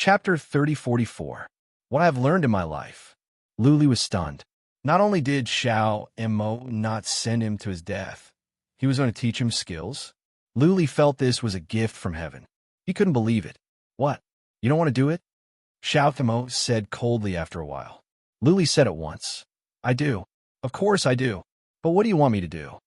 Chapter 3044. What I have learned in my life. Luli was stunned. Not only did Xiao Mo not send him to his death, he was going to teach him skills. Luli felt this was a gift from heaven. He couldn't believe it. What? You don't want to do it? Xiao Mo said coldly after a while. Luli said at once, I do. Of course I do. But what do you want me to do?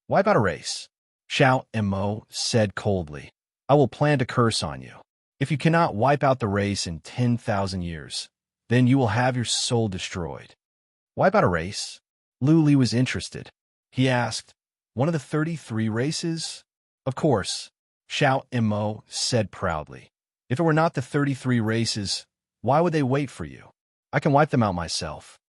Wipe out a race. Xiao Mo said coldly. I will plant a curse on you. If you cannot wipe out the race in 10,000 years, then you will have your soul destroyed. Wipe out a race? Luli was interested. He asked, one of the 33 races? Of course, Xiao Mo said proudly. If it were not the 33 races, why would they wait for you? I can wipe them out myself.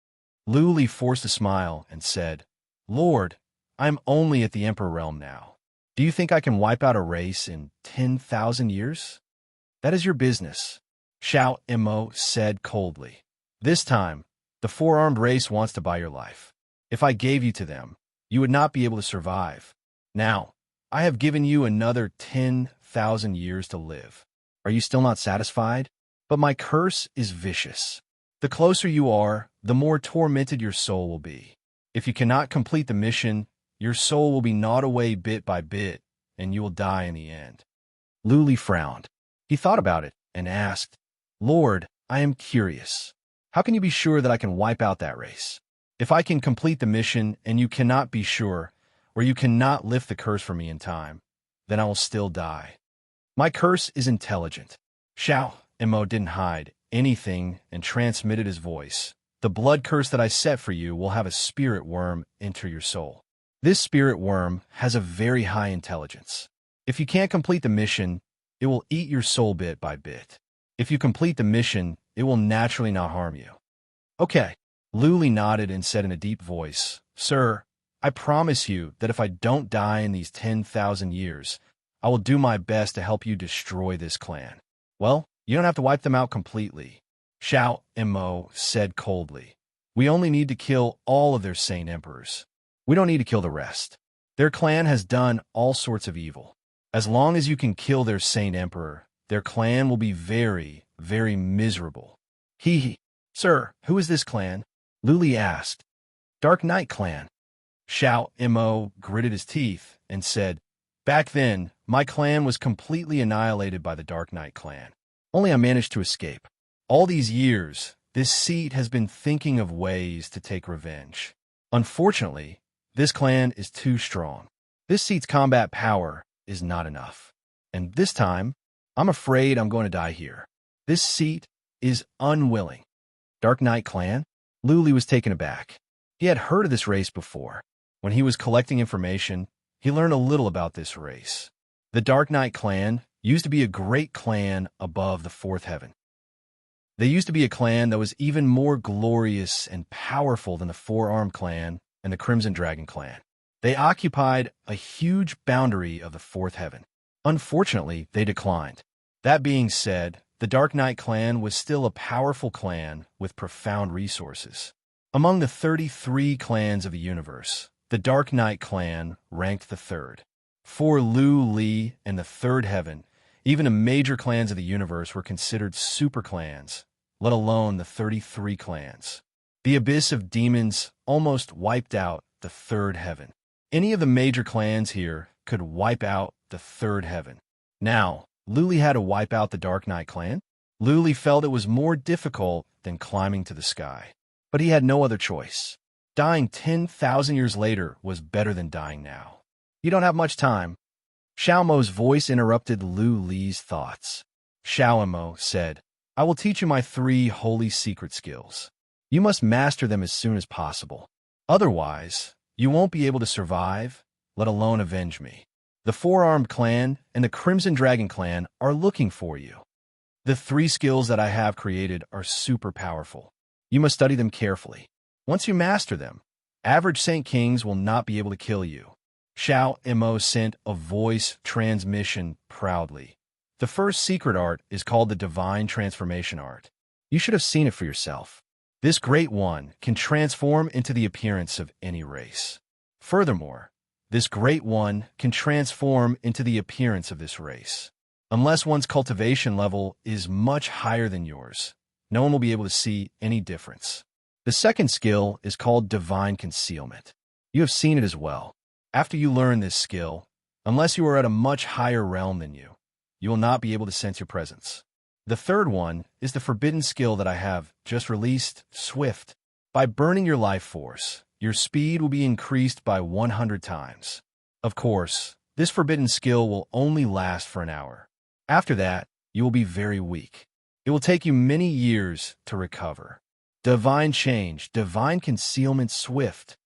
Luli forced a smile and said, Lord, I am only at the Emperor realm now. Do you think I can wipe out a race in 10,000 years? That is your business, Xiao Mo said coldly. This time, the four-armed race wants to buy your life. If I gave you to them, you would not be able to survive. Now, I have given you another 10,000 years to live. Are you still not satisfied? But my curse is vicious. The closer you are, the more tormented your soul will be. If you cannot complete the mission, your soul will be gnawed away bit by bit, and you will die in the end. Luli frowned. He thought about it and asked, Lord, I am curious. How can you be sure that I can wipe out that race? If I can complete the mission and you cannot be sure, or you cannot lift the curse from me in time, then I will still die. My curse is intelligent. Xiao Mo didn't hide anything and transmitted his voice. The blood curse that I set for you will have a spirit worm enter your soul. This spirit worm has a very high intelligence. If you can't complete the mission, it will eat your soul bit by bit. If you complete the mission, it will naturally not harm you. Okay. Luli nodded and said in a deep voice, Sir, I promise you that if I don't die in these 10,000 years, I will do my best to help you destroy this clan. Well, you don't have to wipe them out completely, Xiao Mo said coldly. We only need to kill all of their saint emperors. We don't need to kill the rest. Their clan has done all sorts of evil. As long as you can kill their saint emperor, their clan will be very, very miserable. Sir, who is this clan? Luli asked. Dark Knight clan. Xiao Mo gritted his teeth and said, Back then, my clan was completely annihilated by the Dark Knight clan. Only I managed to escape. All these years, this seat has been thinking of ways to take revenge. Unfortunately, this clan is too strong. This seat's combat power is not enough. And this time, I'm afraid I'm going to die here. This seat is unwilling. Dark Knight clan? Luli was taken aback. He had heard of this race before. When he was collecting information, he learned a little about this race. The Dark Knight clan used to be a great clan above the fourth heaven. They used to be a clan that was even more glorious and powerful than the Four-Armed clan and the Crimson Dragon clan. They occupied a huge boundary of the fourth heaven. Unfortunately, they declined. That being said, the Dark Knight clan was still a powerful clan with profound resources. Among the 33 clans of the universe, the Dark Knight clan ranked the third. For Li and the third heaven, even the major clans of the universe were considered super clans, let alone the 33 clans. The abyss of demons almost wiped out the third heaven. Any of the major clans here could wipe out the third heaven. Now, Luli had to wipe out the Dark Knight clan. Luli felt it was more difficult than climbing to the sky. But he had no other choice. Dying 10,000 years later was better than dying now. You don't have much time. Xiao Mo's voice interrupted Luli's thoughts. Xiao Mo said, I will teach you my 3 holy secret skills. You must master them as soon as possible. Otherwise, you won't be able to survive, let alone avenge me. The Four-Armed clan and the Crimson Dragon clan are looking for you. The 3 skills that I have created are super powerful. You must study them carefully. Once you master them, average Saint Kings will not be able to kill you. Xiao Mo sent a voice transmission proudly. The first secret art is called the Divine Transformation Art. You should have seen it for yourself. This great one can transform into the appearance of any race. Furthermore, this great one can transform into the appearance of this race. Unless one's cultivation level is much higher than yours, no one will be able to see any difference. The second skill is called divine concealment. You have seen it as well. After you learn this skill, unless you are at a much higher realm than you will not be able to sense your presence. The third one is the forbidden skill that I have just released, Swift. By burning your life force, your speed will be increased by 100 times. Of course, this forbidden skill will only last for an hour. After that, you will be very weak. It will take you many years to recover. Divine change, divine concealment, Swift.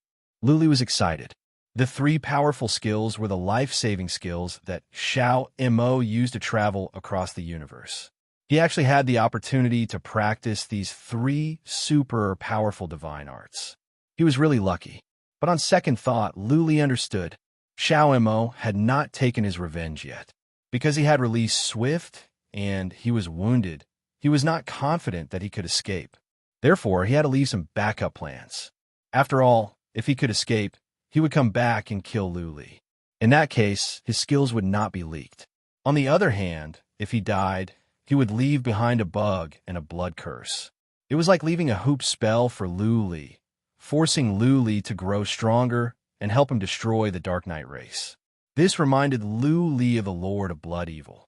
Luli was excited. The three powerful skills were the life-saving skills that Xiao Mo used to travel across the universe. He actually had the opportunity to practice these three super powerful divine arts. He was really lucky. But on second thought, Luli understood. Xiao Mo had not taken his revenge yet. Because he had released Swift and he was wounded, he was not confident that he could escape. Therefore, he had to leave some backup plans. After all, if he could escape, he would come back and kill Luli. In that case, his skills would not be leaked. On the other hand, if he died, he would leave behind a bug and a blood curse. It was like leaving a hoop spell for Luli, forcing Luli to grow stronger and help him destroy the Dark Knight race. This reminded Luli of the Lord of Blood Evil.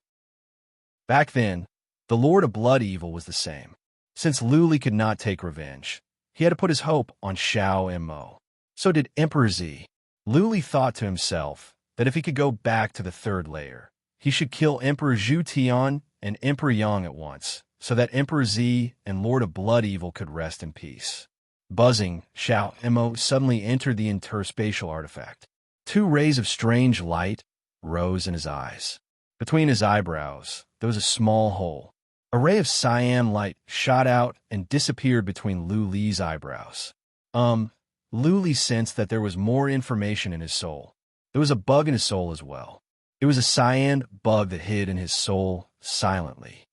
Back then, the Lord of Blood Evil was the same. Since Luli could not take revenge, he had to put his hope on Xiao Mo. So did Emperor Z. Luli thought to himself that if he could go back to the third layer, he should kill Emperor Zhu Tian and Emperor Yang at once, so that Emperor Z and Lord of Blood Evil could rest in peace. Buzzing, Xiao Mo suddenly entered the interspatial artifact. Two rays of strange light rose in his eyes. Between his eyebrows, there was a small hole. A ray of cyan light shot out and disappeared between Luli's eyebrows. Luli sensed that there was more information in his soul. There was a bug in his soul as well. It was a cyan bug that hid in his soul silently.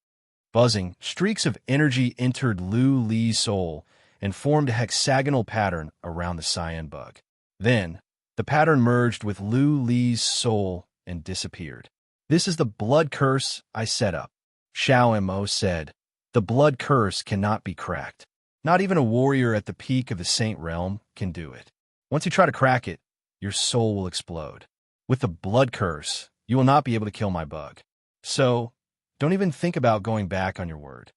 Buzzing, streaks of energy entered Luli's soul and formed a hexagonal pattern around the cyan bug. Then, the pattern merged with Luli's soul and disappeared. This is the blood curse I set up, Xiao Mo said. The blood curse cannot be cracked. Not even a warrior at the peak of the Saint Realm can do it. Once you try to crack it, your soul will explode. With the blood curse, you will not be able to kill my bug. So, don't even think about going back on your word.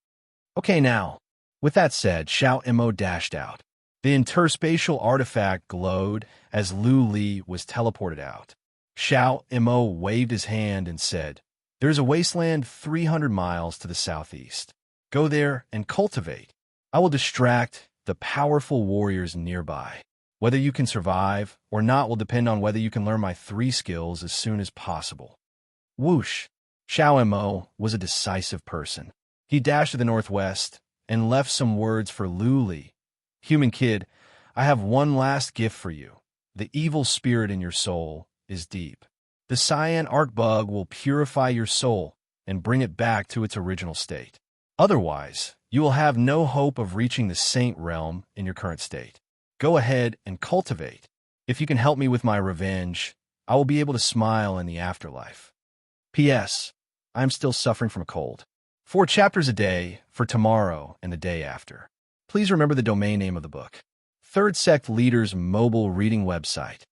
Okay now. With that said, Xiao Mo dashed out. The interspatial artifact glowed as Luli was teleported out. Xiao Mo waved his hand and said, "There is a wasteland 300 miles to the southeast. Go there and cultivate. I will distract the powerful warriors nearby. Whether you can survive or not will depend on whether you can learn my three skills as soon as possible." Whoosh! Xiao Mo was a decisive person. He dashed to the northwest and left some words for Luli. "Human kid, I have one last gift for you. The evil spirit in your soul is deep. The cyan arc bug will purify your soul and bring it back to its original state. Otherwise, you will have no hope of reaching the Saint Realm in your current state. Go ahead and cultivate. If you can help me with my revenge, I will be able to smile in the afterlife. P.S. I am still suffering from a cold. 4 chapters a day for tomorrow and the day after. Please remember the domain name of the book. Third Sect Leader's mobile reading website.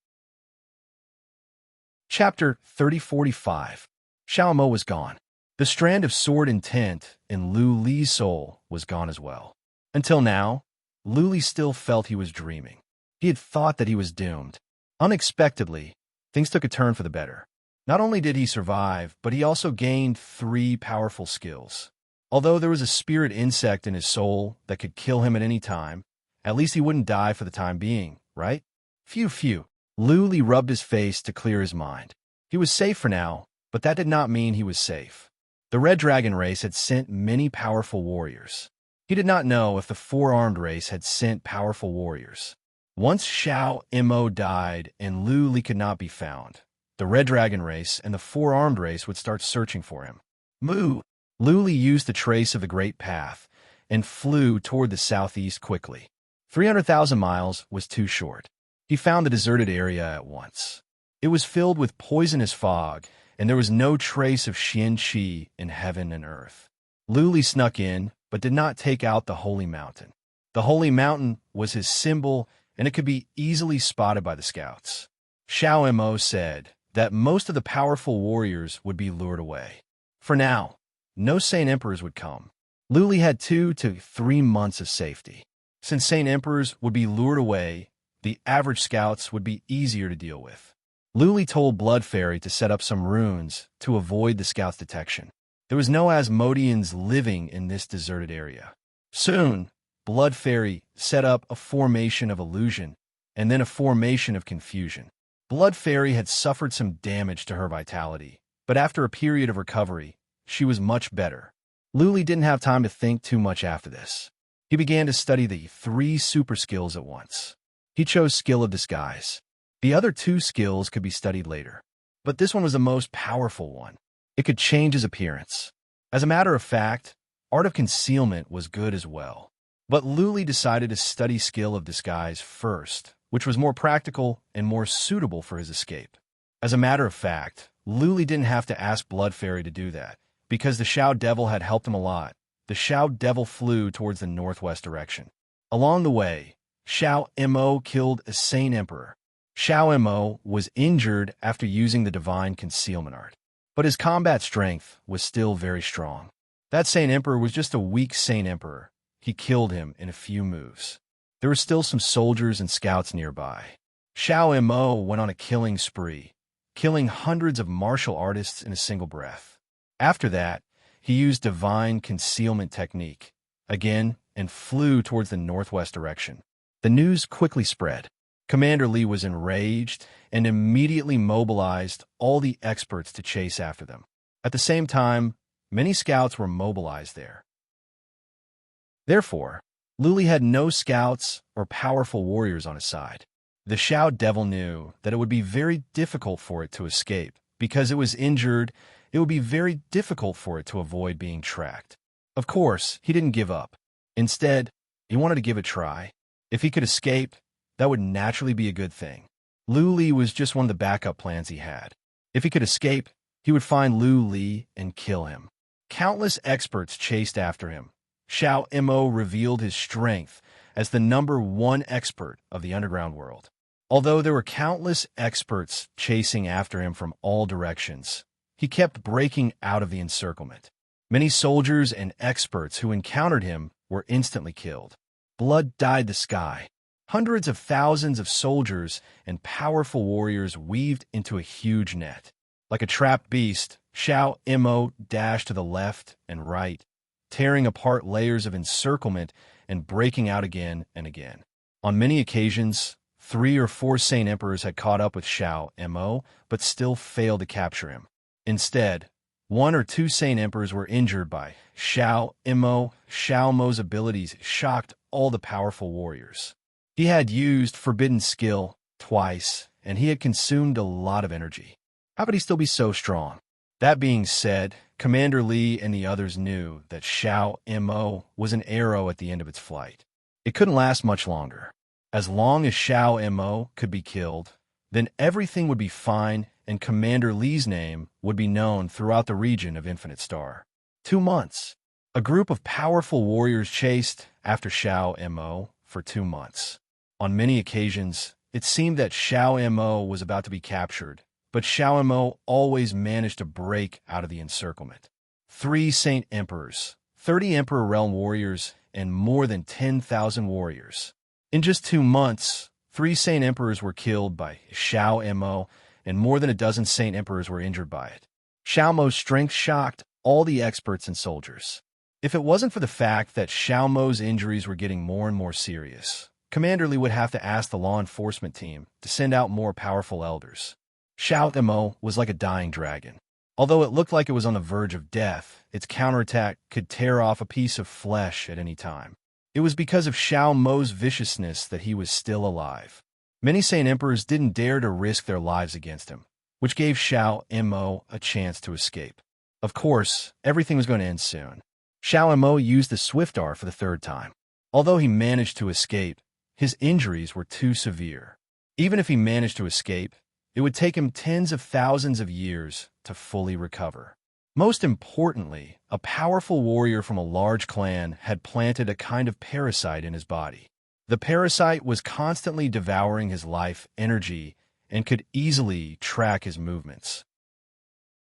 Chapter 3045. Xiao Mo was gone. The strand of sword intent in Luli's soul was gone as well. Until now, Luli still felt he was dreaming. He had thought that he was doomed. Unexpectedly, things took a turn for the better. Not only did he survive, but he also gained 3 powerful skills. Although there was a spirit insect in his soul that could kill him at any time, at least he wouldn't die for the time being, right? Phew. Luli rubbed his face to clear his mind. He was safe for now, but that did not mean he was safe. The Red Dragon race had sent many powerful warriors. He did not know if the Four-Armed race had sent powerful warriors. Once Xiao Mo died and Luli could not be found, the Red Dragon race and the Four-Armed race would start searching for him. Moo! Luli used the trace of the Great Path and flew toward the southeast quickly. 300,000 miles was too short. He found the deserted area at once. It was filled with poisonous fog and there was no trace of Xian Qi in heaven and earth. Luli snuck in, but did not take out the holy mountain. The holy mountain was his symbol, and it could be easily spotted by the scouts. Xiao Mo said that most of the powerful warriors would be lured away. For now, no Saint Emperors would come. Luli had 2 to 3 months of safety. Since Saint Emperors would be lured away, the average scouts would be easier to deal with. Luli told Blood Fairy to set up some runes to avoid the scouts' detection. There was no Asmodeans living in this deserted area. Soon, Blood Fairy set up a formation of illusion and then a formation of confusion. Blood Fairy had suffered some damage to her vitality, but after a period of recovery, she was much better. Luli didn't have time to think too much after this. He began to study the 3 super skills at once. He chose Skill of Disguise. The other 2 skills could be studied later, but this one was the most powerful one. It could change his appearance. As a matter of fact, Art of Concealment was good as well. But Luli decided to study Skill of Disguise first, which was more practical and more suitable for his escape. As a matter of fact, Luli didn't have to ask Blood Fairy to do that, because the Shao Devil had helped him a lot. The Shao Devil flew towards the northwest direction. Along the way, Xiao Mo killed a Saint Emperor. Xiao Mo was injured after using the Divine Concealment Art, but his combat strength was still very strong. That Saint Emperor was just a weak Saint Emperor. He killed him in a few moves. There were still some soldiers and scouts nearby. Xiao Mo went on a killing spree, killing hundreds of martial artists in a single breath. After that, he used Divine Concealment technique again and flew towards the northwest direction. The news quickly spread. Commander Li was enraged and immediately mobilized all the experts to chase after them. At the same time, many scouts were mobilized there. Therefore, Luli had no scouts or powerful warriors on his side. The Shao Devil knew that it would be very difficult for it to escape. Because it was injured, it would be very difficult for it to avoid being tracked. Of course, he didn't give up. Instead, he wanted to give it a try. If he could escape, that would naturally be a good thing. Lu Li was just one of the backup plans he had. If he could escape, he would find Lu Li and kill him. Countless experts chased after him. Xiao Mo revealed his strength as the #1 expert of the underground world. Although there were countless experts chasing after him from all directions, he kept breaking out of the encirclement. Many soldiers and experts who encountered him were instantly killed. Blood dyed the sky. Hundreds of thousands of soldiers and powerful warriors weaved into a huge net. Like a trapped beast, Xiao Mo dashed to the left and right, tearing apart layers of encirclement and breaking out again and again. On many occasions, 3 or 4 Saint Emperors had caught up with Xiao Mo, but still failed to capture him. Instead, 1 or 2 Saint Emperors were injured by Xiao Mo. Xiao Mo's abilities shocked all the powerful warriors. He had used Forbidden Skill twice, and he had consumed a lot of energy. How could he still be so strong? That being said, Commander Li and the others knew that Xiao Mo was an arrow at the end of its flight. It couldn't last much longer. As long as Xiao Mo could be killed, then everything would be fine and Commander Li's name would be known throughout the region of Infinite Star. 2 months. A group of powerful warriors chased after Xiao Mo for 2 months. On many occasions, it seemed that Xiao Mo was about to be captured, but Xiao Mo always managed to break out of the encirclement. 3 Saint Emperors, 30 Emperor Realm warriors, and more than 10,000 warriors. In just 2 months, 3 Saint Emperors were killed by Xiao Mo, and more than a dozen Saint Emperors were injured by it. Xiao Mo's strength shocked all the experts and soldiers. If it wasn't for the fact that Xiao Mo's injuries were getting more and more serious, Commander Li would have to ask the law enforcement team to send out more powerful elders. Xiao Mo was like a dying dragon. Although it looked like it was on the verge of death, its counterattack could tear off a piece of flesh at any time. It was because of Xiao Mo's viciousness that he was still alive. Many Saint Emperors didn't dare to risk their lives against him, which gave Xiao Mo a chance to escape. Of course, everything was going to end soon. Xiao Mo used the Swift Art for the 3rd time. Although he managed to escape, his injuries were too severe. Even if he managed to escape, it would take him tens of thousands of years to fully recover. Most importantly, a powerful warrior from a large clan had planted a kind of parasite in his body. The parasite was constantly devouring his life energy and could easily track his movements.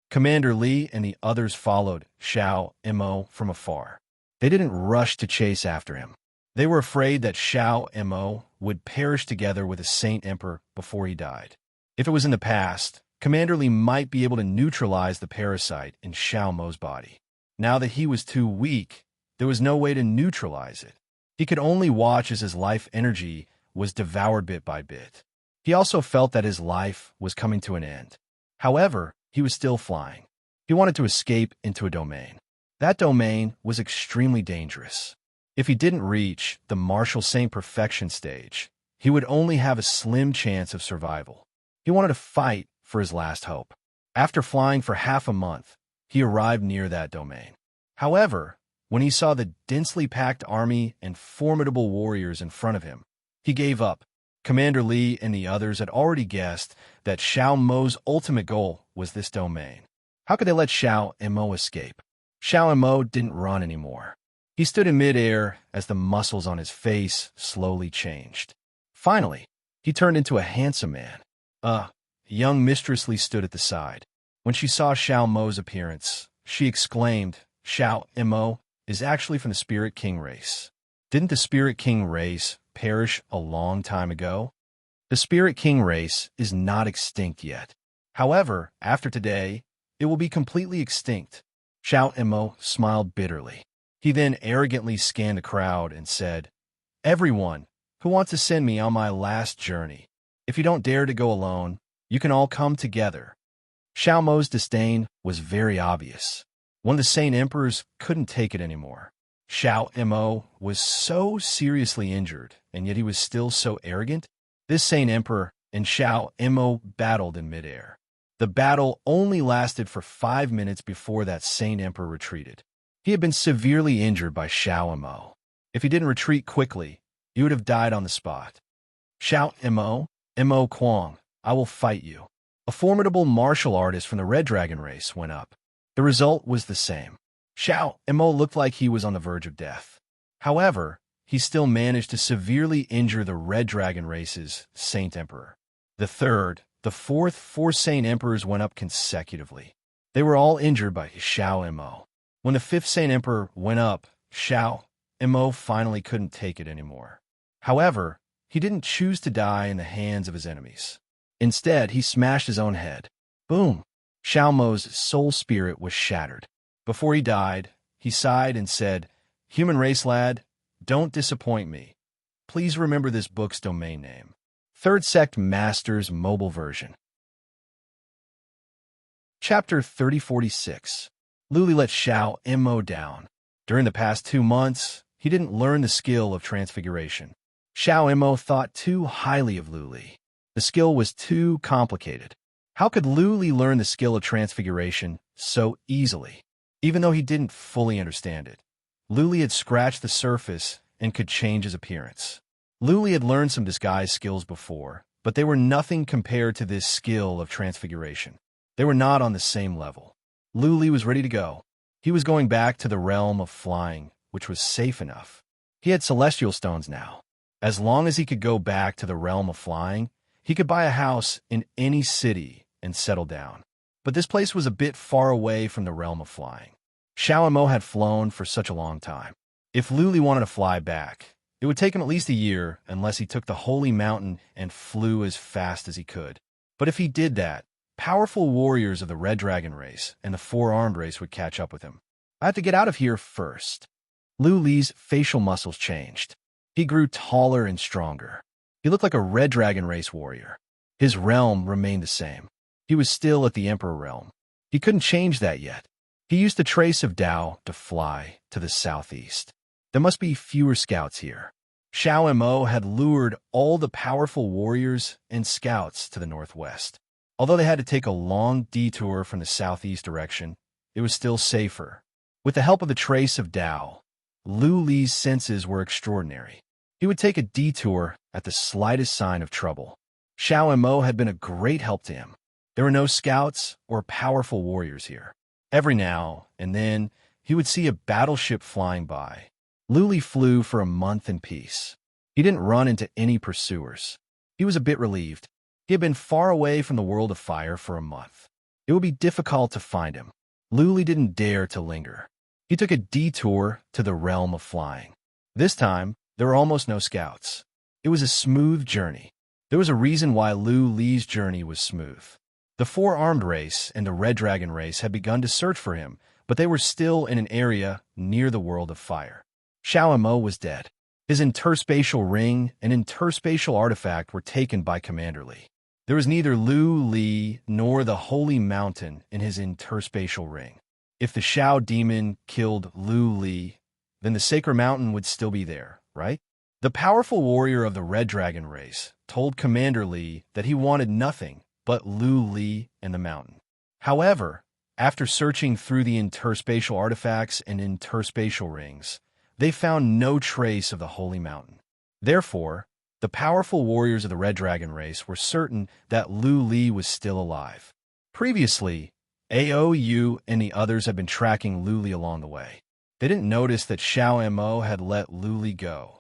Commander Li and the others followed Xiao Mo from afar. They didn't rush to chase after him. They were afraid that Xiao Mo would perish together with the Saint Emperor before he died. If it was in the past, Commander Li might be able to neutralize the parasite in Xiao Mo's body. Now that he was too weak, there was no way to neutralize it. He could only watch as his life energy was devoured bit by bit. He also felt that his life was coming to an end. However, he was still flying. He wanted to escape into a domain. That domain was extremely dangerous. If he didn't reach the martial saint perfection stage, he would only have a slim chance of survival. He wanted to fight for his last hope. After flying for half a month, he arrived near that domain. However, when he saw the densely packed army and formidable warriors in front of him, he gave up. Commander Li and the others had already guessed that Xiao Mo's ultimate goal was this domain. How could they let Xiao Mo escape? Xiao Mo didn't run anymore. He stood in midair as the muscles on his face slowly changed. Finally, he turned into a handsome man. A young mistress Li stood at the side. When she saw Xiao Mo's appearance, she exclaimed, "Xiao Mo is actually from the Spirit King race. Didn't the Spirit King race perish a long time ago? The Spirit King race is not extinct yet. However, after today, it will be completely extinct." Xiao Mo smiled bitterly. He then arrogantly scanned the crowd and said, "Everyone who wants to send me on my last journey, if you don't dare to go alone, you can all come together." Xiao Mo's disdain was very obvious. One of the Saint Emperors couldn't take it anymore. Xiao Mo was so seriously injured, and yet he was still so arrogant. This Saint Emperor and Xiao Mo battled in midair. The battle only lasted for 5 minutes before that Saint Emperor retreated. He had been severely injured by Xiao Mo. If he didn't retreat quickly, he would have died on the spot. "Xiao Mo Kuang, I will fight you." A formidable martial artist from the Red Dragon race went up. The result was the same. Xiao Mo looked like he was on the verge of death. However, he still managed to severely injure the Red Dragon race's Saint Emperor. The third, the fourth, 4 Saint Emperors went up consecutively. They were all injured by Xiao Mo. When the 5th Saint Emperor went up, Xiao Mo finally couldn't take it anymore. However, he didn't choose to die in the hands of his enemies. Instead, he smashed his own head. Boom! Xiao Mo's soul spirit was shattered. Before he died, he sighed and said, "Human race lad, don't disappoint me. Please remember this book's domain name." Third Sect Master's Mobile Version. Chapter 3046. Luli let Xiao Mo down. During the past 2 months, he didn't learn the skill of transfiguration. Xiao Mo thought too highly of Luli. The skill was too complicated. How could Luli learn the skill of transfiguration so easily? Even though he didn't fully understand it, Luli had scratched the surface and could change his appearance. Luli had learned some disguise skills before, but they were nothing compared to this skill of transfiguration. They were not on the same level. Luli was ready to go. He was going back to the realm of flying, which was safe enough. He had celestial stones now. As long as he could go back to the realm of flying, he could buy a house in any city and settle down. But this place was a bit far away from the realm of flying. Xiao Mo had flown for such a long time. If Luli wanted to fly back, it would take him at least a year unless he took the holy mountain and flew as fast as he could. But if he did that, powerful warriors of the Red Dragon race and the Four-Armed race would catch up with him. "I have to get out of here first." Luli's facial muscles changed. He grew taller and stronger. He looked like a Red Dragon race warrior. His realm remained the same. He was still at the Emperor realm. He couldn't change that yet. He used the trace of Tao to fly to the southeast. There must be fewer scouts here. Xiao Mo had lured all the powerful warriors and scouts to the northwest. Although they had to take a long detour from the southeast direction, it was still safer. With the help of the trace of Tao, Luli's senses were extraordinary. He would take a detour at the slightest sign of trouble. Xiao and Mo had been a great help to him. There were no scouts or powerful warriors here. Every now and then, he would see a battleship flying by. Luli flew for a month in peace. He didn't run into any pursuers. He was a bit relieved. He had been far away from the world of fire for a month. It would be difficult to find him. Luli didn't dare to linger. He took a detour to the realm of flying. This time, there were almost no scouts. It was a smooth journey. There was a reason why Lu Li's journey was smooth. The four-armed race and the red dragon race had begun to search for him, but they were still in an area near the world of fire. Xiao and Mo was dead. His interspatial ring and interspatial artifact were taken by Commander Li. There was neither Lu Li nor the holy mountain in his interspatial ring. If the Xiao demon killed Lu Li, then the sacred mountain would still be there, right? The powerful warrior of the red dragon race told Commander Li that he wanted nothing but Lu Li and the mountain. However, after searching through the interspatial artifacts and interspatial rings, they found no trace of the holy mountain. Therefore, the powerful warriors of the red dragon race were certain that Lu Li was still alive. Previously, AOU and the others had been tracking Lu Li along the way. They didn't notice that Xiao and Mo had let Lu Li go.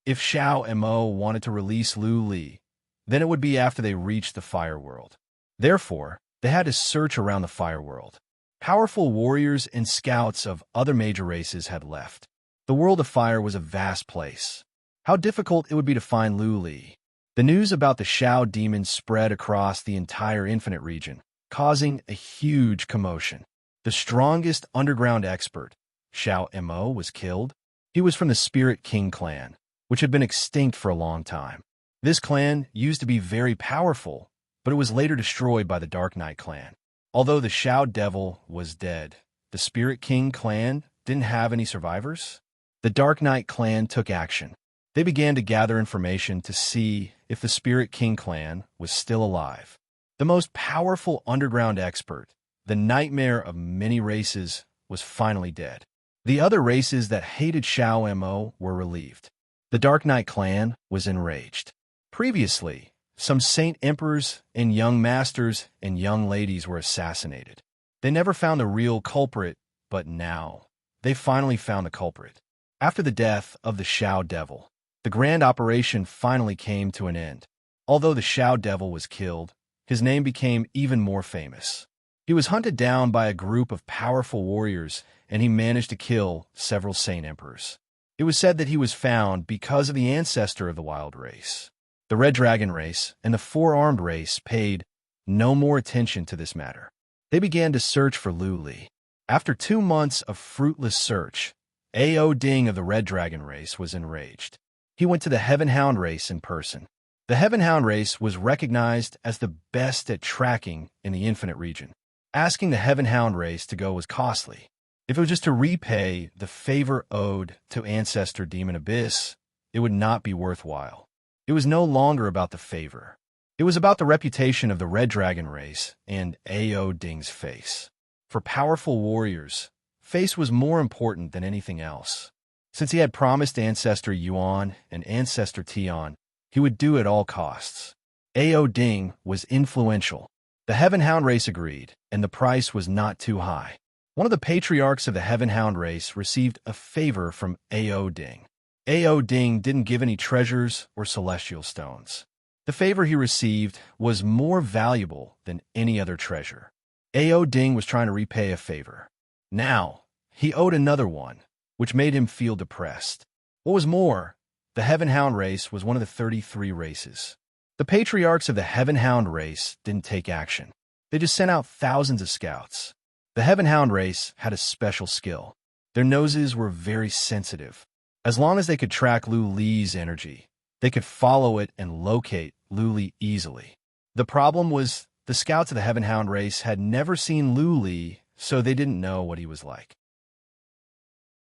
If Xiao and Mo wanted to release Lu Li, then it would be after they reached the fire world. Therefore, they had to search around the fire world. Powerful warriors and scouts of other major races had left. The world of fire was a vast place. How difficult it would be to find Lu Li. The news about the Xiao demon spread across the entire infinite region, causing a huge commotion. The strongest underground expert, Xiao Mo, was killed. He was from the Spirit King clan, which had been extinct for a long time. This clan used to be very powerful, but it was later destroyed by the Dark Knight clan. Although the Xiao Devil was dead, the Spirit King clan didn't have any survivors. The Dark Knight clan took action. They began to gather information to see if the Spirit King clan was still alive. The most powerful underground expert, the nightmare of many races, was finally dead. The other races that hated Xiao Mo were relieved. The Dark Knight clan was enraged. Previously, some saint emperors and young masters and young ladies were assassinated. They never found the real culprit, but now they finally found the culprit. After the death of the Xiao Devil, the grand operation finally came to an end. Although the Xiao Devil was killed, his name became even more famous. He was hunted down by a group of powerful warriors, and he managed to kill several saint emperors. It was said that he was found because of the ancestor of the wild race. The red dragon race and the four-armed race paid no more attention to this matter. They began to search for Lu Li. After 2 months of fruitless search, A.O. Ding of the red dragon race was enraged. He went to the Heaven Hound race in person. The Heaven Hound race was recognized as the best at tracking in the infinite region. Asking the Heaven Hound race to go was costly. If it was just to repay the favor owed to Ancestor Demon Abyss, it would not be worthwhile. It was no longer about the favor. It was about the reputation of the Red Dragon race and A.O. Ding's face. For powerful warriors, face was more important than anything else. Since he had promised Ancestor Yuan and Ancestor Tian, he would do at all costs. A.O. Ding was influential. The Heaven Hound race agreed, and the price was not too high. One of the patriarchs of the Heaven Hound race received a favor from A.O. Ding. A.O. Ding didn't give any treasures or celestial stones. The favor he received was more valuable than any other treasure. A.O. Ding was trying to repay a favor. Now, he owed another one, which made him feel depressed. What was more, the Heaven Hound race was one of the 33 races. The patriarchs of the Heaven Hound race didn't take action. They just sent out thousands of scouts. The Heaven Hound race had a special skill. Their noses were very sensitive. As long as they could track Lu Li's energy, they could follow it and locate Lu Li easily. The problem was the scouts of the Heaven Hound race had never seen Lu Li, so they didn't know what he was like.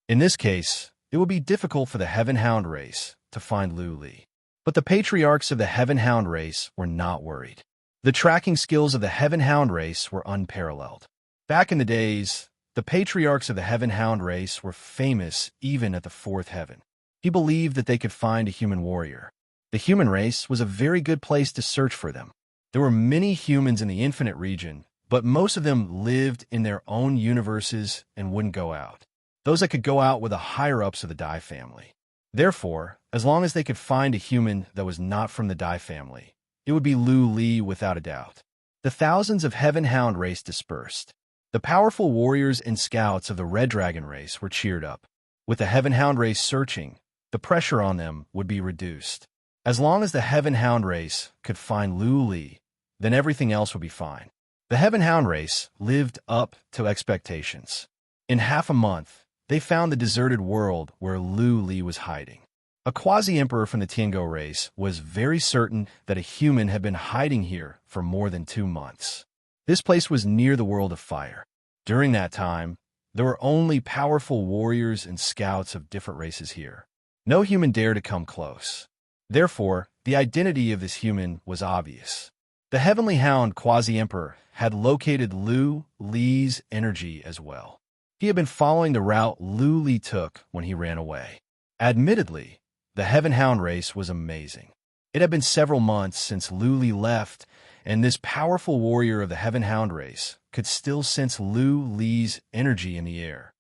In this case, it would be difficult for the Heaven Hound race to find Lu Li. But the patriarchs of the Heaven Hound race were not worried. The tracking skills of the Heaven Hound race were unparalleled. Back in the days, the patriarchs of the Heaven Hound race were famous even at the fourth heaven. He believed that they could find a human warrior. The human race was a very good place to search for them. There were many humans in the infinite region, but most of them lived in their own universes and wouldn't go out. Those that could go out were the higher-ups of the Dai family. Therefore, as long as they could find a human that was not from the Dai family, it would be Lu Li without a doubt. The thousands of Heaven Hound race dispersed. The powerful warriors and scouts of the Red Dragon race were cheered up. With the Heaven Hound race searching, the pressure on them would be reduced. As long as the Heaven Hound race could find Lu Li, then everything else would be fine. The Heaven Hound race lived up to expectations. In half a month, they found the deserted world where Lu Li was hiding. A quasi-emperor from the Tiango race was very certain that a human had been hiding here for more than 2 months. This place was near the world of fire. During that time, there were only powerful warriors and scouts of different races here. No human dared to come close. Therefore, the identity of this human was obvious. The Heavenly Hound Quasi-Emperor had located Lu Li's energy as well. He had been following the route Lu Li took when he ran away. Admittedly, the Heaven Hound race was amazing. It had been several months since Lu Li left, and this powerful warrior of the Heaven Hound race could still sense Lu Li's energy in the air.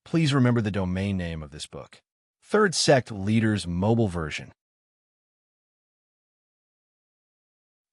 Please remember the domain name of this book. Third Sect Leaders Mobile Version.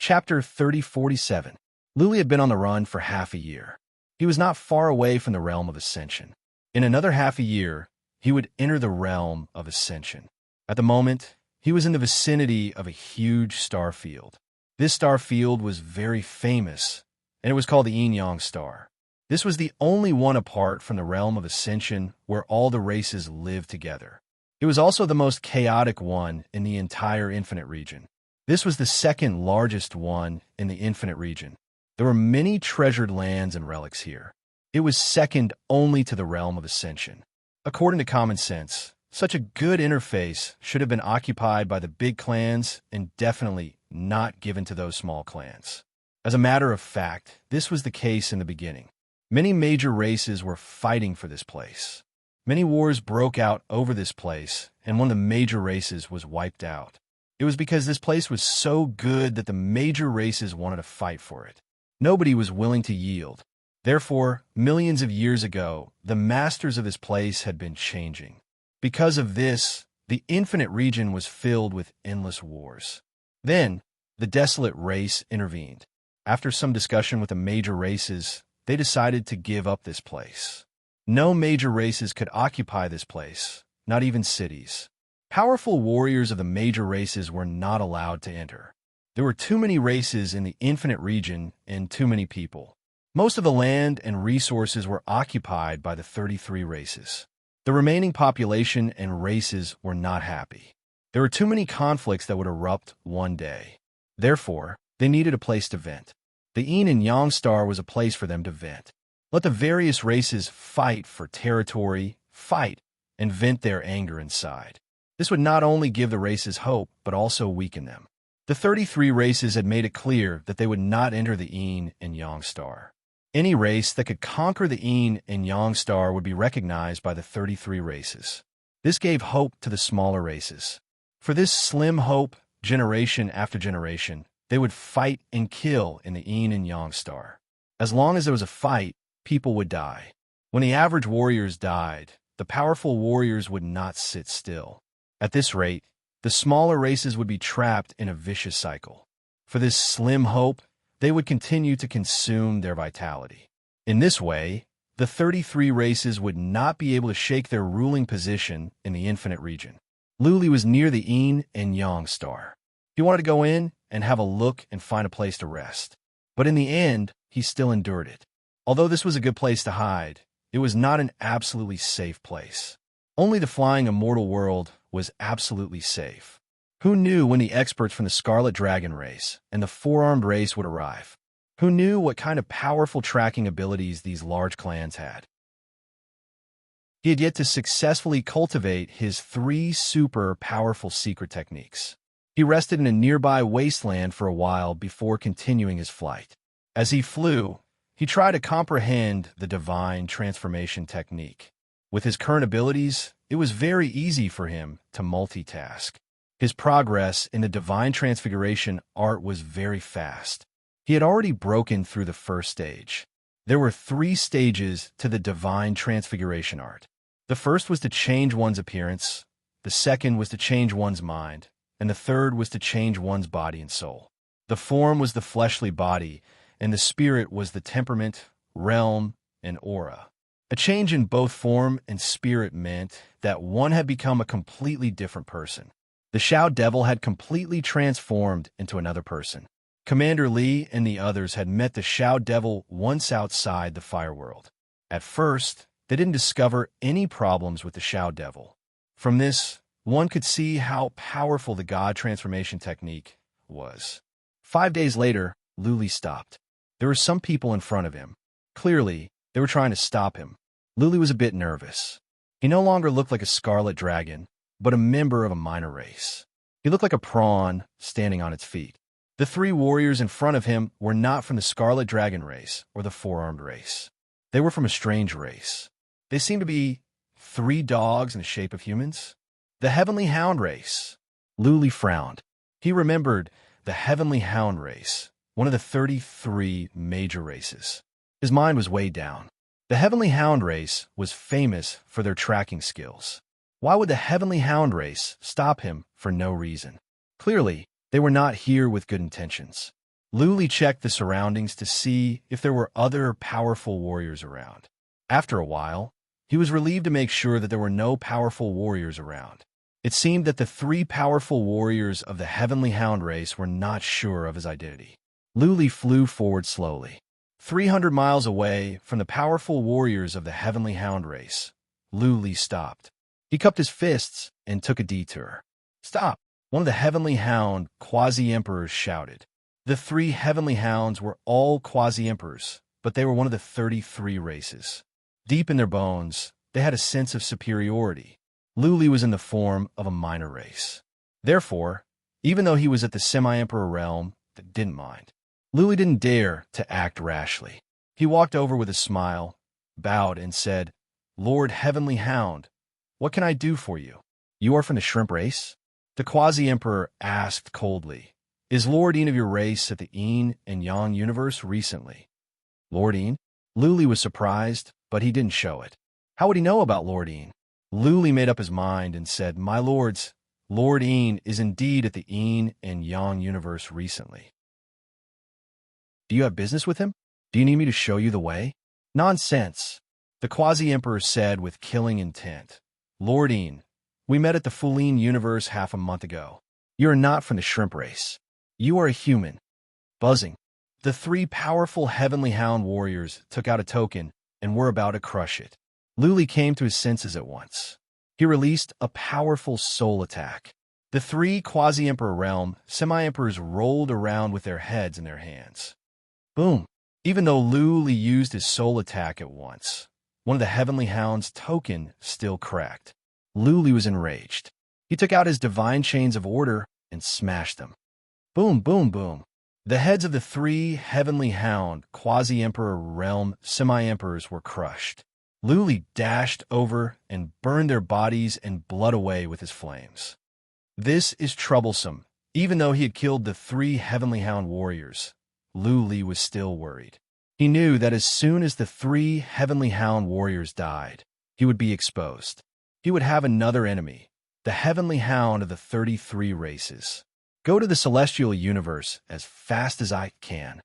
Chapter 3047. Lu Li had been on the run for half a year. He was not far away from the realm of ascension. In another half a year, he would enter the realm of ascension. At the moment, he was in the vicinity of a huge star field. This star field was very famous, and it was called the Yin-Yang Star. This was the only one apart from the realm of ascension where all the races lived together. It was also the most chaotic one in the entire infinite region. This was the second largest one in the infinite region. There were many treasured lands and relics here. It was second only to the realm of ascension. According to common sense, such a good interface should have been occupied by the big clans and definitely not given to those small clans. As a matter of fact, this was the case in the beginning. Many major races were fighting for this place. Many wars broke out over this place, and one of the major races was wiped out. It was because this place was so good that the major races wanted to fight for it. Nobody was willing to yield. Therefore, millions of years ago, the masters of this place had been changing. Because of this, the infinite region was filled with endless wars. Then, the desolate race intervened. After some discussion with the major races, they decided to give up this place. No major races could occupy this place, not even cities. Powerful warriors of the major races were not allowed to enter. There were too many races in the infinite region and too many people. Most of the land and resources were occupied by the 33 races. The remaining population and races were not happy. There were too many conflicts that would erupt one day. Therefore, they needed a place to vent. The Yin and Yang Star was a place for them to vent. Let the various races fight for territory, fight, and vent their anger inside. This would not only give the races hope, but also weaken them. The 33 races had made it clear that they would not enter the Yin and Yang Star. Any race that could conquer the Yin and Yang Star would be recognized by the 33 races. This gave hope to the smaller races. For this slim hope, generation after generation, they would fight and kill in the Yin and Yang Star. As long as there was a fight, people would die. When the average warriors died, the powerful warriors would not sit still. At this rate, the smaller races would be trapped in a vicious cycle. For this slim hope, they would continue to consume their vitality. In this way, the 33 races would not be able to shake their ruling position in the infinite region. Lu Li was near the Yin and Yang Star. He wanted to go in and have a look and find a place to rest. But in the end, he still endured it. Although this was a good place to hide, it was not an absolutely safe place. Only the flying immortal world was absolutely safe. Who knew when the experts from the Scarlet Dragon race and the Four-Armed race would arrive? Who knew what kind of powerful tracking abilities these large clans had? He had yet to successfully cultivate his 3 super powerful secret techniques. He rested in a nearby wasteland for a while before continuing his flight. As he flew, he tried to comprehend the divine transformation technique. With his current abilities, it was very easy for him to multitask. His progress in the divine transfiguration art was very fast. He had already broken through the first stage. There were 3 stages to the divine transfiguration art. The first was to change one's appearance, the second was to change one's mind, and the third was to change one's body and soul. The form was the fleshly body, and the spirit was the temperament, realm, and aura. A change in both form and spirit meant that one had become a completely different person. The Shao Devil had completely transformed into another person. Commander Li and the others had met the Shao Devil once outside the Fire World. At first, they didn't discover any problems with the Shao Devil. From this, one could see how powerful the God transformation technique was. 5 days later, Luli stopped. There were some people in front of him. Clearly, they were trying to stop him. Luli was a bit nervous. He no longer looked like a scarlet dragon, but a member of a minor race. He looked like a prawn standing on its feet. The 3 warriors in front of him were not from the Scarlet Dragon race or the Four-Armed race. They were from a strange race. They seemed to be 3 dogs in the shape of humans. The Heavenly Hound race. Luli frowned. He remembered the Heavenly Hound race, one of the 33 major races. His mind was weighed down. The Heavenly Hound race was famous for their tracking skills. Why would the Heavenly Hound race stop him for no reason? Clearly, they were not here with good intentions. Luli checked the surroundings to see if there were other powerful warriors around. After a while, he was relieved to make sure that there were no powerful warriors around. It seemed that the 3 powerful warriors of the Heavenly Hound race were not sure of his identity. Luli flew forward slowly. 300 miles away from the powerful warriors of the Heavenly Hound race, Luli stopped. He cupped his fists and took a detour. "Stop!" One of the Heavenly Hound quasi-emperors shouted. The 3 Heavenly Hounds were all quasi-emperors, but they were one of the 33 races. Deep in their bones, they had a sense of superiority. Luli was in the form of a minor race. Therefore, even though he was at the semi-emperor realm, they didn't mind. Luli didn't dare to act rashly. He walked over with a smile, bowed, and said, "Lord Heavenly Hound, what can I do for you? You are from the shrimp race?" The quasi-emperor asked coldly, "Is Lord Een of your race at the Yin and Yang universe recently?" Lord Een? Luli was surprised, but he didn't show it. How would he know about Lord Een? Luli made up his mind and said, "My lords, Lord Een is indeed at the Yin and Yang universe recently." "Do you have business with him? Do you need me to show you the way?" "Nonsense," the quasi-emperor said with killing intent. "Lord Een, we met at the Fulin universe half a month ago. You are not from the shrimp race. You are a human." Buzzing. The 3 powerful Heavenly Hound warriors took out a token and were about to crush it. Luli came to his senses at once. He released a powerful soul attack. The 3 quasi-emperor realm semi-emperors rolled around with their heads in their hands. Boom! Even though Luli used his soul attack at once, one of the Heavenly Hound's token still cracked. Luli was enraged. He took out his divine chains of order and smashed them. Boom, boom, boom. The heads of the 3 Heavenly Hound quasi-emperor realm semi-emperors were crushed. Luli dashed over and burned their bodies and blood away with his flames. This is troublesome. Even though he had killed the 3 Heavenly Hound warriors, Luli was still worried. He knew that as soon as the 3 Heavenly Hound warriors died, he would be exposed. He would have another enemy, the Heavenly Hound of the 33 races. Go to the celestial universe as fast as I can.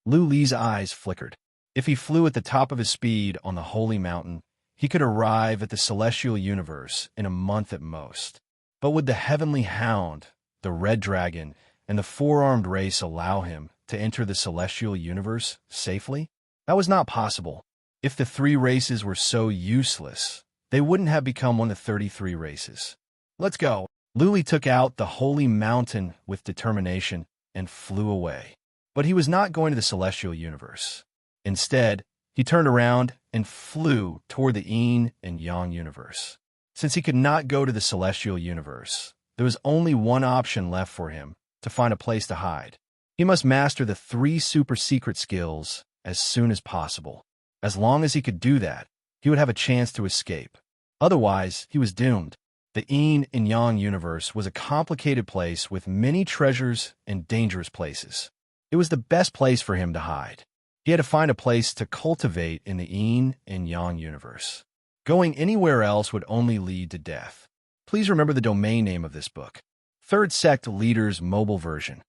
Luli's eyes flickered. If he flew at the top of his speed on the holy mountain, he could arrive at the celestial universe in a month at most. But would the Heavenly Hound, the Red Dragon, and the Four-Armed race allow him to enter the celestial universe safely? That was not possible. If the 3 races were so useless, they wouldn't have become one of the 33 races. "Let's go." Luli took out the holy mountain with determination and flew away. But he was not going to the celestial universe. Instead, he turned around and flew toward the Yin and Yang universe. Since he could not go to the celestial universe, there was only one option left for him: to find a place to hide. He must master the 3 super secret skills as soon as possible. As long as he could do that, he would have a chance to escape. Otherwise, he was doomed. The yin and yang universe was a complicated place with many treasures and dangerous places. It was the best place for him to hide. He had to find a place to cultivate in the yin and yang universe. Going anywhere else would only lead to death. Please remember the domain name of this book. Third Sect Leaders Mobile Version.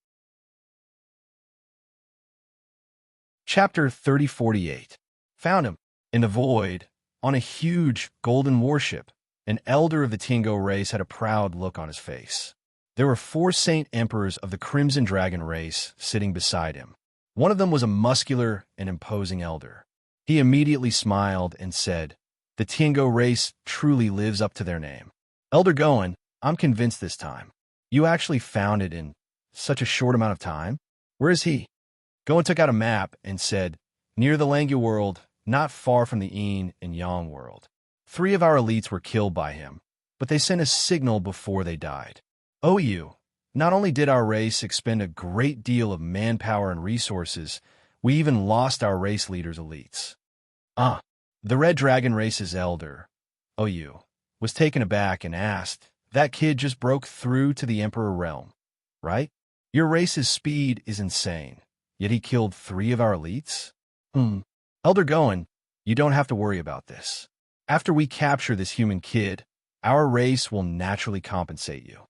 Chapter 3048. Found him. In the void, on a huge golden warship, an elder of the Tingo race had a proud look on his face. There were 4 Saint Emperors of the Crimson Dragon race sitting beside him. One of them was a muscular and imposing elder. He immediately smiled and said, "The Tingo race truly lives up to their name. Elder Goen, I'm convinced this time. You actually found it in such a short amount of time? Where is he?" Goen took out a map and said, "Near the Langu world, not far from the yin and yang world. 3 of our elites were killed by him, but they sent a signal before they died. Oh, not only did our race expend a great deal of manpower and resources, we even lost our race leader's elites." The Red Dragon race's elder, was taken aback and asked, "That kid just broke through to the Emperor realm, right? Your race's speed is insane, yet he killed 3 of our elites?" Elder Goen, you don't have to worry about this. After we capture this human kid, our race will naturally compensate you.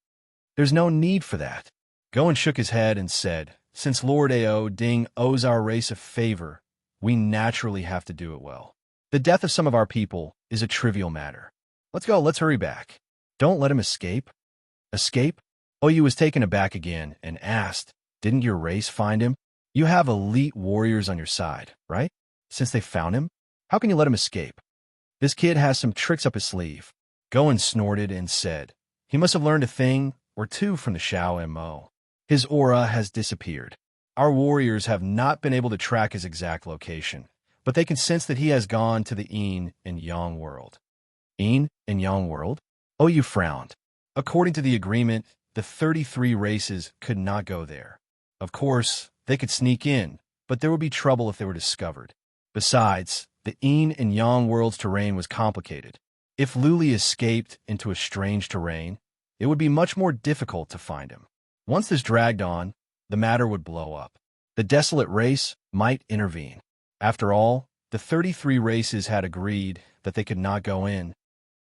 There's no need for that. Goen shook his head and said, "Since Lord Ao Ding owes our race a favor, we naturally have to do it well. The death of some of our people is a trivial matter. Let's go, let's hurry back. Don't let him escape." Escape? Oyu was taken aback again and asked, "Didn't your race find him? You have elite warriors on your side, right? Since they found him, how can you let him escape? This kid has some tricks up his sleeve." Goen snorted and said, "He must have learned a thing or 2 from the Xiao Mo. His aura has disappeared. Our warriors have not been able to track his exact location, but they can sense that he has gone to the yin and yang world." Yin and yang world? Oyu frowned. According to the agreement, the 33 races could not go there. Of course, they could sneak in, but there would be trouble if they were discovered. Besides, the yin and yang world's terrain was complicated. If Luli escaped into a strange terrain, it would be much more difficult to find him. Once this dragged on, the matter would blow up. The desolate race might intervene. After all, the 33 races had agreed that they could not go in.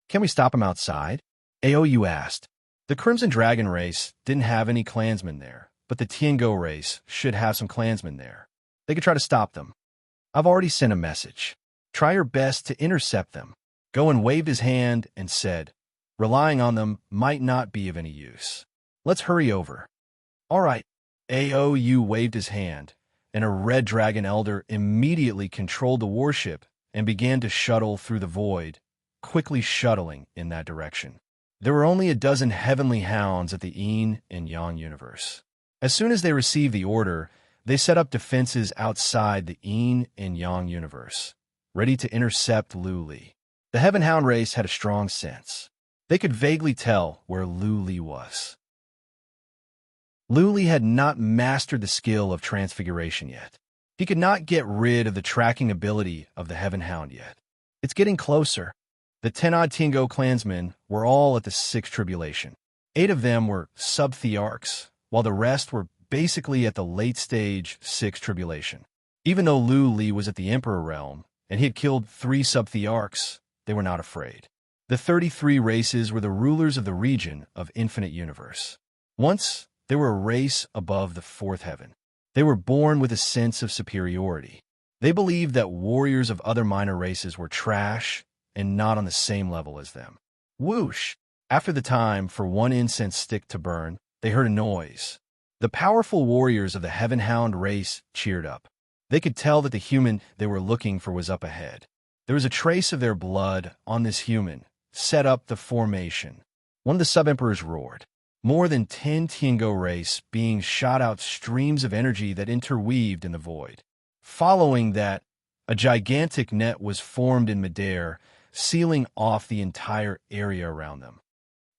"Can we stop him outside?" Aou asked. The Crimson Dragon race didn't have any clansmen there, but the Tiango race should have some clansmen there. They could try to stop them. "I've already sent a message. Try your best to intercept them." Goen waved his hand and said, "Relying on them might not be of any use. Let's hurry over." "All right." Aou waved his hand, and a Red Dragon elder immediately controlled the warship and began to shuttle through the void, quickly shuttling in that direction. There were only a dozen heavenly hounds at the yin and yang universe. As soon as they received the order, they set up defenses outside the yin and yang universe, ready to intercept Luli. The Heaven Hound race had a strong sense. They could vaguely tell where Luli was. Luli had not mastered the skill of transfiguration yet. He could not get rid of the tracking ability of the Heaven Hound yet. It's getting closer. The 10-odd Tingo clansmen were all at the 6th tribulation. 8 of them were sub-thearchs, while the rest were basically at the late-stage 6th tribulation. Even though Lu Li was at the Emperor realm, and he had killed 3 sub-thearchs, they were not afraid. The 33 races were the rulers of the region of Infinite Universe. Once, they were a race above the 4th heaven. They were born with a sense of superiority. They believed that warriors of other minor races were trash and not on the same level as them. Whoosh! After the time for one incense stick to burn, they heard a noise. The powerful warriors of the Heaven Hound race cheered up. They could tell that the human they were looking for was up ahead. There was a trace of their blood on this human, set up the formation. One of the sub-emperors roared. More than 10 Tingo race beings shot out streams of energy that interweaved in the void. Following that, a gigantic net was formed in midair, sealing off the entire area around them.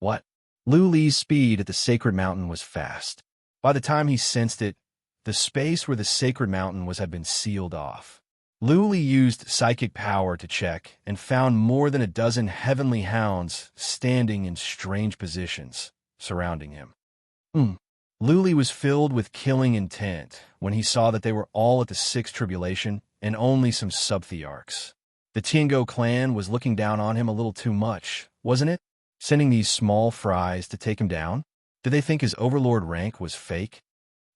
What? Lu Li's speed at the sacred mountain was fast. By the time he sensed it, the space where the sacred mountain was had been sealed off. Luli used psychic power to check and found more than a dozen heavenly hounds standing in strange positions surrounding him. Luli was filled with killing intent when he saw that they were all at the sixth tribulation and only some subthearchs. The Tiango clan was looking down on him a little too much, wasn't it? Sending these small fries to take him down? Did they think his overlord rank was fake?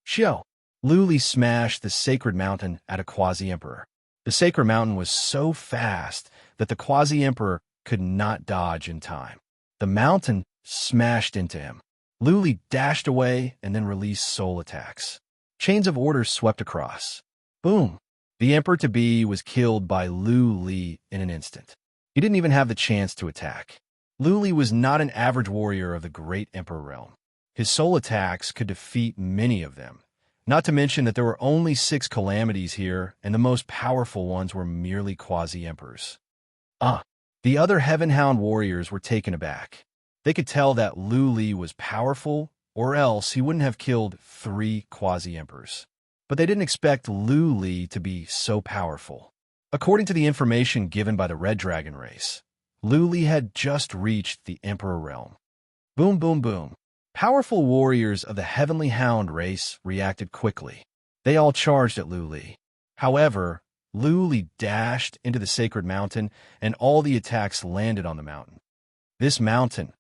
Xiao. Luli smashed the sacred mountain at a quasi-emperor. The sacred mountain was so fast that the quasi-emperor could not dodge in time. The mountain smashed into him. Luli dashed away and then released soul attacks. Chains of orders swept across. Boom! The emperor-to-be was killed by Luli in an instant. He didn't even have the chance to attack. Luli was not an average warrior of the great emperor realm. His soul attacks could defeat many of them. Not to mention that there were only 6 calamities here, and the most powerful ones were merely quasi-emperors. The other Heaven-Hound warriors were taken aback. They could tell that Luli was powerful, or else he wouldn't have killed 3 quasi-emperors. But they didn't expect Luli to be so powerful. According to the information given by the Red Dragon race, Luli had just reached the Emperor realm. Boom, boom, boom. Powerful warriors of the Heavenly Hound race reacted quickly. They all charged at Luli. However, Luli dashed into the sacred mountain, and all the attacks landed on the mountain. This mountain,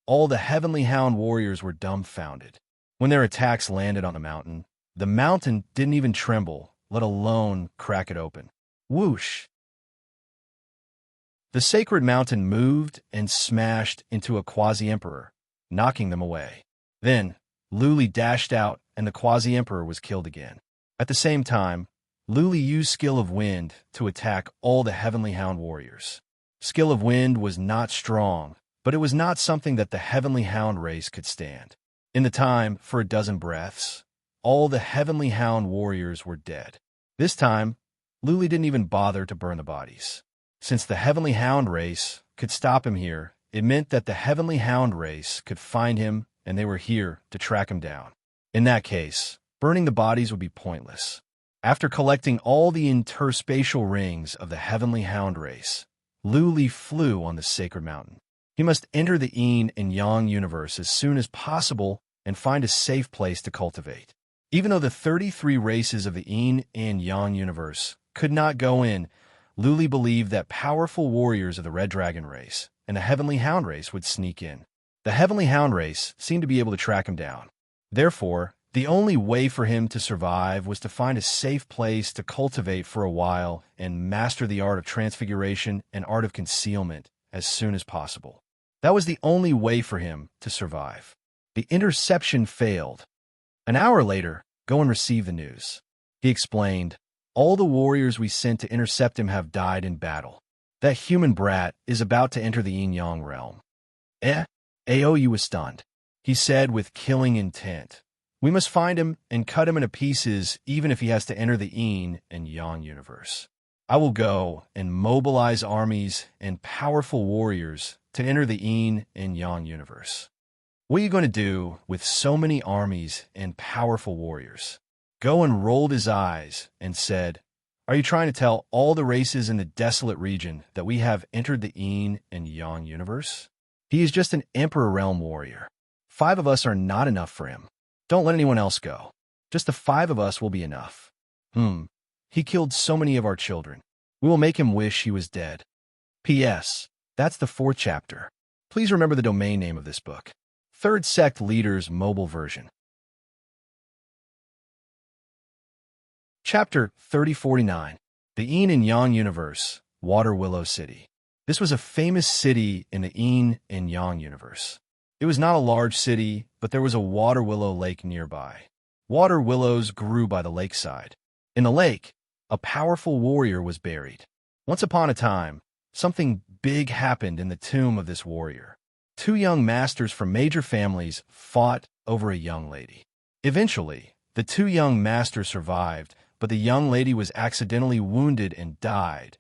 all the Heavenly Hound warriors were dumbfounded. When their attacks landed on the mountain didn't even tremble, let alone crack it open. Whoosh! The sacred mountain moved and smashed into a quasi-emperor, knocking them away. Then, Luli dashed out and the quasi-emperor was killed again. At the same time, Luli used Skill of Wind to attack all the Heavenly Hound warriors. Skill of Wind was not strong, but it was not something that the Heavenly Hound race could stand. In the time for a dozen breaths, all the Heavenly Hound warriors were dead. This time, Luli didn't even bother to burn the bodies. Since the Heavenly Hound race could stop him here, it meant that the Heavenly Hound race could find him and they were here to track him down. In that case, burning the bodies would be pointless. After collecting all the interspatial rings of the Heavenly Hound race, Luli flew on the sacred mountain. He must enter the yin and yang universe as soon as possible and find a safe place to cultivate. Even though the 33 races of the yin and yang universe could not go in, Luli believed that powerful warriors of the Red Dragon race and the Heavenly Hound race would sneak in. The Heavenly Hound race seemed to be able to track him down. Therefore, the only way for him to survive was to find a safe place to cultivate for a while and master the art of transfiguration and art of concealment as soon as possible. That was the only way for him to survive. The interception failed. An hour later, go and receive the news. He explained, all the warriors we sent to intercept him have died in battle. That human brat is about to enter the yin-yang realm. Aoyu was stunned. He said with killing intent, we must find him and cut him into pieces even if he has to enter the yin and yang universe. I will go and mobilize armies and powerful warriors to enter the yin and yang universe. What are you going to do with so many armies and powerful warriors? Goen rolled his eyes and said, are you trying to tell all the races in the desolate region that we have entered the yin and yang universe? He is just an Emperor Realm warrior. 5 of us are not enough for him. Don't let anyone else go. Just the 5 of us will be enough. He killed so many of our children. We will make him wish he was dead. P.S. That's the 4th chapter. Please remember the domain name of this book. Third Sect Leaders Mobile Version. Chapter 3049. The Yin and Yang Universe, Water Willow City. This was a famous city in the Yin and Yang universe. It was not a large city, but there was a water willow lake nearby. Water willows grew by the lakeside. In the lake, a powerful warrior was buried. Once upon a time, something big happened in the tomb of this warrior. 2 young masters from major families fought over a young lady. Eventually, the 2 young masters survived, but the young lady was accidentally wounded and died.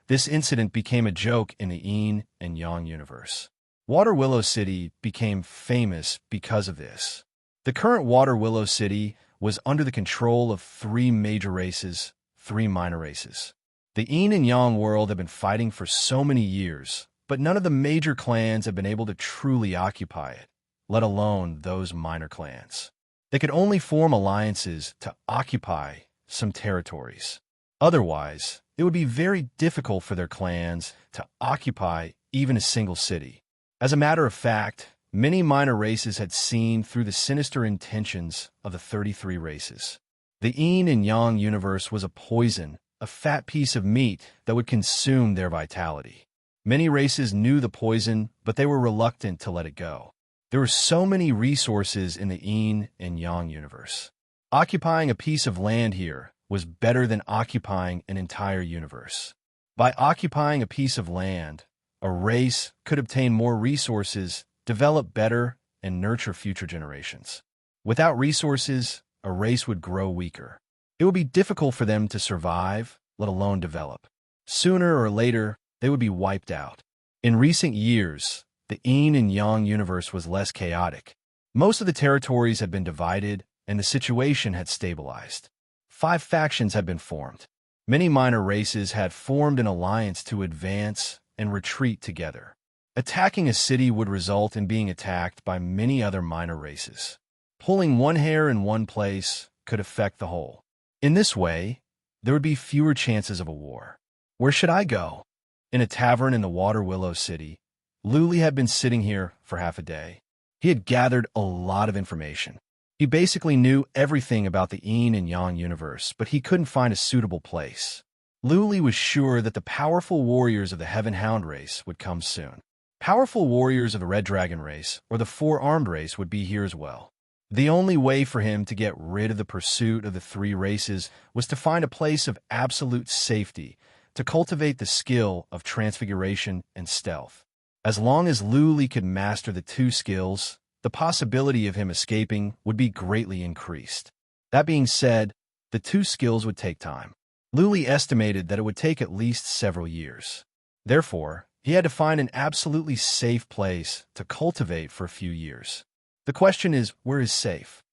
This incident became a joke in the Yin and Yang universe. Water Willow City became famous because of this. The current Water Willow City was under the control of 3 major races, 3 minor races. The yin and yang world have been fighting for so many years, but none of the major clans have been able to truly occupy it, let alone those minor clans. They could only form alliances to occupy some territories. Otherwise, it would be very difficult for their clans to occupy even a single city. As a matter of fact, many minor races had seen through the sinister intentions of the 33 races. The yin and yang universe was a poison, a fat piece of meat that would consume their vitality. Many races knew the poison, but they were reluctant to let it go. There were so many resources in the yin and yang universe. Occupying a piece of land here was better than occupying an entire universe. By occupying a piece of land, a race could obtain more resources, develop better, and nurture future generations. Without resources, a race would grow weaker. It would be difficult for them to survive, let alone develop. Sooner or later, they would be wiped out. In recent years, the yin and yang universe was less chaotic. Most of the territories had been divided, and the situation had stabilized. 5 factions had been formed. Many minor races had formed an alliance to advance and retreat together. Attacking a city would result in being attacked by many other minor races. Pulling one hair in one place could affect the whole. In this way, there would be fewer chances of a war. Where should I go? In a tavern in the Water Willow City, Luli had been sitting here for half a day. He had gathered a lot of information. He basically knew everything about the yin and yang universe, but he couldn't find a suitable place. Luli was sure that the powerful warriors of the Heaven Hound race would come soon. Powerful warriors of the Red Dragon race or the Four-Armed race would be here as well. The only way for him to get rid of the pursuit of the 3 races was to find a place of absolute safety, to cultivate the skill of transfiguration and stealth. As long as Luli could master the 2 skills, the possibility of him escaping would be greatly increased. That being said, the 2 skills would take time. Luli estimated that it would take at least several years. Therefore, he had to find an absolutely safe place to cultivate for a few years. The question is, where is safe?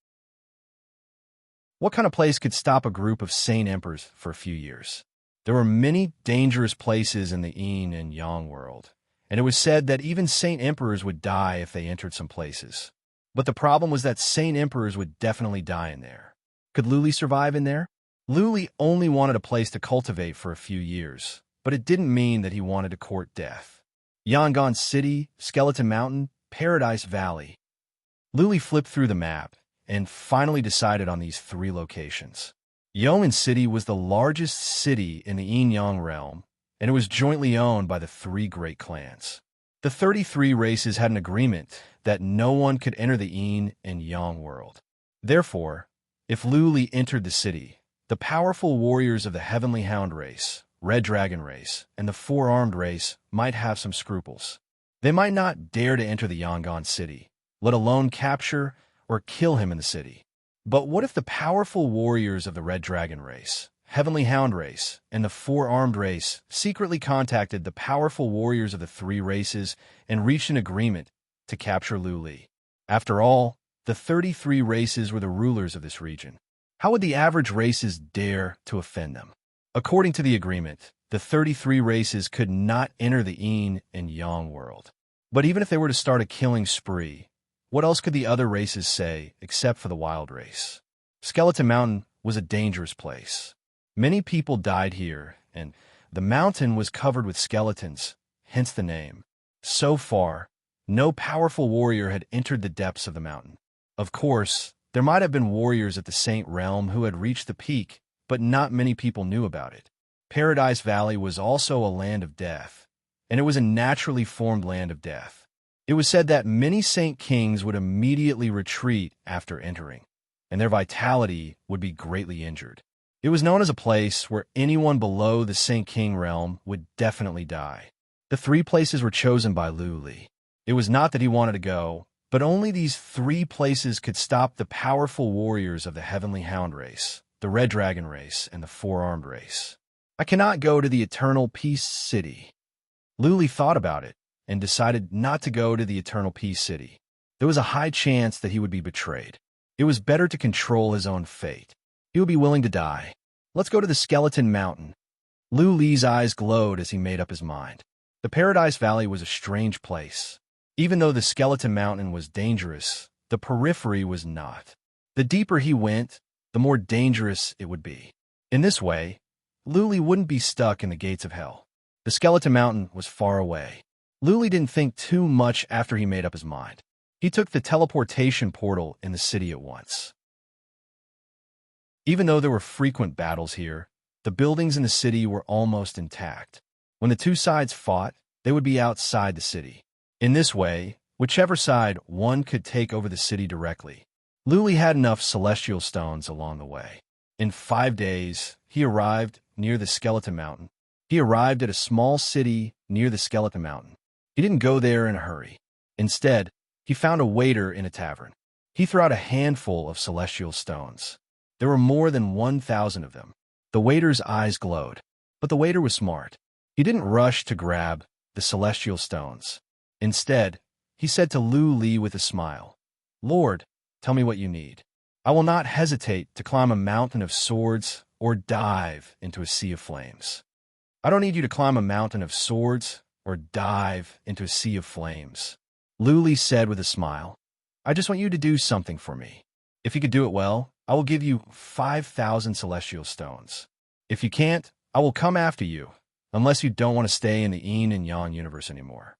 What kind of place could stop a group of sane emperors for a few years? There were many dangerous places in the yin and yang world, and it was said that even saint emperors would die if they entered some places. But the problem was that saint emperors would definitely die in there. Could Luli survive in there? Luli only wanted a place to cultivate for a few years, but it didn't mean that he wanted to court death. Yangon City, Skeleton Mountain, Paradise Valley. Luli flipped through the map and finally decided on these 3 locations. Yeoman City was the largest city in the yin-yang realm, and it was jointly owned by the 3 great clans. The 33 races had an agreement that no one could enter the yin and yang world. Therefore, if Luli entered the city, the powerful warriors of the Heavenly Hound race, Red Dragon race, and the Four-Armed race might have some scruples. They might not dare to enter the Yangon City, let alone capture or kill him in the city. But what if the powerful warriors of the Red Dragon race, Heavenly Hound race, and the Four-Armed race secretly contacted the powerful warriors of the 3 races and reached an agreement to capture Luli? After all, the 33 races were the rulers of this region. How would the average races dare to offend them? According to the agreement, the 33 races could not enter the yin and yang world. But even if they were to start a killing spree, what else could the other races say except for the wild race? Skeleton Mountain was a dangerous place. Many people died here, and the mountain was covered with skeletons, hence the name. So far, no powerful warrior had entered the depths of the mountain. Of course, there might have been warriors at the Saint Realm who had reached the peak, but not many people knew about it. Paradise Valley was also a land of death, and it was a naturally formed land of death. It was said that many Saint Kings would immediately retreat after entering, and their vitality would be greatly injured. It was known as a place where anyone below the Saint King realm would definitely die. The 3 places were chosen by Luli. It was not that he wanted to go, but only these 3 places could stop the powerful warriors of the Heavenly Hound race, the Red Dragon race, and the Four-Armed race. I cannot go to the Eternal Peace City. Luli thought about it and decided not to go to the Eternal Peace City. There was a high chance that he would be betrayed. It was better to control his own fate. He would be willing to die. Let's go to the Skeleton Mountain. Lu Li's eyes glowed as he made up his mind. The Paradise Valley was a strange place. Even though the Skeleton Mountain was dangerous, the periphery was not. The deeper he went, the more dangerous it would be. In this way, Lu Li wouldn't be stuck in the gates of hell. The Skeleton Mountain was far away. Lu Li didn't think too much after he made up his mind. He took the teleportation portal in the city at once. Even though there were frequent battles here, the buildings in the city were almost intact. When the two sides fought, they would be outside the city. In this way, whichever side won could take over the city directly. Lu Li had enough celestial stones along the way. In 5 days, he arrived near the Skeleton Mountain. He arrived at a small city near the Skeleton Mountain. He didn't go there in a hurry. Instead, he found a waiter in a tavern. He threw out a handful of celestial stones. There were more than 1,000 of them. The waiter's eyes glowed, but the waiter was smart. He didn't rush to grab the celestial stones. Instead, he said to Lu Li with a smile, "Lord, tell me what you need. I will not hesitate to climb a mountain of swords or dive into a sea of flames." "I don't need you to climb a mountain of swords or dive into a sea of flames," Lu Li said with a smile. "I just want you to do something for me. If you could do it well, I will give you 5,000 celestial stones. If you can't, I will come after you, unless you don't want to stay in the yin and yang universe anymore."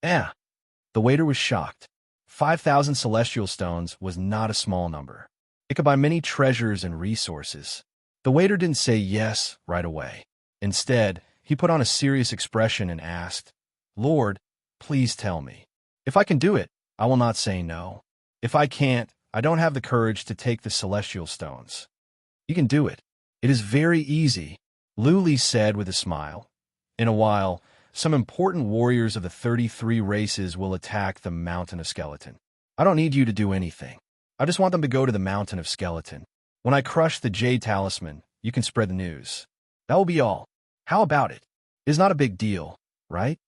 The waiter was shocked. 5,000 celestial stones was not a small number. It could buy many treasures and resources. The waiter didn't say yes right away. Instead, he put on a serious expression and asked, "Lord, please tell me. If I can do it, I will not say no. If I can't, I don't have the courage to take the celestial stones." "You can do it. It is very easy," Lu Li said with a smile. "In a while, some important warriors of the 33 races will attack the Mountain of Skeleton. I don't need you to do anything. I just want them to go to the Mountain of Skeleton. When I crush the Jade Talisman, you can spread the news. That will be all. How about it? It's not a big deal, right?"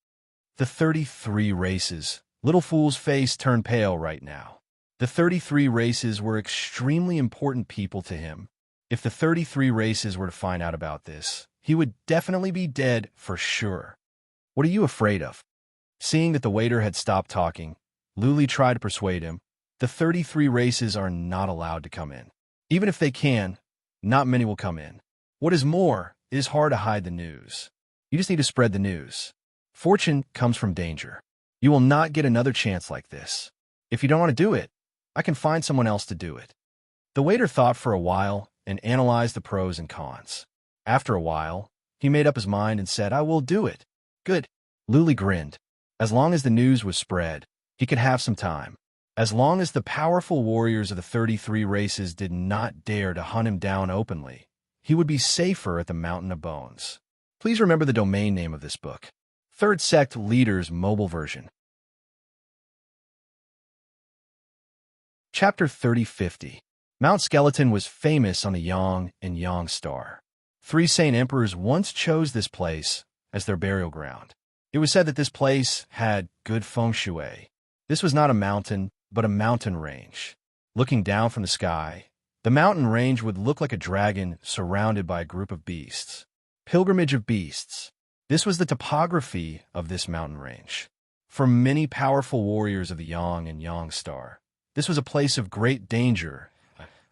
The 33 races. Little Fool's face turned pale right now. The 33 races were extremely important people to him. If the 33 races were to find out about this, he would definitely be dead for sure. "What are you afraid of?" Seeing that the waiter had stopped talking, Lu Li tried to persuade him. The 33 races are not allowed to come in. Even if they can, not many will come in. What is more, it is hard to hide the news. You just need to spread the news. Fortune comes from danger. You will not get another chance like this. If you don't want to do it, I can find someone else to do it. The waiter thought for a while and analyzed the pros and cons. After a while, he made up his mind and said, "I will do it." "Good." Lu Li grinned. As long as the news was spread, he could have some time. As long as the powerful warriors of the 33 races did not dare to hunt him down openly, he would be safer at the Mountain of Bones. Please remember the domain name of this book. Third Sect Leaders Mobile Version. Chapter 3050. Mount Skeleton was famous on the Yang and Yang star. 3 Saint Emperors once chose this place as their burial ground. It was said that this place had good feng shui. This was not a mountain, but a mountain range. Looking down from the sky, the mountain range would look like a dragon surrounded by a group of beasts. Pilgrimage of Beasts. This was the topography of this mountain range. For many powerful warriors of the Yang and Yang star, this was a place of great danger,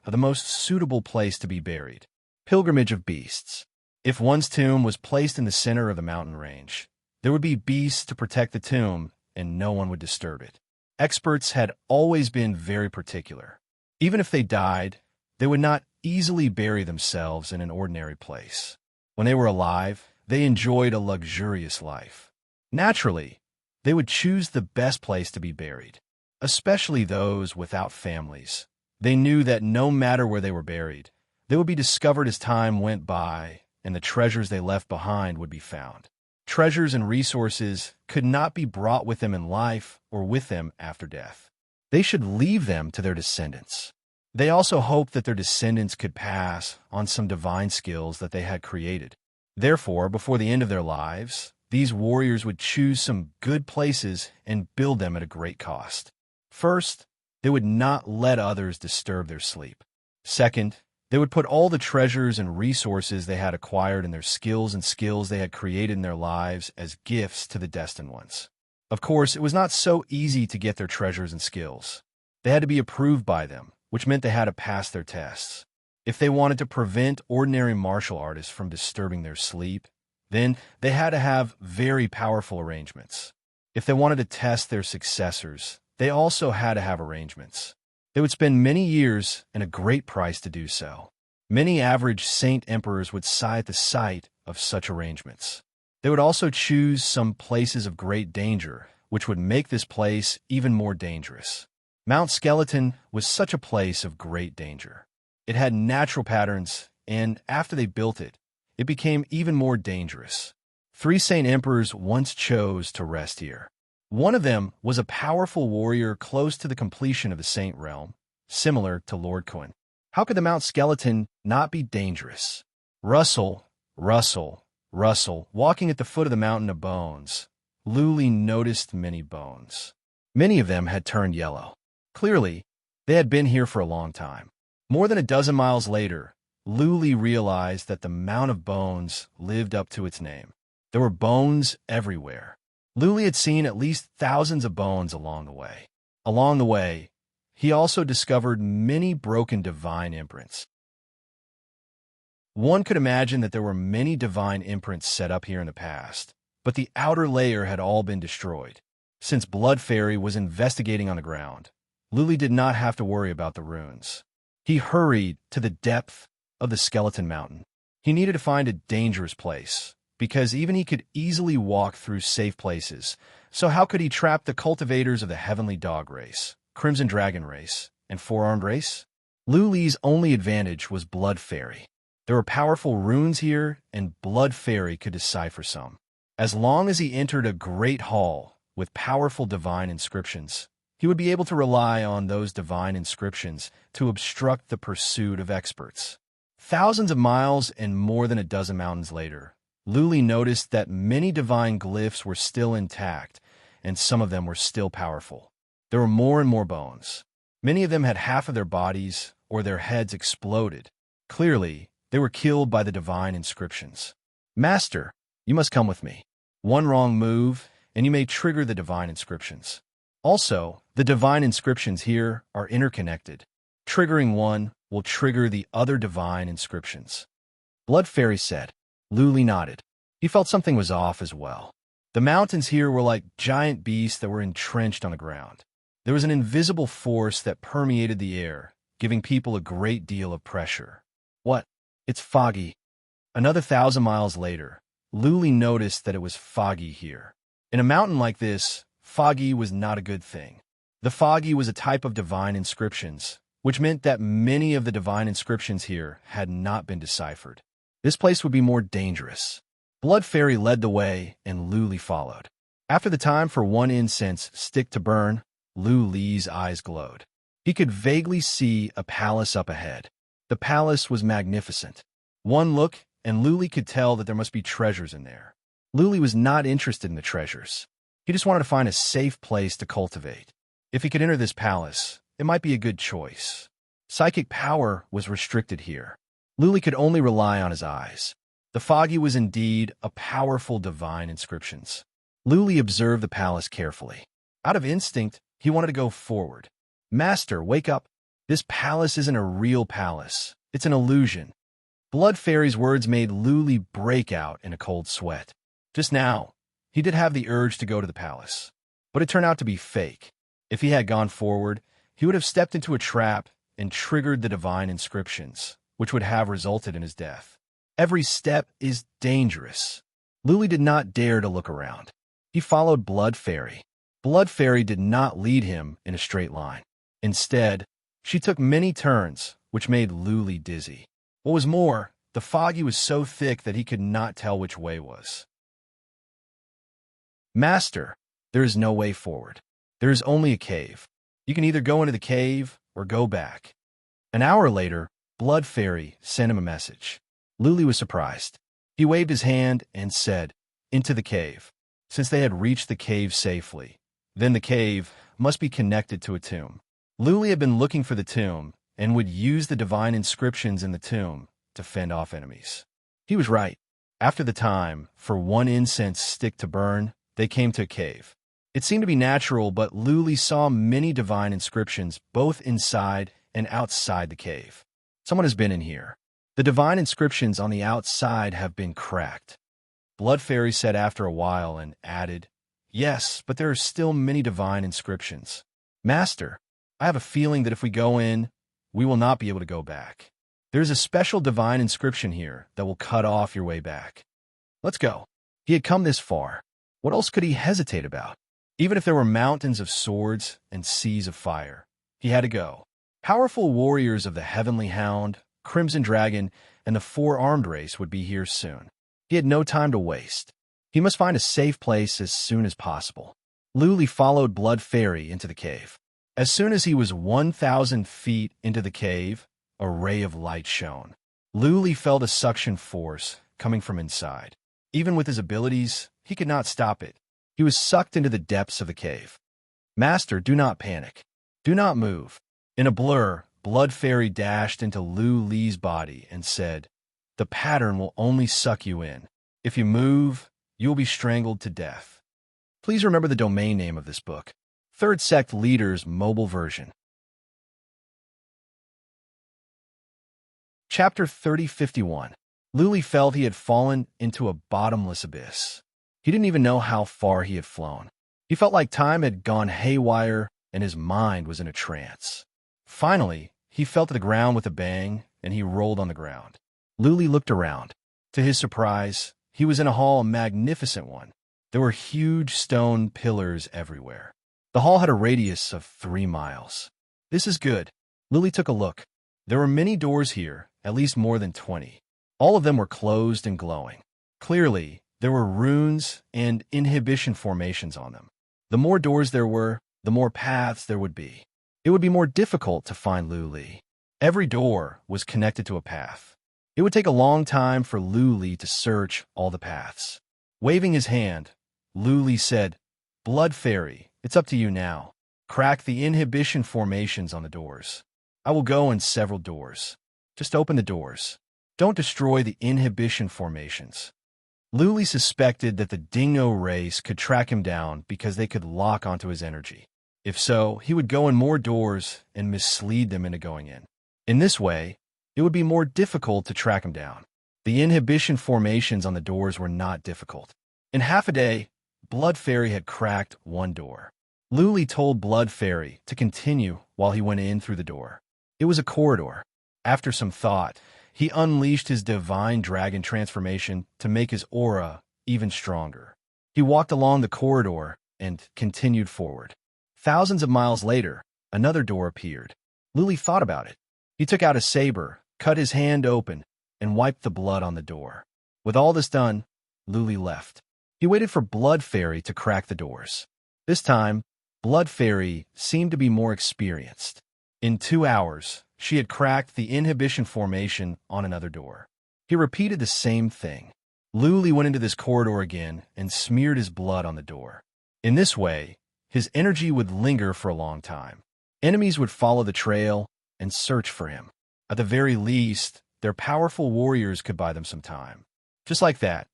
the most suitable place to be buried. Pilgrimage of Beasts. If one's tomb was placed in the center of the mountain range, there would be beasts to protect the tomb, and no one would disturb it. Experts had always been very particular. Even if they died, they would not easily bury themselves in an ordinary place. When they were alive, they enjoyed a luxurious life. Naturally, they would choose the best place to be buried, especially those without families. They knew that no matter where they were buried, they would be discovered as time went by, and the treasures they left behind would be found. Treasures and resources could not be brought with them in life or with them after death. They should leave them to their descendants. They also hoped that their descendants could pass on some divine skills that they had created. Therefore, before the end of their lives, these warriors would choose some good places and build them at a great cost. First, they would not let others disturb their sleep. Second, They would put all the treasures and resources they had acquired and their skills and skills they had created in their lives as gifts to the destined ones. Of course, it was not so easy to get their treasures and skills. They had to be approved by them, which meant they had to pass their tests. If they wanted to prevent ordinary martial artists from disturbing their sleep, then they had to have very powerful arrangements. If they wanted to test their successors, they also had to have arrangements. They would spend many years and a great price to do so. Many average saint emperors would sigh at the sight of such arrangements. They would also choose some places of great danger, which would make this place even more dangerous. Mount Skeleton was such a place of great danger. It had natural patterns, and after they built it, it became even more dangerous. 3 saint emperors once chose to rest here. One of them was a powerful warrior close to the completion of the saint realm, similar to Lord Coin. How could the Mount Skeleton not be dangerous? Rustle, rustle, rustle, walking at the foot of the mountain of bones. Luli noticed many bones. Many of them had turned yellow. Clearly, they had been here for a long time. More than a dozen miles later, Luli realized that the Mount of Bones lived up to its name. There were bones everywhere. Luli had seen at least thousands of bones along the way. Along the way, he also discovered many broken divine imprints. One could imagine that there were many divine imprints set up here in the past, but the outer layer had all been destroyed. Since Blood Fairy was investigating on the ground, Luli did not have to worry about the ruins. He hurried to the depth of the Skeleton Mountain. He needed to find a dangerous place, because even he could easily walk through safe places. So how could he trap the cultivators of the Heavenly Dog race, Crimson Dragon race, and Four-Armed race? Luli's only advantage was Blood Fairy. There were powerful runes here, and Blood Fairy could decipher some. As long as he entered a great hall with powerful divine inscriptions, he would be able to rely on those divine inscriptions to obstruct the pursuit of experts. Thousands of miles and more than a dozen mountains later, Luli noticed that many divine glyphs were still intact, and some of them were still powerful. There were more and more bones. Many of them had half of their bodies or their heads exploded. Clearly, they were killed by the divine inscriptions. Master, you must come with me. One wrong move, and you may trigger the divine inscriptions. Also, the divine inscriptions here are interconnected. Triggering one will trigger the other divine inscriptions. Blood Fairy said. Luli nodded. He felt something was off as well. The mountains here were like giant beasts that were entrenched on the ground. There was an invisible force that permeated the air, giving people a great deal of pressure. What? It's foggy. Another 1,000 miles later, Luli noticed that it was foggy here. In a mountain like this, foggy was not a good thing. The foggy was a type of divine inscriptions, which meant that many of the divine inscriptions here had not been deciphered. This place would be more dangerous. Blood Fairy led the way, and Luli followed. After the time for one incense stick to burn, Luli's eyes glowed. He could vaguely see a palace up ahead. The palace was magnificent. One look, and Luli could tell that there must be treasures in there. Luli was not interested in the treasures. He just wanted to find a safe place to cultivate. If he could enter this palace, it might be a good choice. Psychic power was restricted here. Luli could only rely on his eyes. The foggy was indeed a powerful divine inscriptions. Luli observed the palace carefully. Out of instinct, he wanted to go forward. Master, wake up. This palace isn't a real palace. It's an illusion. Blood Fairy's words made Luli break out in a cold sweat. Just now, he did have the urge to go to the palace, but it turned out to be fake. If he had gone forward, he would have stepped into a trap and triggered the divine inscriptions, which would have resulted in his death. Every step is dangerous. Luli did not dare to look around. He followed Blood Fairy. Blood Fairy did not lead him in a straight line. Instead, she took many turns, which made Luli dizzy. What was more, the foggy was so thick that he could not tell which way was. Master, there is no way forward. There is only a cave. You can either go into the cave or go back. An hour later, Blood Fairy sent him a message. Luli was surprised. He waved his hand and said, "Into the cave." Since they had reached the cave safely, then the cave must be connected to a tomb. Luli had been looking for the tomb, and would use the divine inscriptions in the tomb to fend off enemies. He was right. After the time for one incense stick to burn, they came to a cave. It seemed to be natural, but Luli saw many divine inscriptions both inside and outside the cave. Someone has been in here. The divine inscriptions on the outside have been cracked. Blood Fairy said after a while and added, "Yes, but there are still many divine inscriptions. Master, I have a feeling that if we go in, we will not be able to go back. There's a special divine inscription here that will cut off your way back. Let's go." He had come this far. What else could he hesitate about? Even if there were mountains of swords and seas of fire, he had to go. Powerful warriors of the Heavenly Hound, Crimson Dragon, and the Four-Armed Race would be here soon. He had no time to waste. He must find a safe place as soon as possible. Luli followed Blood Fairy into the cave. As soon as he was 1,000 feet into the cave, a ray of light shone. Luli felt a suction force coming from inside. Even with his abilities, he could not stop it. He was sucked into the depths of the cave. "Master, do not panic. Do not move." In a blur, Blood Fairy dashed into Luli's body and said, "The pattern will only suck you in. If you move, you will be strangled to death." Please remember the domain name of this book. Third Sect Leader's mobile version. Chapter 3051. Luli felt he had fallen into a bottomless abyss. He didn't even know how far he had flown. He felt like time had gone haywire and his mind was in a trance. Finally, he fell to the ground with a bang, and he rolled on the ground. Luli looked around. To his surprise, he was in a hall, a magnificent one. There were huge stone pillars everywhere. The hall had a radius of 3 miles. "This is good." Luli took a look. There were many doors here, at least more than 20. All of them were closed and glowing. Clearly, there were runes and inhibition formations on them. The more doors there were, the more paths there would be. It would be more difficult to find Luli. Every door was connected to a path. It would take a long time for Luli to search all the paths. Waving his hand, Luli said, "Blood Fairy, it's up to you now. Crack the inhibition formations on the doors. I will go in several doors. Just open the doors. Don't destroy the inhibition formations." Luli suspected that the Dingo race could track him down because they could lock onto his energy. If so, he would go in more doors and mislead them into going in. In this way, it would be more difficult to track him down. The inhibition formations on the doors were not difficult. In half a day, Blood Fairy had cracked one door. Luli told Blood Fairy to continue while he went in through the door. It was a corridor. After some thought, he unleashed his divine dragon transformation to make his aura even stronger. He walked along the corridor and continued forward. Thousands of miles later, another door appeared. Luli thought about it. He took out a saber, cut his hand open, and wiped the blood on the door. With all this done, Luli left. He waited for Blood Fairy to crack the doors. This time, Blood Fairy seemed to be more experienced. In 2 hours, she had cracked the inhibition formation on another door. He repeated the same thing. Luli went into this corridor again and smeared his blood on the door. In this way, his energy would linger for a long time. Enemies would follow the trail and search for him. At the very least, their powerful warriors could buy them some time. Just like that,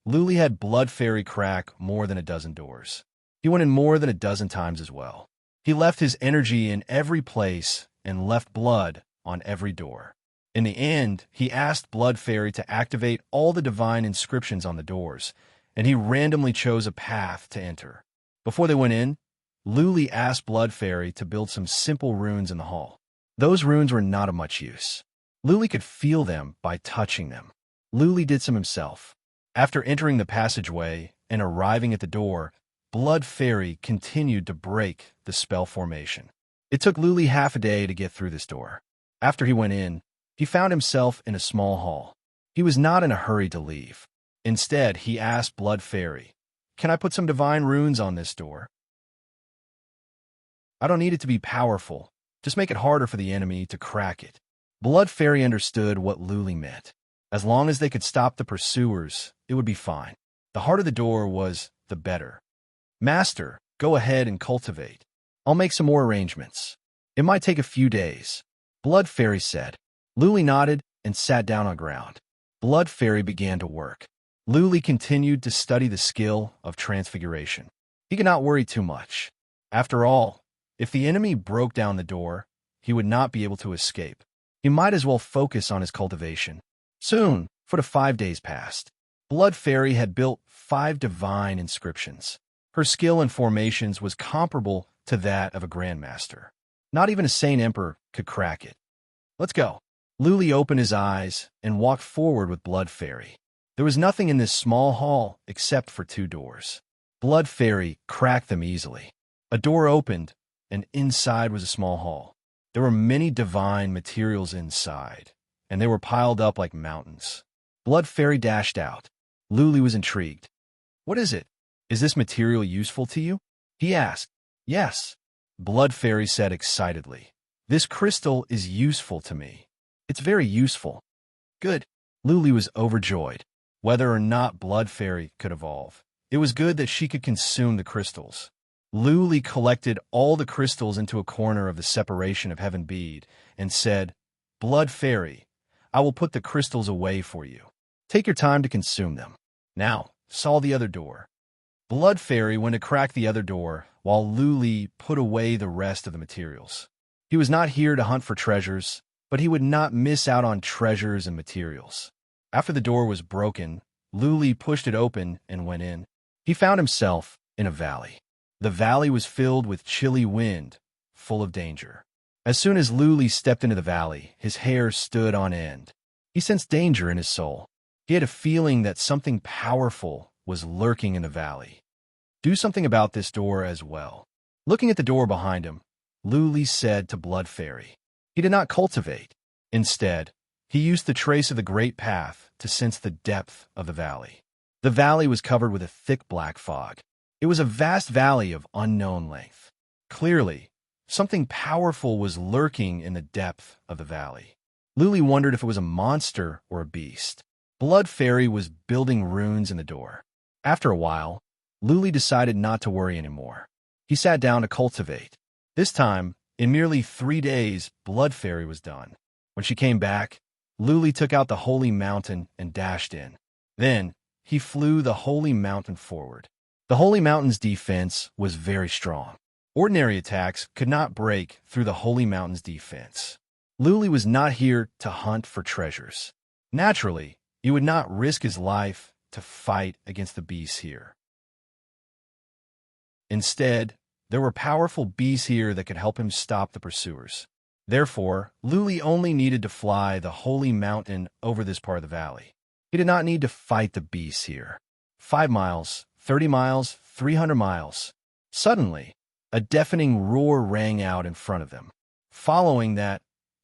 Luli had Blood Fairy crack more than a dozen doors. He went in more than a dozen times as well. He left his energy in every place and left blood on every door. In the end, he asked Blood Fairy to activate all the divine inscriptions on the doors, and he randomly chose a path to enter. Before they went in, Luli asked Blood Fairy to build some simple runes in the hall. Those runes were not of much use. Luli could feel them by touching them. Luli did some himself. After entering the passageway and arriving at the door, Blood Fairy continued to break the spell formation. It took Luli half a day to get through this door. After he went in, he found himself in a small hall. He was not in a hurry to leave. Instead, he asked Blood Fairy, "Can I put some divine runes on this door? I don't need it to be powerful. Just make it harder for the enemy to crack it." Blood Fairy understood what Luli meant. As long as they could stop the pursuers, it would be fine. The harder the door was, the better. "Master, go ahead and cultivate. I'll make some more arrangements. It might take a few days." Blood Fairy said. Luli nodded and sat down on ground. Blood Fairy began to work. Luli continued to study the skill of transfiguration. He could not worry too much. After all, if the enemy broke down the door, he would not be able to escape. He might as well focus on his cultivation. Soon, 4 to 5 days passed. Blood Fairy had built 5 divine inscriptions. Her skill in formations was comparable to that of a grandmaster. Not even a Saint Emperor could crack it. Let's go. Luli opened his eyes and walked forward with Blood Fairy. There was nothing in this small hall except for 2 doors. Blood Fairy cracked them easily. A door opened, and inside was a small hall. There were many divine materials inside, and they were piled up like mountains. Blood Fairy dashed out. Luli was intrigued. What is it? Is this material useful to you? He asked. Yes, Blood Fairy said excitedly. This crystal is useful to me. It's very useful. Good. Luli was overjoyed. Whether or not Blood Fairy could evolve, it was good that she could consume the crystals. Luli collected all the crystals into a corner of the separation of heaven bead and said, Blood Fairy, I will put the crystals away for you. Take your time to consume them. Now, saw the other door. Blood Fairy went to crack the other door while Luli put away the rest of the materials. He was not here to hunt for treasures, but he would not miss out on treasures and materials. After the door was broken, Luli pushed it open and went in. He found himself in a valley. The valley was filled with chilly wind, full of danger. As soon as Luli stepped into the valley, his hair stood on end. He sensed danger in his soul. He had a feeling that something powerful was lurking in the valley. Do something about this door as well. Looking at the door behind him, Luli said to Blood Fairy. He did not cultivate. Instead, he used the trace of the great path to sense the depth of the valley. The valley was covered with a thick black fog. It was a vast valley of unknown length. Clearly, something powerful was lurking in the depth of the valley. Luli wondered if it was a monster or a beast. Blood Fairy was building runes in the door. After a while, Luli decided not to worry anymore. He sat down to cultivate. This time, in merely 3 days, Blood Fairy was done. When she came back, Luli took out the holy mountain and dashed in. Then, he flew the holy mountain forward. The holy mountain's defense was very strong. Ordinary attacks could not break through the holy mountain's defense. Luli was not here to hunt for treasures. Naturally, he would not risk his life to fight against the beasts here. Instead, there were powerful beasts here that could help him stop the pursuers. Therefore, Luli only needed to fly the holy mountain over this part of the valley. He did not need to fight the beasts here. 5 miles, 30 miles, 300 miles. Suddenly, a deafening roar rang out in front of them. Following that,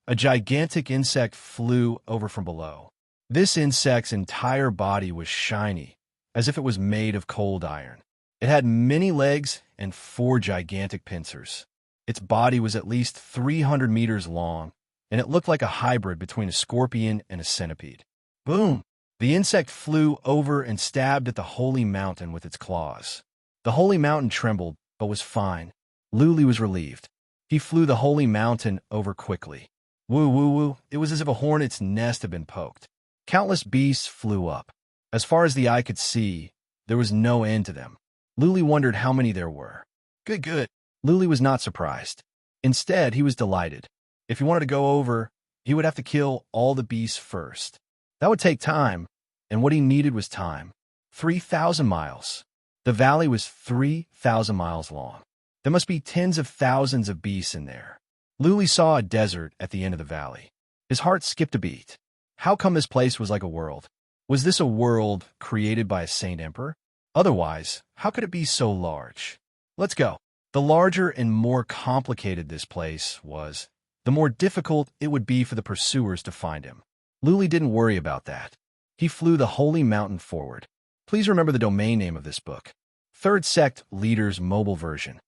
a gigantic insect flew over from below. This insect's entire body was shiny, as if it was made of cold iron. It had many legs and 4 gigantic pincers. Its body was at least 300 meters long, and it looked like a hybrid between a scorpion and a centipede. Boom! The insect flew over and stabbed at the holy mountain with its claws. The holy mountain trembled, but was fine. Luli was relieved. He flew the holy mountain over quickly. Woo woo woo, it was as if a hornet's nest had been poked. Countless beasts flew up. As far as the eye could see, there was no end to them. Luli wondered how many there were. Good. Luli was not surprised. Instead, he was delighted. If he wanted to go over, he would have to kill all the beasts first. That would take time, and what he needed was time. 3,000 miles. The valley was 3,000 miles long. There must be tens of thousands of beasts in there. Luli saw a desert at the end of the valley. His heart skipped a beat. How come this place was like a world? Was this a world created by a Saint Emperor? Otherwise, how could it be so large? Let's go. The larger and more complicated this place was, the more difficult it would be for the pursuers to find him. Luli didn't worry about that. He flew the holy mountain forward. Please remember the domain name of this book. Third Sect Leader's Mobile Version.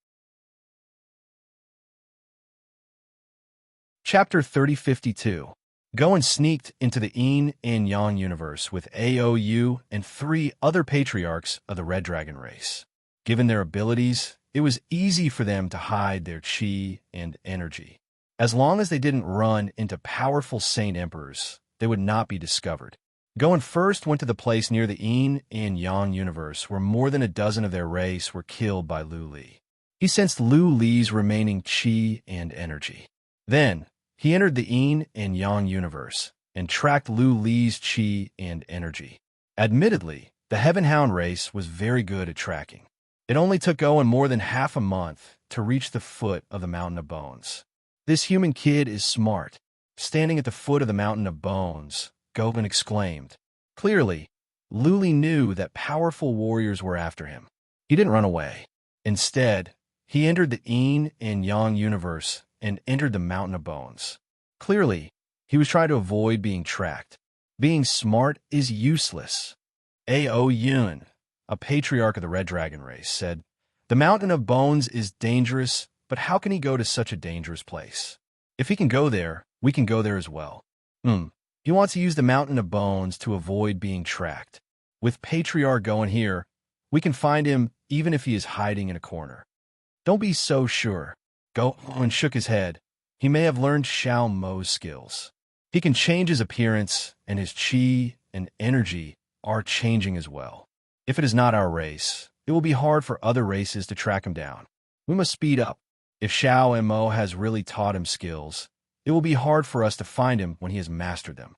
Chapter 3052. Goen sneaked into the Yin and Yang universe with AOU and 3 other patriarchs of the Red Dragon race. Given their abilities, it was easy for them to hide their chi and energy. As long as they didn't run into powerful Saint Emperors, they would not be discovered. Goen first went to the place near the yin and yang universe where more than a dozen of their race were killed by Lu Li. He sensed Lu Li's remaining qi and energy. Then, he entered the yin and yang universe and tracked Lu Li's qi and energy. Admittedly, the Heaven Hound race was very good at tracking. It only took Owen more than half a month to reach the foot of the Mountain of Bones. This human kid is smart. Standing at the foot of the Mountain of Bones, Goen exclaimed. Clearly, Lu Li knew that powerful warriors were after him. He didn't run away. Instead, he entered the yin and yang universe and entered the Mountain of Bones. Clearly, he was trying to avoid being tracked. Being smart is useless. A.O. Yun, a patriarch of the Red Dragon race, said, The Mountain of Bones is dangerous, but how can he go to such a dangerous place? If he can go there, we can go there as well. He wants to use the Mountain of Bones to avoid being tracked. With Patriarch going here, we can find him even if he is hiding in a corner. Don't be so sure. Goen shook his head. He may have learned Xiao Mo's skills. He can change his appearance, and his qi and energy are changing as well. If it is not our race, it will be hard for other races to track him down. We must speed up. If Xiao Mo has really taught him skills, it will be hard for us to find him when he has mastered them.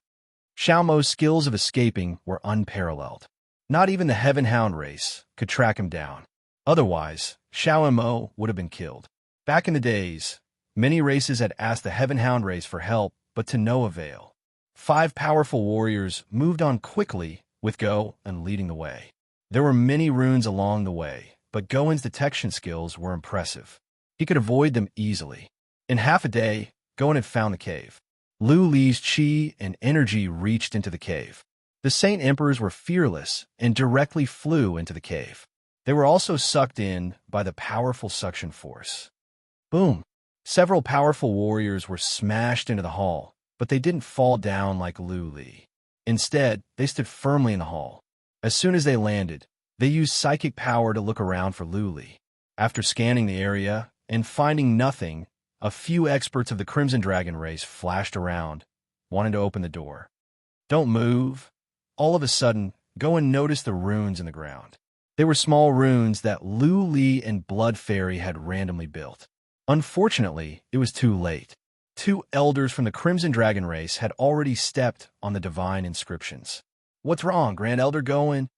Xiao Mo's skills of escaping were unparalleled. Not even the Heaven Hound race could track him down. Otherwise, Xiao Mo would have been killed. Back in the days, many races had asked the Heaven Hound race for help, but to no avail. 5 powerful warriors moved on quickly, with Goen leading the way. There were many runes along the way, but Goen's detection skills were impressive. He could avoid them easily. In half a day, Goen had found the cave. Lu Li's qi and energy reached into the cave. The Saint Emperors were fearless and directly flew into the cave. They were also sucked in by the powerful suction force. Boom! Several powerful warriors were smashed into the hall, but they didn't fall down like Lu Li. Instead, they stood firmly in the hall. As soon as they landed, they used psychic power to look around for Lu Li. After scanning the area and finding nothing, a few experts of the Crimson Dragon race flashed around, wanting to open the door. Don't move. All of a sudden, Goen noticed the runes in the ground. They were small runes that Lu Li and Blood Fairy had randomly built. Unfortunately, it was too late. 2 elders from the Crimson Dragon race had already stepped on the divine inscriptions. What's wrong, Grand Elder Goen?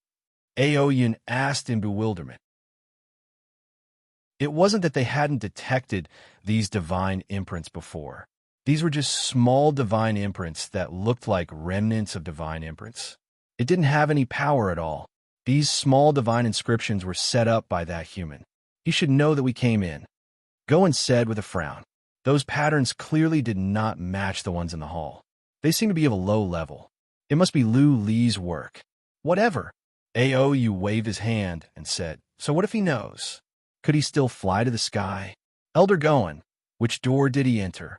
Aoyan asked in bewilderment. It wasn't that they hadn't detected these divine imprints before. These were just small divine imprints that looked like remnants of divine imprints. It didn't have any power at all. These small divine inscriptions were set up by that human. He should know that we came in. Goen said with a frown. Those patterns clearly did not match the ones in the hall. They seem to be of a low level. It must be Lu Li's work. Whatever. Aou waved his hand and said, So what if he knows? Could he still fly to the sky? Elder Goen, which door did he enter?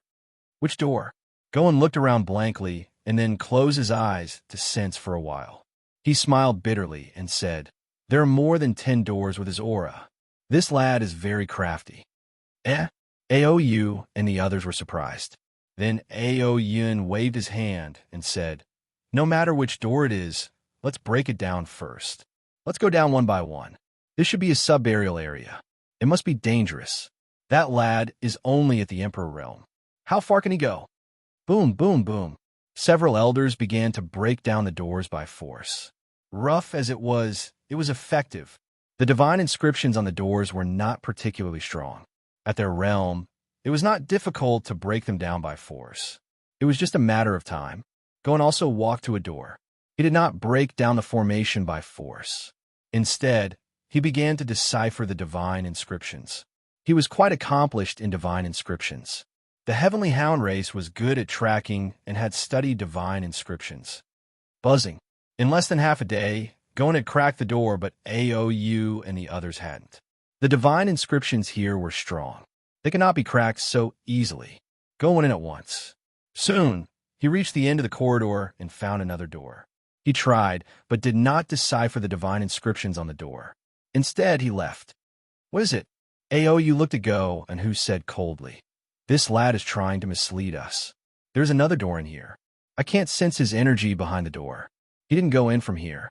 Which door? Goen looked around blankly and then closed his eyes to sense for a while. He smiled bitterly and said, There are more than 10 doors with his aura. This lad is very crafty. Aou and the others were surprised. Then Aoyun waved his hand and said, No matter which door it is, let's break it down first. Let's go down one by one. This should be a sub-burial area. It must be dangerous. That lad is only at the Emperor realm. How far can he go? Boom, boom, boom. Several elders began to break down the doors by force. Rough as it was effective. The divine inscriptions on the doors were not particularly strong. At their realm, it was not difficult to break them down by force. It was just a matter of time. Goen also walked to a door. He did not break down the formation by force. Instead, he began to decipher the divine inscriptions. He was quite accomplished in divine inscriptions. The Heavenly Hound race was good at tracking and had studied divine inscriptions. Buzzing. In less than half a day, Goen had cracked the door, but Aou and the others hadn't. The divine inscriptions here were strong. They could not be cracked so easily. Goen went in at once. Soon, he reached the end of the corridor and found another door. He tried, but did not decipher the divine inscriptions on the door. Instead, he left. What is it? Aou looked at Go and who said coldly, This lad is trying to mislead us. There's another door in here. I can't sense his energy behind the door. He didn't go in from here.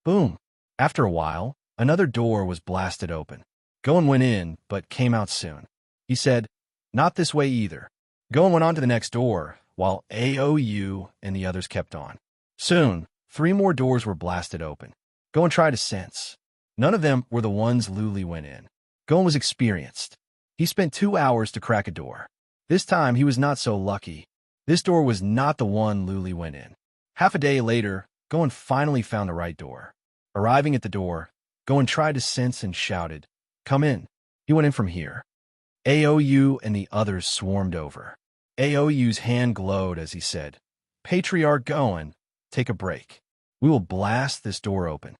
Boom. After a while, another door was blasted open. Goen went in, but came out soon. He said, "Not this way either." Goen went on to the next door, while Aou and the others kept on. Soon, 3 more doors were blasted open. Goen tried to sense. None of them were the ones Luli went in. Goen was experienced. He spent 2 hours to crack a door. This time, he was not so lucky. This door was not the one Luli went in. Half a day later, Goen finally found the right door. Arriving at the door, Goen tried to sense and shouted, "Come in." He went in from here. Aou and the others swarmed over. Aou's hand glowed as he said, "Patriarch Goen, take a break. We will blast this door open."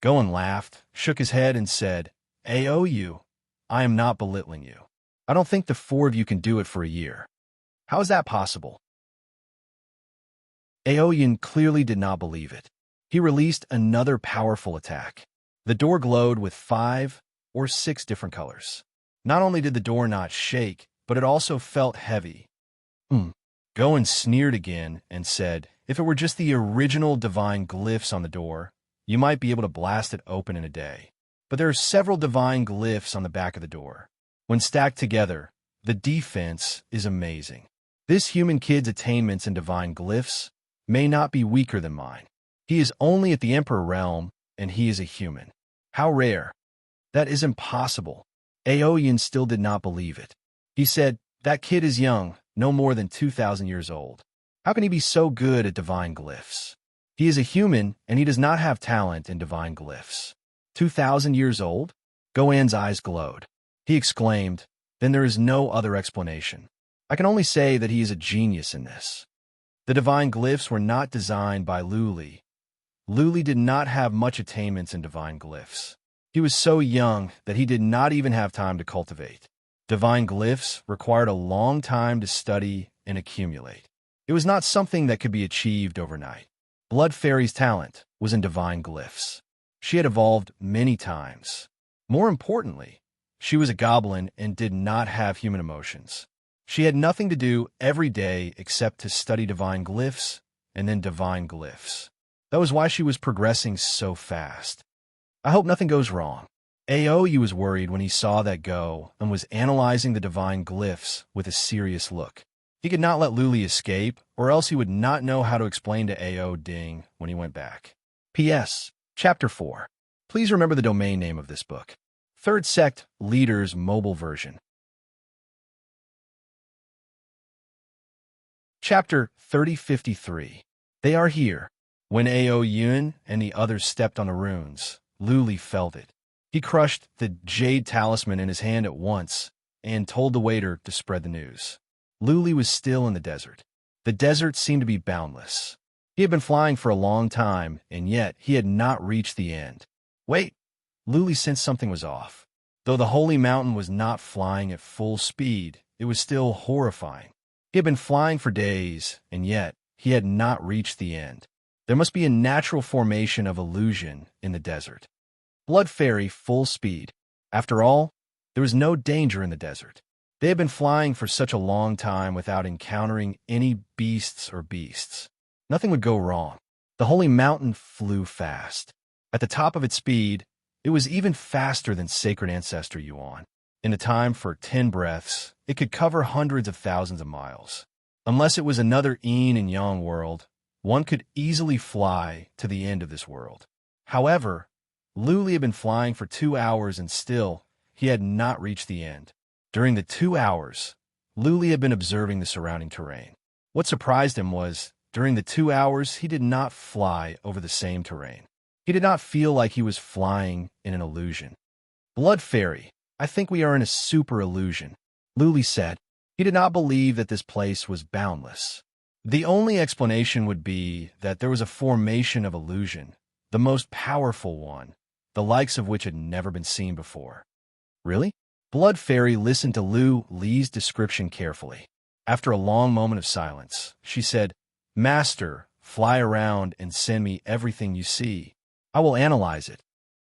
Goen laughed, shook his head, and said, "Aou, I am not belittling you. I don't think the 4 of you can do it for a year. How is that possible?" Aoyin clearly did not believe it. He released another powerful attack. The door glowed with 5 or 6 different colors. Not only did the door not shake, but it also felt heavy. Goen sneered again and said, "If it were just the original divine glyphs on the door, you might be able to blast it open in a day. But there are several divine glyphs on the back of the door. When stacked together, the defense is amazing. This human kid's attainments in divine glyphs may not be weaker than mine. He is only at the Emperor realm, and he is a human. How rare. That is impossible." Aoyin still did not believe it. He said, "That kid is young, no more than 2,000 years old. How can he be so good at divine glyphs? He is a human, and he does not have talent in divine glyphs." 2,000 years old? Goen's eyes glowed. He exclaimed, "Then there is no other explanation. I can only say that he is a genius in this." The divine glyphs were not designed by Luli. Luli did not have much attainments in divine glyphs. He was so young that he did not even have time to cultivate. Divine glyphs required a long time to study and accumulate. It was not something that could be achieved overnight. Blood Fairy's talent was in divine glyphs. She had evolved many times. More importantly, she was a goblin and did not have human emotions. She had nothing to do every day except to study divine glyphs and then divine glyphs. That was why she was progressing so fast. I hope nothing goes wrong. Aou was worried when he saw that Go and was analyzing the divine glyphs with a serious look. He could not let Luli escape, or else he would not know how to explain to Ao Ding when he went back. P.S. Chapter 4. Please remember the domain name of this book. Third Sect Leaders Mobile Version. Chapter 3053. They are here. When Ao Yun and the others stepped on the runes, Luli felt it. He crushed the jade talisman in his hand at once and told the waiter to spread the news. Luli was still in the desert. The desert seemed to be boundless. He had been flying for a long time, and yet he had not reached the end. Wait! Luli sensed something was off. Though the holy mountain was not flying at full speed, it was still horrifying. He had been flying for days, and yet he had not reached the end. There must be a natural formation of illusion in the desert. Blood Fairy full speed. After all, there was no danger in the desert. They had been flying for such a long time without encountering any beasts or beasts. Nothing would go wrong. The holy mountain flew fast. At the top of its speed, it was even faster than Sacred Ancestor Yuan. In a time for 10 breaths, it could cover hundreds of thousands of miles. Unless it was another yin and yang world, one could easily fly to the end of this world. However, Luli had been flying for 2 hours and still, he had not reached the end. During the 2 hours, Luli had been observing the surrounding terrain. What surprised him was, during the 2 hours, he did not fly over the same terrain. He did not feel like he was flying in an illusion. Blood Fairy, I think we are in a super illusion, Luli said. He did not believe that this place was boundless. The only explanation would be that there was a formation of illusion, the most powerful one, the likes of which had never been seen before. Really? Blood Fairy listened to Li's description carefully. After a long moment of silence, she said, "Master, fly around and send me everything you see. I will analyze it."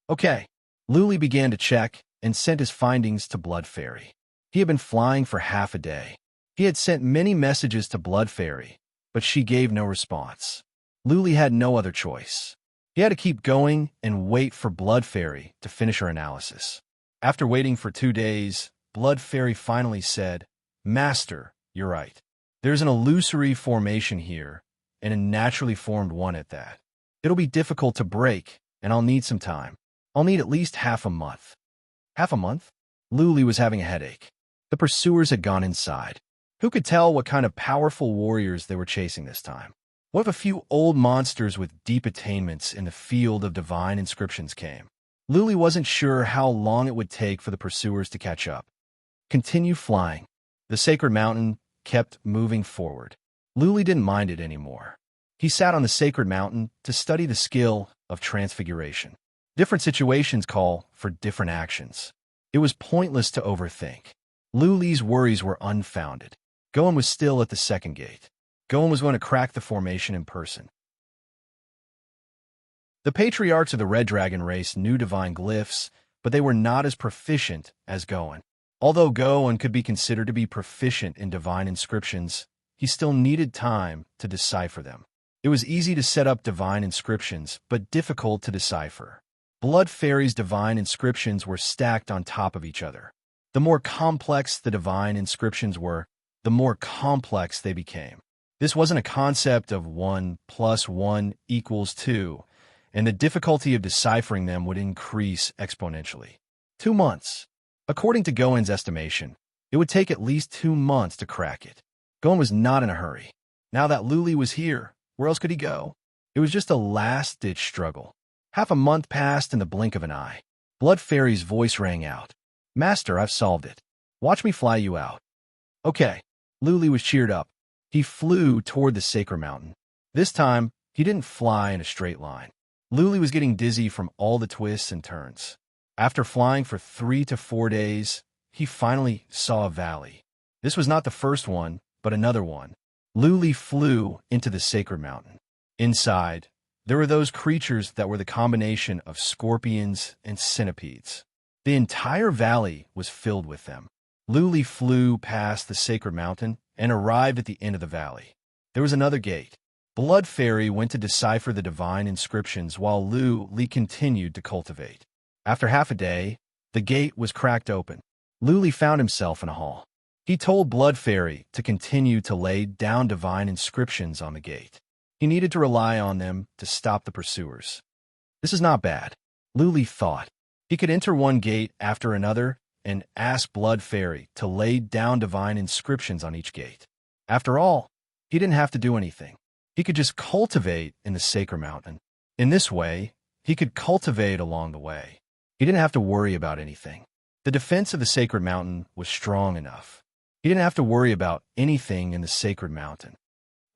Okay. Luli began to check and sent his findings to Blood Fairy. He had been flying for half a day. He had sent many messages to Blood Fairy, but she gave no response. Luli had no other choice. He had to keep going and wait for Blood Fairy to finish her analysis. After waiting for 2 days, Blood Fairy finally said, "Master, you're right. There's an illusory formation here, and a naturally formed one at that. It'll be difficult to break, and I'll need some time. I'll need at least half a month." Half a month? Luli was having a headache. The pursuers had gone inside. Who could tell what kind of powerful warriors they were chasing this time? What if a few old monsters with deep attainments in the field of divine inscriptions came? Luli wasn't sure how long it would take for the pursuers to catch up. Continue flying. The sacred mountain kept moving forward. Luli didn't mind it anymore. He sat on the sacred mountain to study the skill of transfiguration. Different situations call for different actions. It was pointless to overthink. Luli's worries were unfounded. Goen was still at the second gate. Goen was going to crack the formation in person. The patriarchs of the Red Dragon race knew divine glyphs, but they were not as proficient as Goen. Although Goen could be considered to be proficient in divine inscriptions, he still needed time to decipher them. It was easy to set up divine inscriptions, but difficult to decipher. Blood Fairy's divine inscriptions were stacked on top of each other. The more complex the divine inscriptions were, the more complex they became. This wasn't a concept of 1 + 1 = 2, and the difficulty of deciphering them would increase exponentially. 2 months. According to Goen's estimation, it would take at least 2 months to crack it. Goen was not in a hurry. Now that Luli was here, where else could he go? It was just a last-ditch struggle. Half a month passed in the blink of an eye. Blood Fairy's voice rang out. "Master, I've solved it. Watch me fly you out." "Okay." Luli was cheered up. He flew toward the sacred mountain. This time, he didn't fly in a straight line. Luli was getting dizzy from all the twists and turns. After flying for 3 to 4 days, he finally saw a valley. This was not the first one, but another one. Luli flew into the sacred mountain. Inside, there were those creatures that were the combination of scorpions and centipedes. The entire valley was filled with them. Luli flew past the sacred mountain and arrived at the end of the valley. There was another gate. Blood Fairy went to decipher the divine inscriptions while Luli continued to cultivate. After half a day, the gate was cracked open. Luli found himself in a hall. He told Blood Fairy to continue to lay down divine inscriptions on the gate. He needed to rely on them to stop the pursuers. This is not bad, Luli thought. He could enter one gate after another and ask Blood Fairy to lay down divine inscriptions on each gate. After all, he didn't have to do anything. He could just cultivate in the sacred mountain. In this way, he could cultivate along the way. He didn't have to worry about anything. The defense of the sacred mountain was strong enough. He didn't have to worry about anything in the sacred mountain.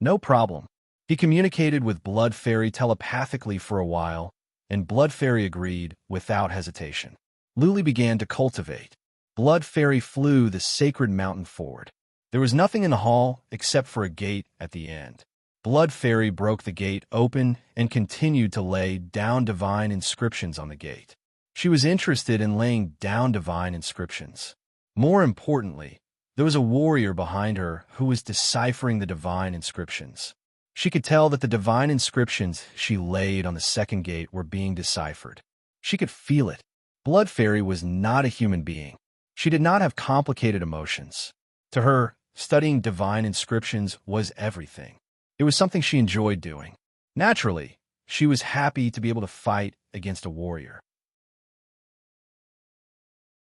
No problem. He communicated with Blood Fairy telepathically for a while, and Blood Fairy agreed without hesitation. Luli began to cultivate. Blood Fairy flew the sacred mountain forward. There was nothing in the hall except for a gate at the end. Blood Fairy broke the gate open and continued to lay down divine inscriptions on the gate. She was interested in laying down divine inscriptions. More importantly, there was a warrior behind her who was deciphering the divine inscriptions. She could tell that the divine inscriptions she laid on the second gate were being deciphered. She could feel it. Blood Fairy was not a human being. She did not have complicated emotions. To her, studying divine inscriptions was everything. It was something she enjoyed doing. Naturally, she was happy to be able to fight against a warrior.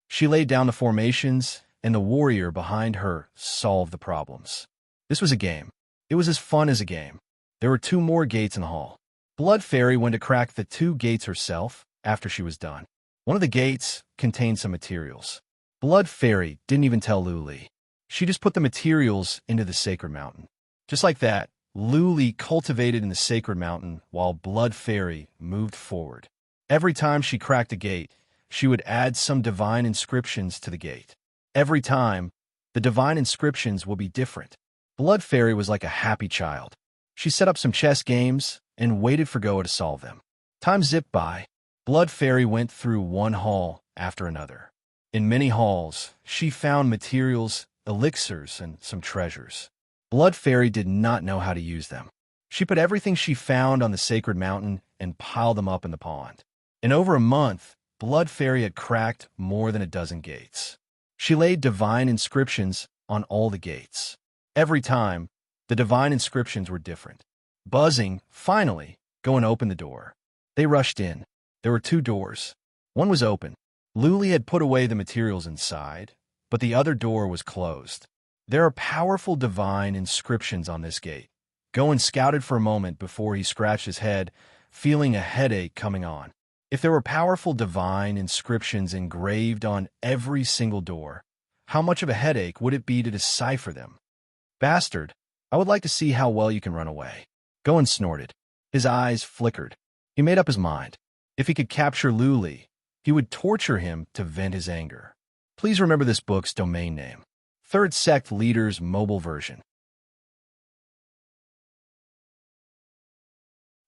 She laid down the formations, and the warrior behind her solved the problems. This was a game. It was as fun as a game. There were 2 more gates in the hall. Blood Fairy went to crack the 2 gates herself after she was done. One of the gates contained some materials. Blood Fairy didn't even tell Luli. She just put the materials into the sacred mountain. Just like that, Luli cultivated in the sacred mountain while Blood Fairy moved forward. Every time she cracked a gate, she would add some divine inscriptions to the gate. Every time, the divine inscriptions will be different. Blood Fairy was like a happy child. She set up some chess games and waited for Goa to solve them. Time zipped by. Blood Fairy went through one hall after another. In many halls, she found materials, elixirs, and some treasures. Blood Fairy did not know how to use them. She put everything she found on the sacred mountain and piled them up in the pond. In over a month, Blood Fairy had cracked more than a dozen gates. She laid divine inscriptions on all the gates. Every time, the divine inscriptions were different. Buzzing, finally, Goen opened the door. They rushed in. There were 2 doors. One was open. Luli had put away the materials inside, but the other door was closed. There are powerful divine inscriptions on this gate. Goen scouted for a moment before he scratched his head, feeling a headache coming on. If there were powerful divine inscriptions engraved on every single door, how much of a headache would it be to decipher them? Bastard, I would like to see how well you can run away. Goen snorted. His eyes flickered. He made up his mind. If he could capture Luli, he would torture him to vent his anger. Please remember this book's domain name. Third Sect Leader's mobile version.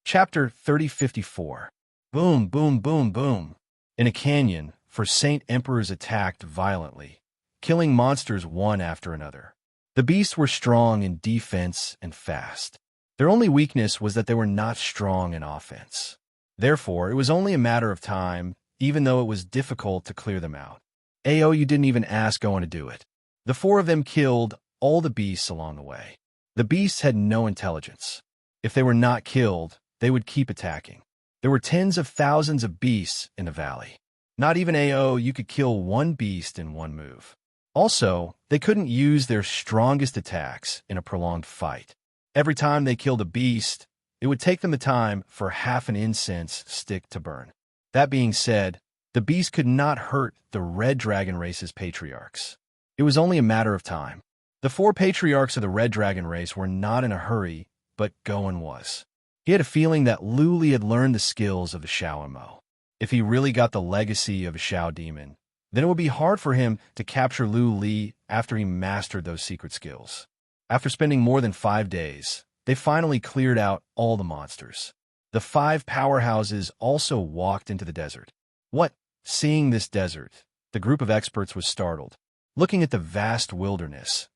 Chapter 3054. Boom, boom, boom, boom. In a canyon, Saint Emperors attacked violently, killing monsters one after another. The beasts were strong in defense and fast. Their only weakness was that they were not strong in offense. Therefore, it was only a matter of time, even though it was difficult to clear them out. You didn't even ask Goen to do it. The 4 of them killed all the beasts along the way. The beasts had no intelligence. If they were not killed, they would keep attacking. There were tens of thousands of beasts in the valley. Not even you could kill 1 beast in 1 move. Also, they couldn't use their strongest attacks in a prolonged fight. Every time they killed a beast, it would take them the time for half an incense stick to burn. That being said, the beast could not hurt the Red Dragon race's patriarchs. It was only a matter of time. The 4 patriarchs of the Red Dragon race were not in a hurry, but Goen was. He had a feeling that Luli had learned the skills of the Shao Mo. If he really got the legacy of a Shao demon, then it would be hard for him to capture Lu Li after he mastered those secret skills. After spending more than 5 days, they finally cleared out all the monsters. The 5 powerhouses also walked into the desert. What? Seeing this desert, the group of experts was startled. Looking at the vast wilderness,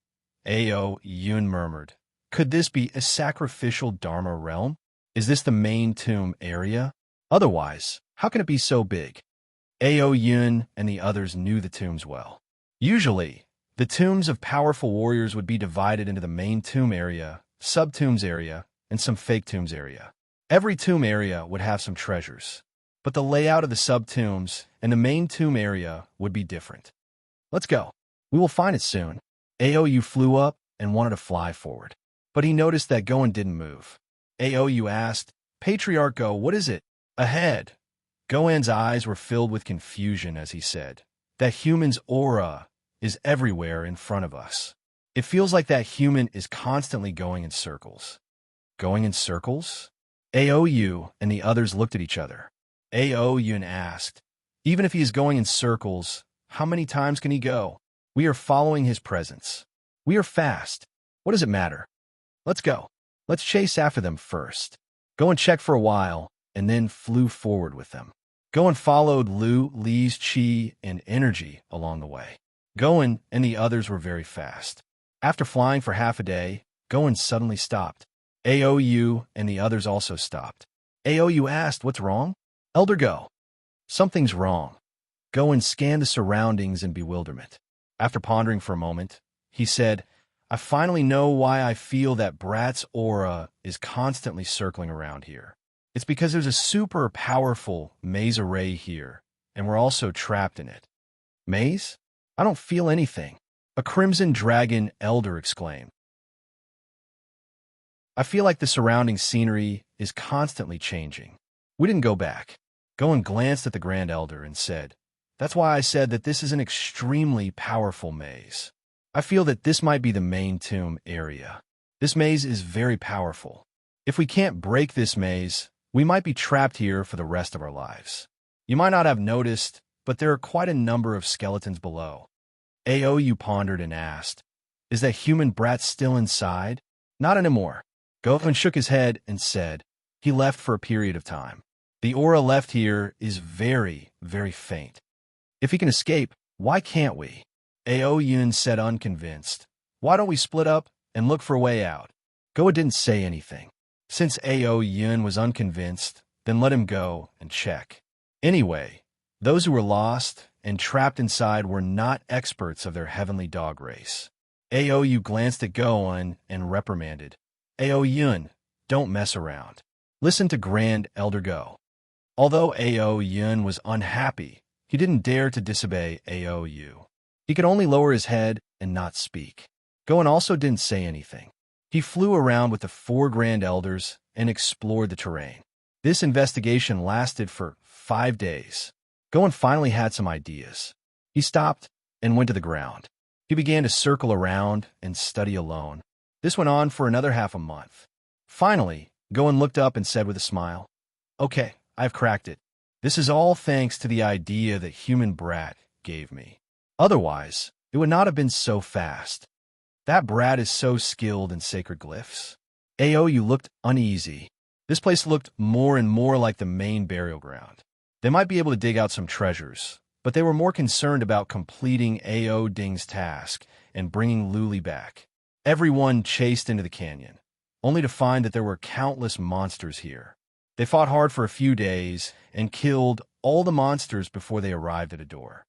Yun murmured, "Could this be a sacrificial Dharma realm? Is this the main tomb area? Otherwise, how can it be so big?" Yun and the others knew the tombs well. Usually, the tombs of powerful warriors would be divided into the main tomb area, sub-tombs area, and some fake tombs area. Every tomb area would have some treasures, but the layout of the sub-tombs and the main tomb area would be different. "Let's go. We will find it soon." Aou flew up and wanted to fly forward, but he noticed that Goen didn't move. Aou asked, "Patriarch Go, what is it?" "Ahead." Goen's eyes were filled with confusion as he said, "That human's aura is everywhere in front of us. It feels like that human is constantly going in circles." "Going in circles?" Aou and the others looked at each other. Yun asked, "Even if he is going in circles, how many times can he go? We are following his presence. We are fast. What does it matter? Let's go. Let's chase after them first." Goen checked for a while, and then flew forward with them. Goen followed Lu Li's chi and energy along the way. Goen and the others were very fast. After flying for half a day, Goen suddenly stopped. Aou and the others also stopped. Aou asked, "What's wrong?" "Elder Go." "Something's wrong." Goen scanned the surroundings in bewilderment. After pondering for a moment, he said, "I finally know why I feel that Brat's aura is constantly circling around here. It's because there's a super powerful maze array here, and we're also trapped in it." "Maze? I don't feel anything," a crimson dragon elder exclaimed. "I feel like the surrounding scenery is constantly changing. We didn't go back." Goen glanced at the Grand Elder and said, "That's why I said that this is an extremely powerful maze. I feel that this might be the main tomb area. This maze is very powerful. If we can't break this maze, we might be trapped here for the rest of our lives. You might not have noticed, but there are quite a number of skeletons below." Aou pondered and asked, "Is that human Brat still inside?" "Not anymore." Goen shook his head and said, "He left for a period of time. The aura left here is very, very faint. If he can escape, Why can't we? Ao Yun said unconvinced. Why don't we split up and look for a way out? Goa didn't say anything. Since Ao Yun was unconvinced, then let him go and check. Anyway, those who were lost and trapped inside were not experts of their heavenly dog race. Ao Yu glanced at Goan and reprimanded. Ao Yun, don't mess around. Listen to Grand Elder Go. Although Ao Yun was unhappy, he didn't dare to disobey Ao Yu. He could only lower his head and not speak. Goan also didn't say anything. He flew around with the 4 Grand Elders and explored the terrain. This investigation lasted for 5 days. Goan finally had some ideas. He stopped and went to the ground. He began to circle around and study alone. This went on for another half a month. Finally, Goan looked up and said with a smile, "Okay, I've cracked it. This is all thanks to the idea that human brat gave me. Otherwise, it would not have been so fast. That brat is so skilled in sacred glyphs." Ao Yu looked uneasy. This place looked more and more like the main burial ground. They might be able to dig out some treasures, but they were more concerned about completing Ao Ding's task and bringing Luli back. Everyone chased into the canyon, only to find that there were countless monsters here. They fought hard for a few days and killed all the monsters before they arrived at a door.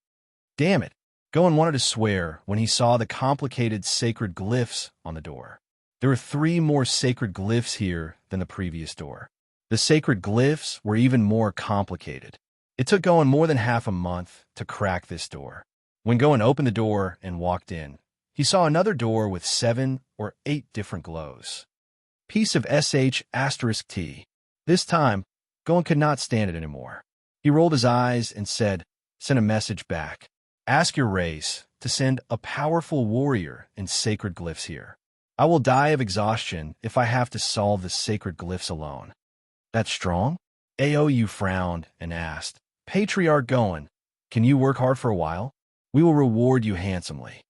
Damn it! Goan wanted to swear when he saw the complicated sacred glyphs on the door. There were 3 more sacred glyphs here than the previous door. The sacred glyphs were even more complicated. It took Goan more than half a month to crack this door. When Goan opened the door and walked in, he saw another door with 7 or 8 different glows. Piece of *T. This time, Goan could not stand it anymore. He rolled his eyes and sent a message back. Ask your race to send a powerful warrior in sacred glyphs here. I will die of exhaustion if I have to solve the sacred glyphs alone. That's strong? Ao Yu frowned and asked, Patriarch Goan, can you work hard for a while? We will reward you handsomely.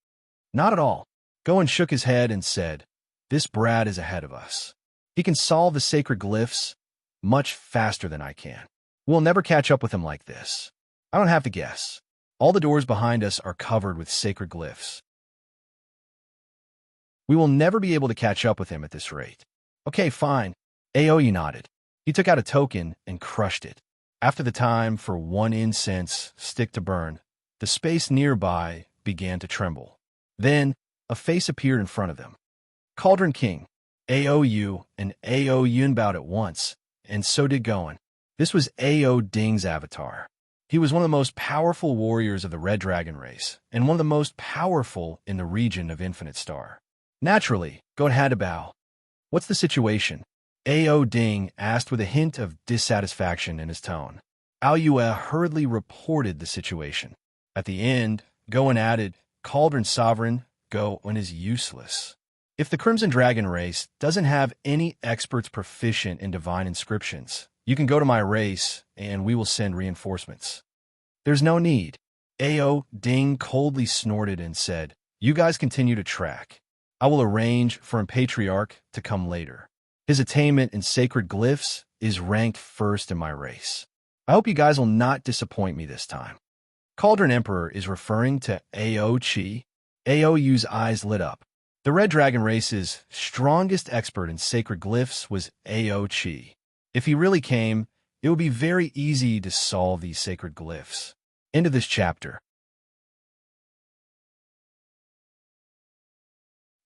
Not at all. Goan shook his head and said, this brat is ahead of us. He can solve the sacred glyphs much faster than I can. We'll never catch up with him like this. I don't have to guess. All the doors behind us are covered with sacred glyphs. We will never be able to catch up with him at this rate. Okay, fine. Ao Yu nodded. He took out a token and crushed it. After the time for 1 incense stick to burn, the space nearby began to tremble. Then, a face appeared in front of them. Cauldron King. Ao Yu and Ao Yun bowed at once, and so did Goan. This was Ao Ding's avatar. He was one of the most powerful warriors of the Red Dragon race, and one of the most powerful in the region of Infinite Star. Naturally, Goan had to bow. What's the situation? Ao Ding asked with a hint of dissatisfaction in his tone. Ao Yue hurriedly reported the situation. At the end, Goan added, Cauldron Sovereign, Goan is useless. If the Crimson Dragon race doesn't have any experts proficient in divine inscriptions, you can go to my race, and we will send reinforcements. There's no need. Ao Ding coldly snorted and said, you guys continue to track. I will arrange for a patriarch to come later. His attainment in sacred glyphs is ranked first in my race. I hope you guys will not disappoint me this time. Cauldron Emperor is referring to Ao Chi. Ao Yu's eyes lit up. The Red Dragon race's strongest expert in sacred glyphs was Ao Chi. If he really came, it would be very easy to solve these sacred glyphs. End of this chapter.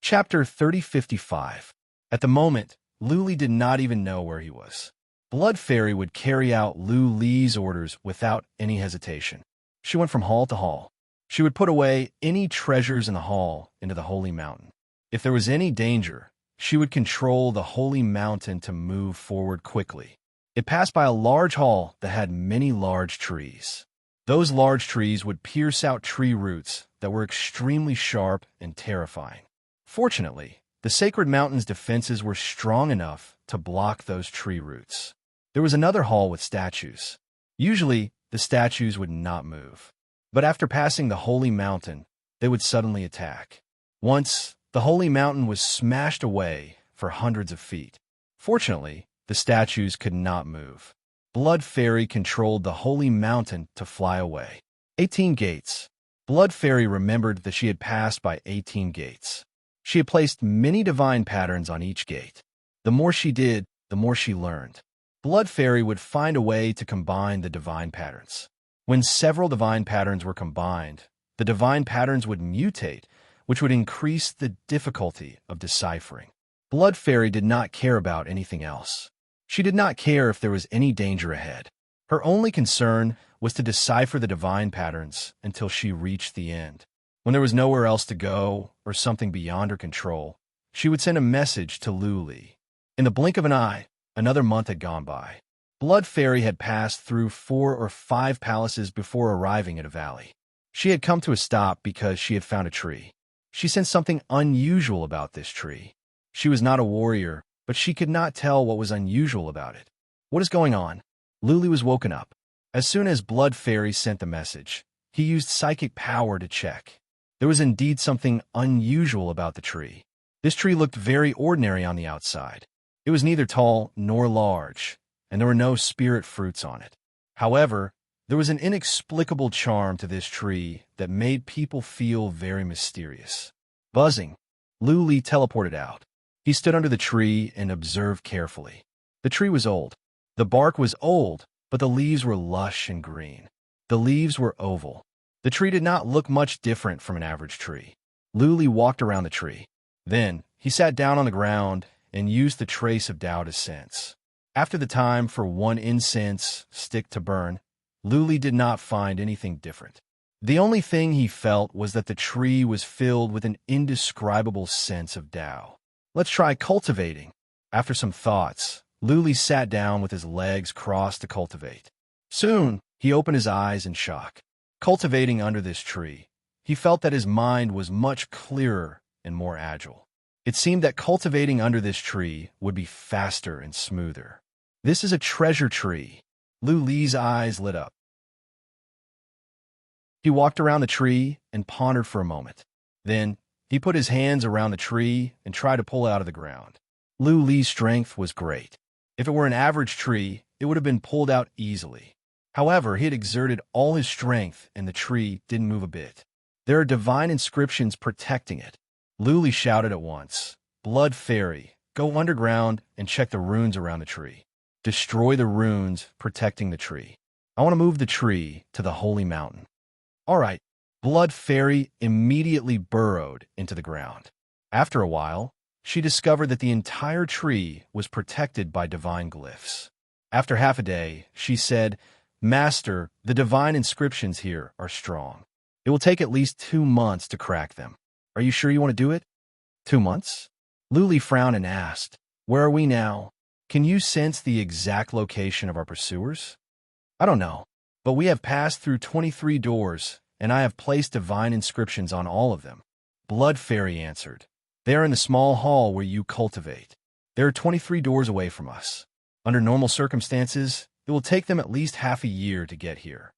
Chapter 3055. At the moment, Luli did not even know where he was. Blood Fairy would carry out Lu Li's orders without any hesitation. She went from hall to hall. She would put away any treasures in the hall into the Holy Mountain. If there was any danger, she would control the Holy Mountain to move forward quickly. It passed by a large hall that had many large trees. Those large trees would pierce out tree roots that were extremely sharp and terrifying. Fortunately, the Sacred Mountain's defenses were strong enough to block those tree roots. There was another hall with statues. Usually, the statues would not move. But after passing the Holy Mountain, they would suddenly attack. Once, the Holy Mountain was smashed away for hundreds of feet. Fortunately, the statues could not move. Blood Fairy controlled the Holy Mountain to fly away. 18 gates. Blood Fairy remembered that she had passed by 18 gates. She had placed many divine patterns on each gate. The more she did, the more she learned. Blood Fairy would find a way to combine the divine patterns. When several divine patterns were combined, the divine patterns would mutate, which would increase the difficulty of deciphering. Blood Fairy did not care about anything else. She did not care if there was any danger ahead. Her only concern was to decipher the divine patterns until she reached the end. When there was nowhere else to go or something beyond her control, she would send a message to Luli. In the blink of an eye, another month had gone by. Blood Fairy had passed through 4 or 5 palaces before arriving at a valley. She had come to a stop because she had found a tree. She sensed something unusual about this tree. She was not a warrior, but she could not tell what was unusual about it. What is going on? Luli was woken up. As soon as Blood Fairy sent the message, he used psychic power to check. There was indeed something unusual about the tree. This tree looked very ordinary on the outside. It was neither tall nor large, and there were no spirit fruits on it. However, there was an inexplicable charm to this tree that made people feel very mysterious. Buzzing, Luli teleported out. He stood under the tree and observed carefully. The tree was old. The bark was old, but the leaves were lush and green. The leaves were oval. The tree did not look much different from an average tree. Luli walked around the tree. Then, he sat down on the ground and used the trace of Tao to sense. After the time for one incense stick to burn, Luli did not find anything different. The only thing he felt was that the tree was filled with an indescribable sense of Tao. Let's try cultivating. After some thoughts, Luli sat down with his legs crossed to cultivate. Soon, he opened his eyes in shock. Cultivating under this tree, he felt that his mind was much clearer and more agile. It seemed that cultivating under this tree would be faster and smoother. This is a treasure tree. Luli's eyes lit up. He walked around the tree and pondered for a moment. Then, he put his hands around the tree and tried to pull it out of the ground. Luli's strength was great. If it were an average tree, it would have been pulled out easily. However, he had exerted all his strength and the tree didn't move a bit. There are divine inscriptions protecting it. Luli shouted at once, "Blood Fairy, go underground and check the runes around the tree. Destroy the runes protecting the tree. I want to move the tree to the holy mountain." All right. Blood Fairy immediately burrowed into the ground. After a while, she discovered that the entire tree was protected by divine glyphs. After half a day, she said, "Master, the divine inscriptions here are strong. It will take at least 2 months to crack them. Are you sure you want to do it?" 2 months? Luli frowned and asked, "Where are we now? Can you sense the exact location of our pursuers?" "I don't know, but we have passed through 23 doors, and I have placed divine inscriptions on all of them." Blood Fairy answered, "They are in the small hall where you cultivate. There are 23 doors away from us. Under normal circumstances, it will take them at least half a year to get here."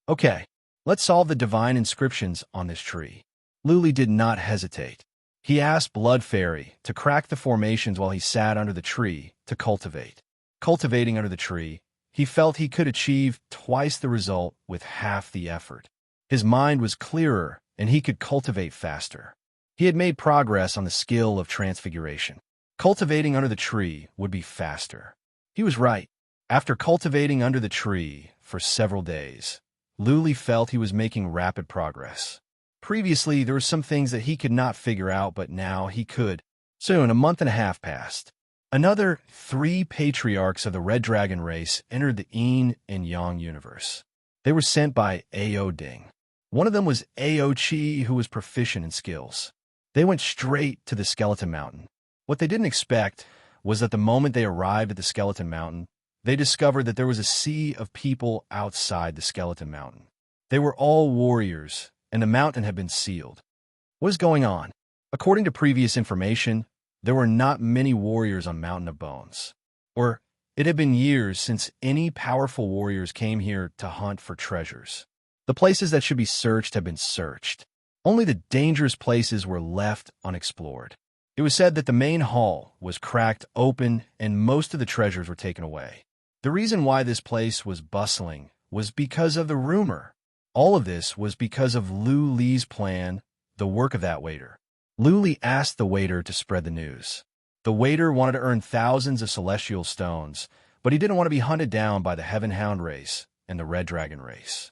"Okay, let's solve the divine inscriptions on this tree." Luli did not hesitate. He asked Blood Fairy to crack the formations while he sat under the tree to cultivate. Cultivating under the tree, he felt he could achieve twice the result with half the effort. His mind was clearer, and he could cultivate faster. He had made progress on the skill of transfiguration. Cultivating under the tree would be faster. He was right. After cultivating under the tree for several days, Luli felt he was making rapid progress. Previously, there were some things that he could not figure out, but now he could. Soon, a month and a half passed. Another 3 patriarchs of the Red Dragon race entered the Yin and Yang universe. They were sent by Ao Ding. One of them was Ao Chi, who was proficient in skills. They went straight to the Skeleton Mountain. What they didn't expect was that the moment they arrived at the Skeleton Mountain, they discovered that there was a sea of people outside the Skeleton Mountain. They were all warriors, and the mountain had been sealed. What is going on? According to previous information, there were not many warriors on Mountain of Bones. Or, it had been years since any powerful warriors came here to hunt for treasures. The places that should be searched have been searched. Only the dangerous places were left unexplored. It was said that the main hall was cracked open and most of the treasures were taken away. The reason why this place was bustling was because of the rumor. All of this was because of Lu Li's plan, the work of that waiter. Lu Li asked the waiter to spread the news. The waiter wanted to earn thousands of celestial stones, but he didn't want to be hunted down by the Heaven Hound race and the Red Dragon race.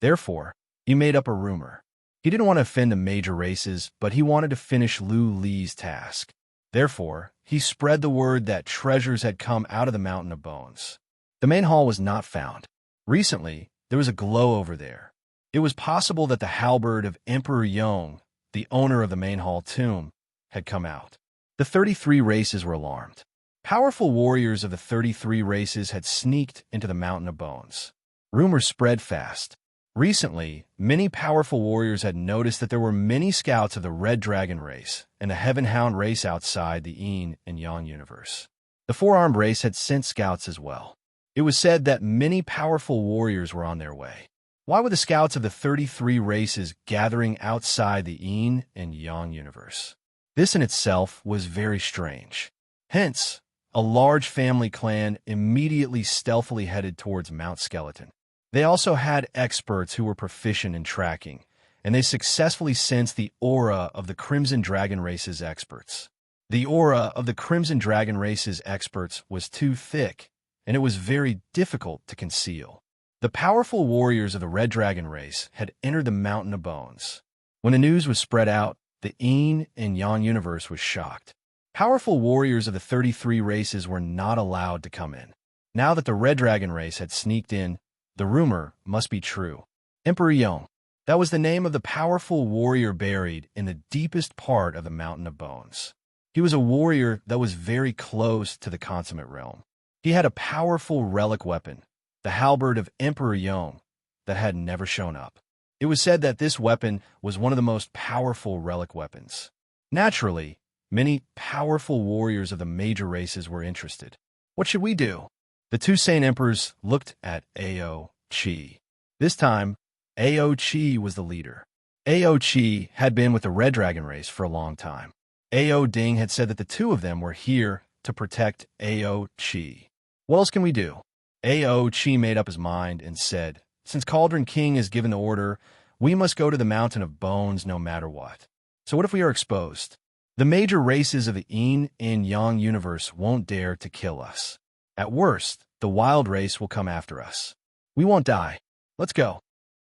Therefore, he made up a rumor. He didn't want to offend the major races, but he wanted to finish Lu Li's task. Therefore, he spread the word that treasures had come out of the Mountain of Bones. The main hall was not found. Recently, there was a glow over there. It was possible that the halberd of Emperor Yong, the owner of the main hall tomb, had come out. The 33 races were alarmed. Powerful warriors of the 33 races had sneaked into the Mountain of Bones. Rumors spread fast. Recently, many powerful warriors had noticed that there were many scouts of the Red Dragon race and the Heaven Hound race outside the Yin and Yang universe. The Four-Armed race had sent scouts as well. It was said that many powerful warriors were on their way. Why were the scouts of the 33 races gathering outside the Yin and Yang universe? This in itself was very strange. Hence, a large family clan immediately stealthily headed towards Mount Skeleton. They also had experts who were proficient in tracking, and they successfully sensed the aura of the Crimson Dragon race's experts. The aura of the Crimson Dragon race's experts was too thick, and it was very difficult to conceal. The powerful warriors of the Red Dragon race had entered the Mountain of Bones. When the news was spread out, the Yin and Yang universe was shocked. Powerful warriors of the 33 races were not allowed to come in. Now that the Red Dragon race had sneaked in, the rumor must be true. Emperor Yong, that was the name of the powerful warrior buried in the deepest part of the Mountain of Bones. He was a warrior that was very close to the consummate realm. He had a powerful relic weapon, the halberd of Emperor Yong, that had never shown up. It was said that this weapon was one of the most powerful relic weapons. Naturally, many powerful warriors of the major races were interested. What should we do? The two Saint Emperors looked at Ao Chi. This time, Ao Chi was the leader. Ao Chi had been with the Red Dragon race for a long time. Ao Ding had said that the two of them were here to protect Ao Chi. What else can we do? Ao Chi made up his mind and said, since Cauldron King has given the order, we must go to the Mountain of Bones no matter what. So what if we are exposed? The major races of the Yin and Yang universe won't dare to kill us. At worst, the wild race will come after us. We won't die. Let's go.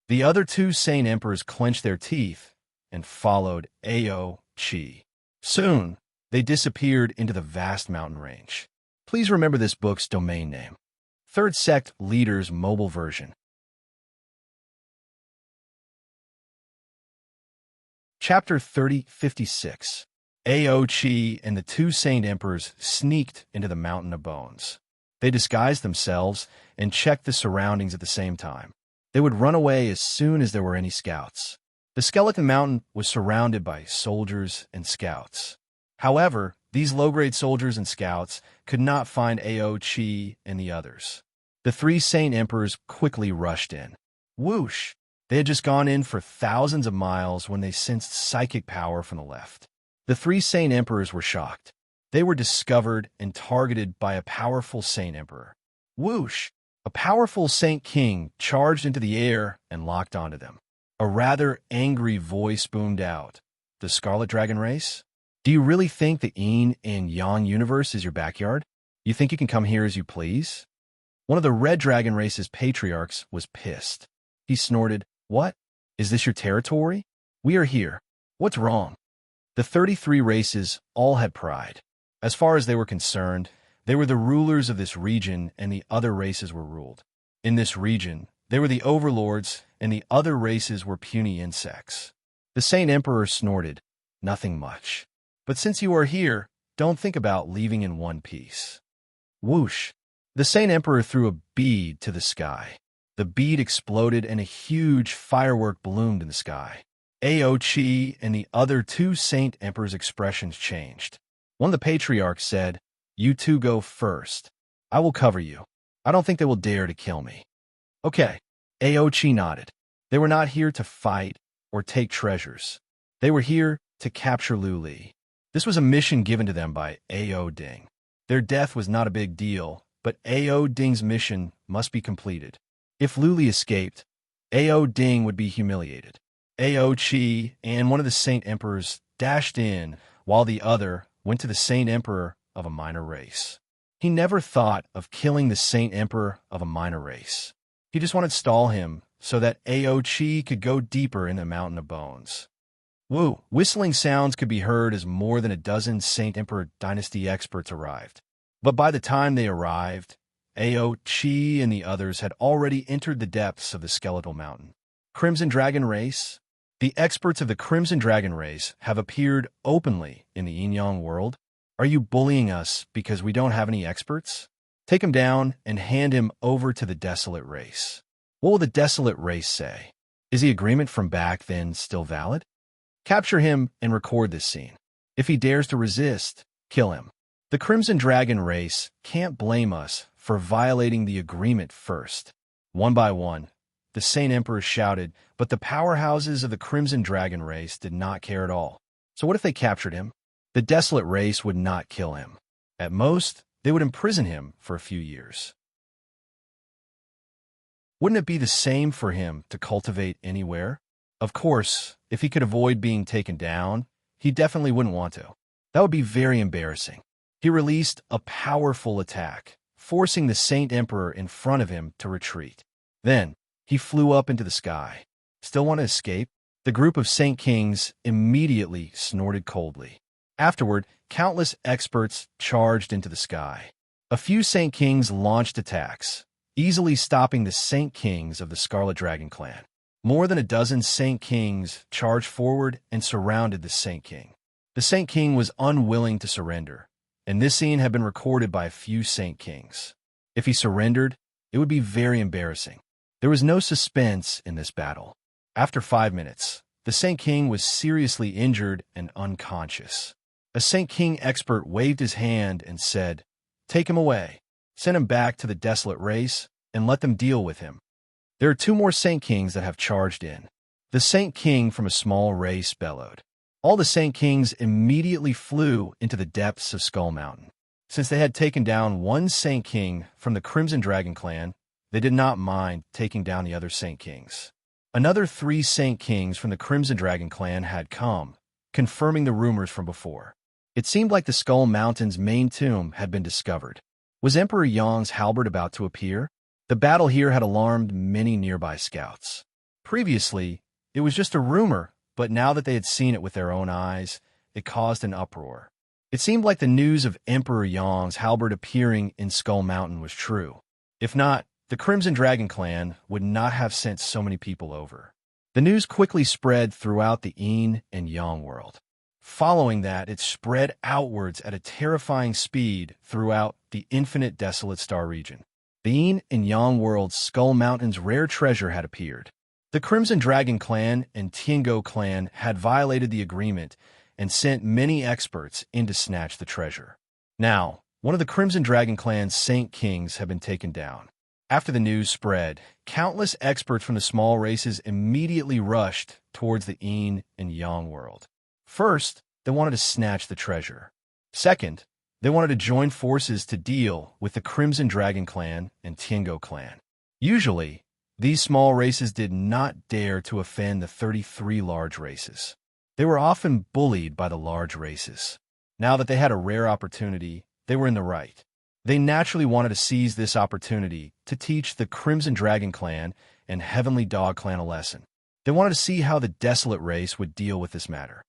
The other two Saint Emperors clenched their teeth and followed Ao Chi. Soon, they disappeared into the vast mountain range. Please remember this book's domain name. Third Sect Leader's Mobile Version. Chapter 3056. Ao Chi and the two Saint Emperors sneaked into the Mountain of Bones. They disguised themselves and checked the surroundings at the same time. They would run away as soon as there were any scouts. The Skeleton Mountain was surrounded by soldiers and scouts. However, these low-grade soldiers and scouts could not find Ao Chi and the others. The three Saint Emperors quickly rushed in. Whoosh! They had just gone in for thousands of miles when they sensed psychic power from the left. The three Saint Emperors were shocked. They were discovered and targeted by a powerful Saint Emperor. Whoosh! A powerful Saint King charged into the air and locked onto them. A rather angry voice boomed out. The Scarlet Dragon race? Do you really think the Yin and Yang universe is your backyard? You think you can come here as you please? One of the Red Dragon race's patriarchs was pissed. He snorted, "What? Is this your territory? We are here. What's wrong?" The 33 races all had pride. As far as they were concerned, they were the rulers of this region and the other races were ruled. In this region, they were the overlords and the other races were puny insects. The Saint Emperor snorted, "Nothing much. But since you are here, don't think about leaving in one piece." Whoosh! The Saint Emperor threw a bead to the sky. The bead exploded and a huge firework bloomed in the sky. Ao Chi and the other two Saint Emperors' expressions changed. One of the patriarchs said, "You two go first. I will cover you. I don't think they will dare to kill me." Okay. Ao Chi nodded. They were not here to fight or take treasures. They were here to capture Lu Li. This was a mission given to them by Ao Ding. Their death was not a big deal, but Ao Ding's mission must be completed. If Luli escaped, Ao Ding would be humiliated. Ao Chi and one of the Saint Emperors dashed in, while the other went to the Saint Emperor of a minor race. He never thought of killing the Saint Emperor of a minor race. He just wanted to stall him so that Ao Chi could go deeper in the Mountain of Bones. Woo! Whistling sounds could be heard as more than a dozen Saint Emperor Dynasty experts arrived. But by the time they arrived, Ao Chi and the others had already entered the depths of the Skeletal Mountain. Crimson Dragon Race? The experts of the Crimson Dragon Race have appeared openly in the Yin-Yang world. Are you bullying us because we don't have any experts? Take him down and hand him over to the Desolate Race. What will the Desolate Race say? Is the agreement from back then still valid? Capture him and record this scene. If he dares to resist, kill him. The Crimson Dragon Race can't blame us for violating the agreement first. One by one, the Saint Emperors shouted, but the powerhouses of the Crimson Dragon Race did not care at all. So what if they captured him? The Desolate Race would not kill him. At most, they would imprison him for a few years. Wouldn't it be the same for him to cultivate anywhere? Of course, if he could avoid being taken down, he definitely wouldn't want to. That would be very embarrassing. He released a powerful attack, forcing the Saint Emperor in front of him to retreat. Then, he flew up into the sky. Still want to escape? The group of Saint Kings immediately snorted coldly. Afterward, countless experts charged into the sky. A few Saint Kings launched attacks, easily stopping the Saint Kings of the Scarlet Dragon clan. More than a dozen Saint Kings charged forward and surrounded the Saint King. The Saint King was unwilling to surrender, and this scene had been recorded by a few Saint Kings. If he surrendered, it would be very embarrassing. There was no suspense in this battle. After 5 minutes, the Saint King was seriously injured and unconscious. A Saint King expert waved his hand and said, "Take him away. Send him back to the Desolate Race and let them deal with him." There are 2 more Saint Kings that have charged in. The Saint King from a small race bellowed. All the Saint Kings immediately flew into the depths of Skull Mountain. Since they had taken down one Saint King from the Crimson Dragon clan, they did not mind taking down the other Saint Kings. Another 3 Saint Kings from the Crimson Dragon clan had come, confirming the rumors from before. It seemed like the Skull Mountain's main tomb had been discovered. Was Emperor Yang's halberd about to appear? The battle here had alarmed many nearby scouts. Previously, it was just a rumor, but now that they had seen it with their own eyes, it caused an uproar. It seemed like the news of Emperor Yang's halberd appearing in Skull Mountain was true. If not, the Crimson Dragon clan would not have sent so many people over. The news quickly spread throughout the Yin and Yang world. Following that, it spread outwards at a terrifying speed throughout the infinite desolate star region. The Yin and Yang world's Skull Mountain's rare treasure had appeared. The Crimson Dragon clan and Tiango clan had violated the agreement and sent many experts in to snatch the treasure. Now, one of the Crimson Dragon clan's Saint Kings had been taken down. After the news spread, countless experts from the small races immediately rushed towards the Yin and Yang world. First, they wanted to snatch the treasure. Second, they wanted to join forces to deal with the Crimson Dragon clan and Tiango clan. Usually, these small races did not dare to offend the 33 large races. They were often bullied by the large races. Now that they had a rare opportunity, they were in the right. They naturally wanted to seize this opportunity to teach the Crimson Dragon clan and Heavenly Dog clan a lesson. They wanted to see how the Desolate Race would deal with this matter.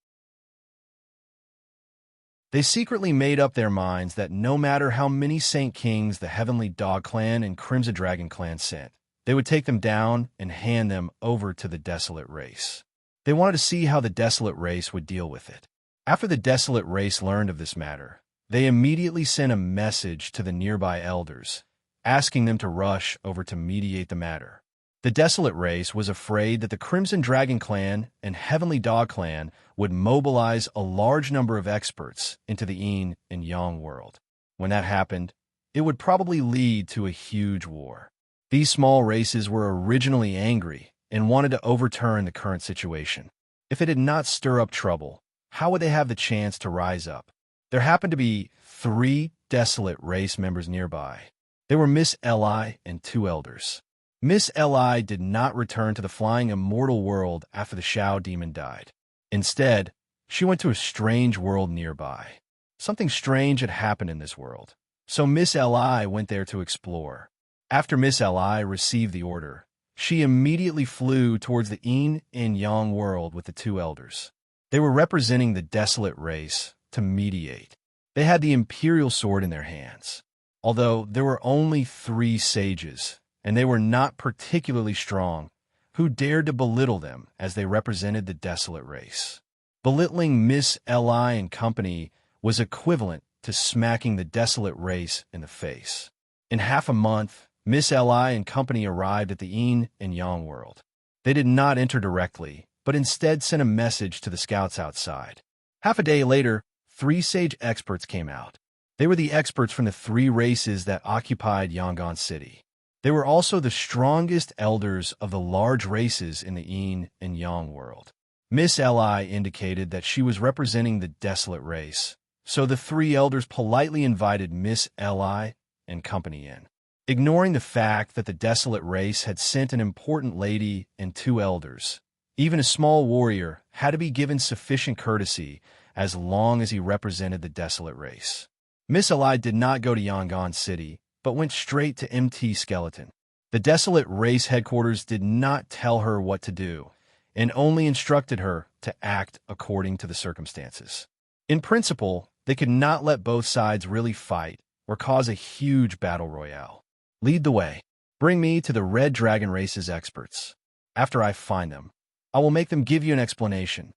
They secretly made up their minds that no matter how many Saint Kings the Heavenly Dog clan and Crimson Dragon clan sent, they would take them down and hand them over to the Desolate Race. They wanted to see how the Desolate Race would deal with it. After the Desolate Race learned of this matter, they immediately sent a message to the nearby elders, asking them to rush over to mediate the matter. The Desolate Race was afraid that the Crimson Dragon clan and Heavenly Dog clan would mobilize a large number of experts into the Yin and Yang world. When that happened, it would probably lead to a huge war. These small races were originally angry and wanted to overturn the current situation. If it did not stir up trouble, how would they have the chance to rise up? There happened to be 3 Desolate Race members nearby. They were Miss Li and 2 elders. Miss Li did not return to the flying immortal world after the Shao demon died. Instead, she went to a strange world nearby. Something strange had happened in this world, so Miss Li went there to explore. After Miss Li received the order, she immediately flew towards the yin and yang world with the two elders. They were representing the desolate race to mediate. They had the imperial sword in their hands. Although there were only 3 sages, and they were not particularly strong, who dared to belittle them as they represented the desolate race. Belittling Miss Li and company was equivalent to smacking the desolate race in the face. In half a month, Miss Li and company arrived at the yin and yang world. They did not enter directly, but instead sent a message to the scouts outside. Half a day later, 3 sage experts came out. They were the experts from the 3 races that occupied Yangon City. They were also the strongest elders of the large races in the yin and yang world. Miss Li indicated that she was representing the desolate race, so the 3 elders politely invited Miss Li and company in. Ignoring the fact that the desolate race had sent an important lady and 2 elders, even a small warrior had to be given sufficient courtesy as long as he represented the desolate race. Miss Li did not go to Yangon City, but went straight to MT Skeleton. The desolate race headquarters did not tell her what to do, and only instructed her to act according to the circumstances. In principle, they could not let both sides really fight or cause a huge battle royale. Lead the way. Bring me to the Red Dragon race's experts. After I find them, I will make them give you an explanation.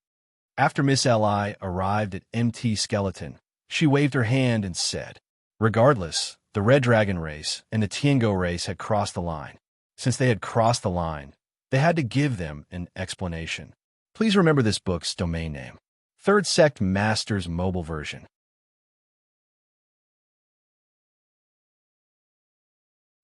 After Miss Li arrived at MT Skeleton, she waved her hand and said, regardless, the Red Dragon race and the Tiango race had crossed the line. Since they had crossed the line, they had to give them an explanation. Please remember this book's domain name. Third Sect Masters Mobile Version.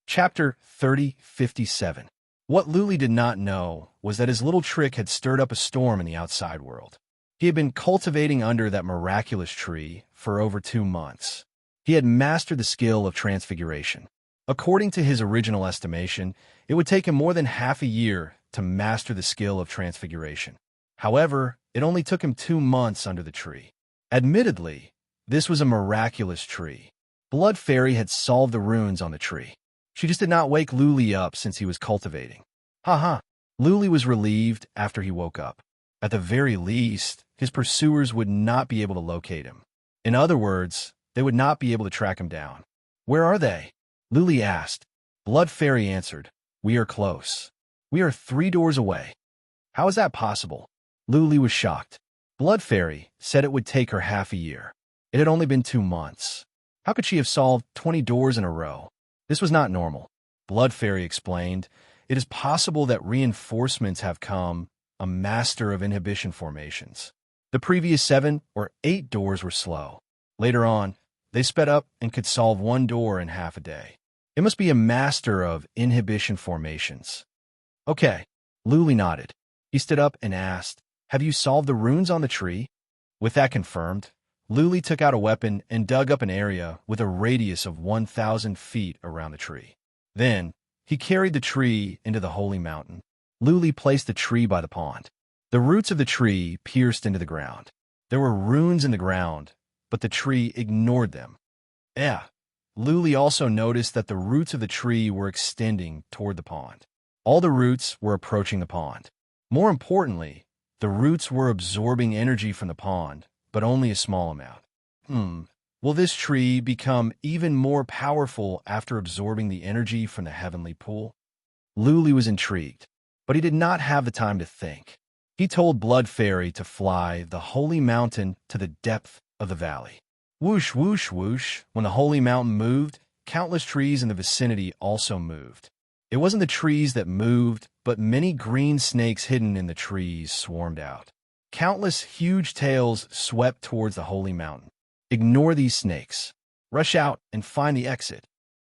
Chapter 3057. What Luli did not know was that his little trick had stirred up a storm in the outside world. He had been cultivating under that miraculous tree for over 2 months. He had mastered the skill of transfiguration. According to his original estimation, it would take him more than half a year to master the skill of transfiguration. However, it only took him 2 months under the tree. Admittedly, this was a miraculous tree. Blood Fairy had solved the runes on the tree. She just did not wake Luli up since he was cultivating. Haha. Luli was relieved after he woke up. At the very least, his pursuers would not be able to locate him. In other words, they would not be able to track him down. Where are they? Luli asked. Blood Fairy answered, we are close. We are 3 doors away. How is that possible? Luli was shocked. Blood Fairy said it would take her half a year. It had only been 2 months. How could she have solved 20 doors in a row? This was not normal. Blood Fairy explained, it is possible that reinforcements have come, a master of inhibition formations. The previous 7 or 8 doors were slow. Later on, they sped up and could solve 1 door in half a day. It must be a master of inhibition formations. Okay, Luli nodded. He stood up and asked, have you solved the runes on the tree? With that confirmed, Luli took out a weapon and dug up an area with a radius of 1,000 feet around the tree. Then, he carried the tree into the holy mountain. Luli placed the tree by the pond. The roots of the tree pierced into the ground. There were runes in the ground, but the tree ignored them. Luli also noticed that the roots of the tree were extending toward the pond. All the roots were approaching the pond. More importantly, the roots were absorbing energy from the pond, but only a small amount. Will this tree become even more powerful after absorbing the energy from the heavenly pool? Luli was intrigued, but he did not have the time to think. He told Blood Fairy to fly the holy mountain to the depth of the valley. Whoosh, whoosh, whoosh. When the holy mountain moved, countless trees in the vicinity also moved. It wasn't the trees that moved, but many green snakes hidden in the trees swarmed out. Countless huge tails swept towards the holy mountain. Ignore these snakes. Rush out and find the exit.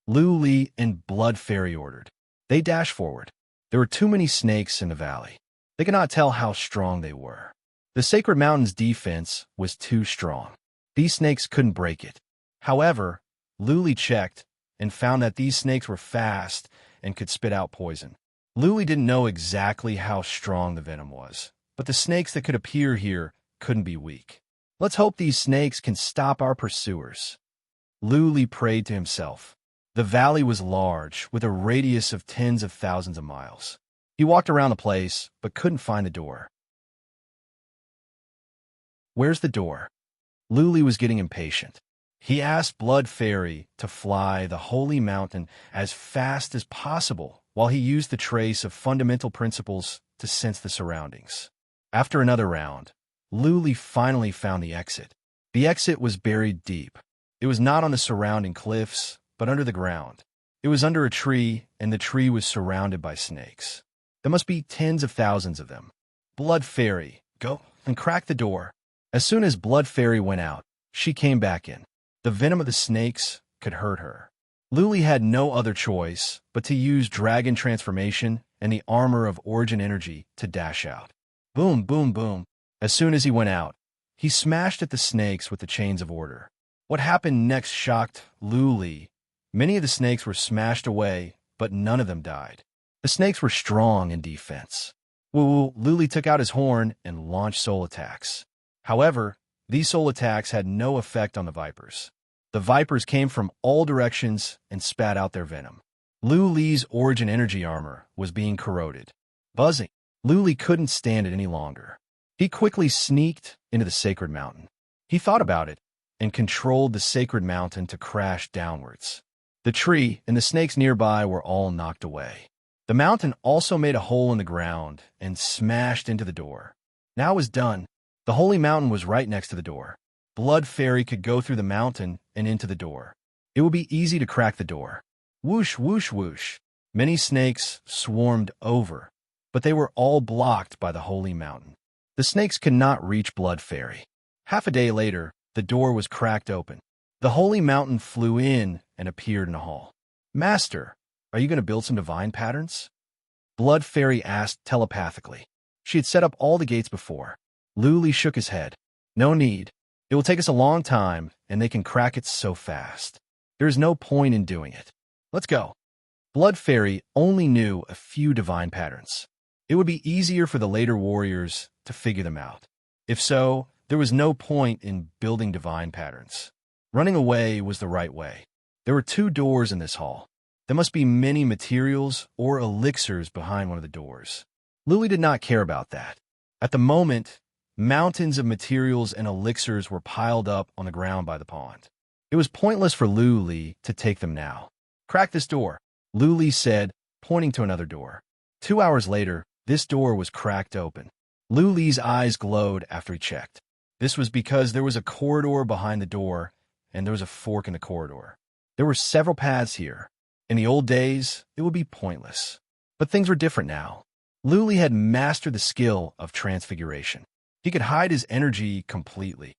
Luli and Blood Fairy ordered. They dashed forward. There were too many snakes in the valley. They could not tell how strong they were. The sacred mountain's defense was too strong. These snakes couldn't break it. However, Luli checked and found that these snakes were fast and could spit out poison. Luli didn't know exactly how strong the venom was, but the snakes that could appear here couldn't be weak. Let's hope these snakes can stop our pursuers. Luli prayed to himself. The valley was large, with a radius of tens of thousands of miles. He walked around the place, but couldn't find the door. Where's the door? Luli was getting impatient. He asked Blood Fairy to fly the holy mountain as fast as possible while he used the trace of fundamental principles to sense the surroundings. After another round, Luli finally found the exit. The exit was buried deep. It was not on the surrounding cliffs, but under the ground. It was under a tree, and the tree was surrounded by snakes. There must be tens of thousands of them. Blood Fairy, go and crack the door. As soon as Blood Fairy went out, she came back in. The venom of the snakes could hurt her. Luli had no other choice but to use dragon transformation and the armor of origin energy to dash out. Boom, boom, boom. As soon as he went out, he smashed at the snakes with the chains of order. What happened next shocked Luli. Many of the snakes were smashed away, but none of them died. The snakes were strong in defense. Luli took out his horn and launched soul attacks. However, these soul attacks had no effect on the vipers. The vipers came from all directions and spat out their venom. Luli's origin energy armor was being corroded. Buzzing, Luli couldn't stand it any longer. He quickly sneaked into the sacred mountain. He thought about it and controlled the sacred mountain to crash downwards. The tree and the snakes nearby were all knocked away. The mountain also made a hole in the ground and smashed into the door. Now it was done. The holy mountain was right next to the door. Blood Fairy could go through the mountain and into the door. It would be easy to crack the door. Whoosh, whoosh, whoosh. Many snakes swarmed over, but they were all blocked by the holy mountain. The snakes could not reach Blood Fairy. Half a day later, the door was cracked open. The holy mountain flew in and appeared in a hall. Master, are you going to build some divine patterns? Blood Fairy asked telepathically. She had set up all the gates before. Luli shook his head. No need. It will take us a long time, and they can crack it so fast. There is no point in doing it. Let's go. Blood Fairy only knew a few divine patterns. It would be easier for the later warriors to figure them out. If so, there was no point in building divine patterns. Running away was the right way. There were 2 doors in this hall. There must be many materials or elixirs behind one of the doors. Luli did not care about that. At the moment, mountains of materials and elixirs were piled up on the ground by the pond. It was pointless for Luli to take them now. Crack this door, Luli said, pointing to another door. 2 hours later, this door was cracked open. Luli's eyes glowed after he checked. This was because there was a corridor behind the door, and there was a fork in the corridor. There were several paths here. In the old days, it would be pointless. But things were different now. Luli had mastered the skill of transfiguration. He could hide his energy completely.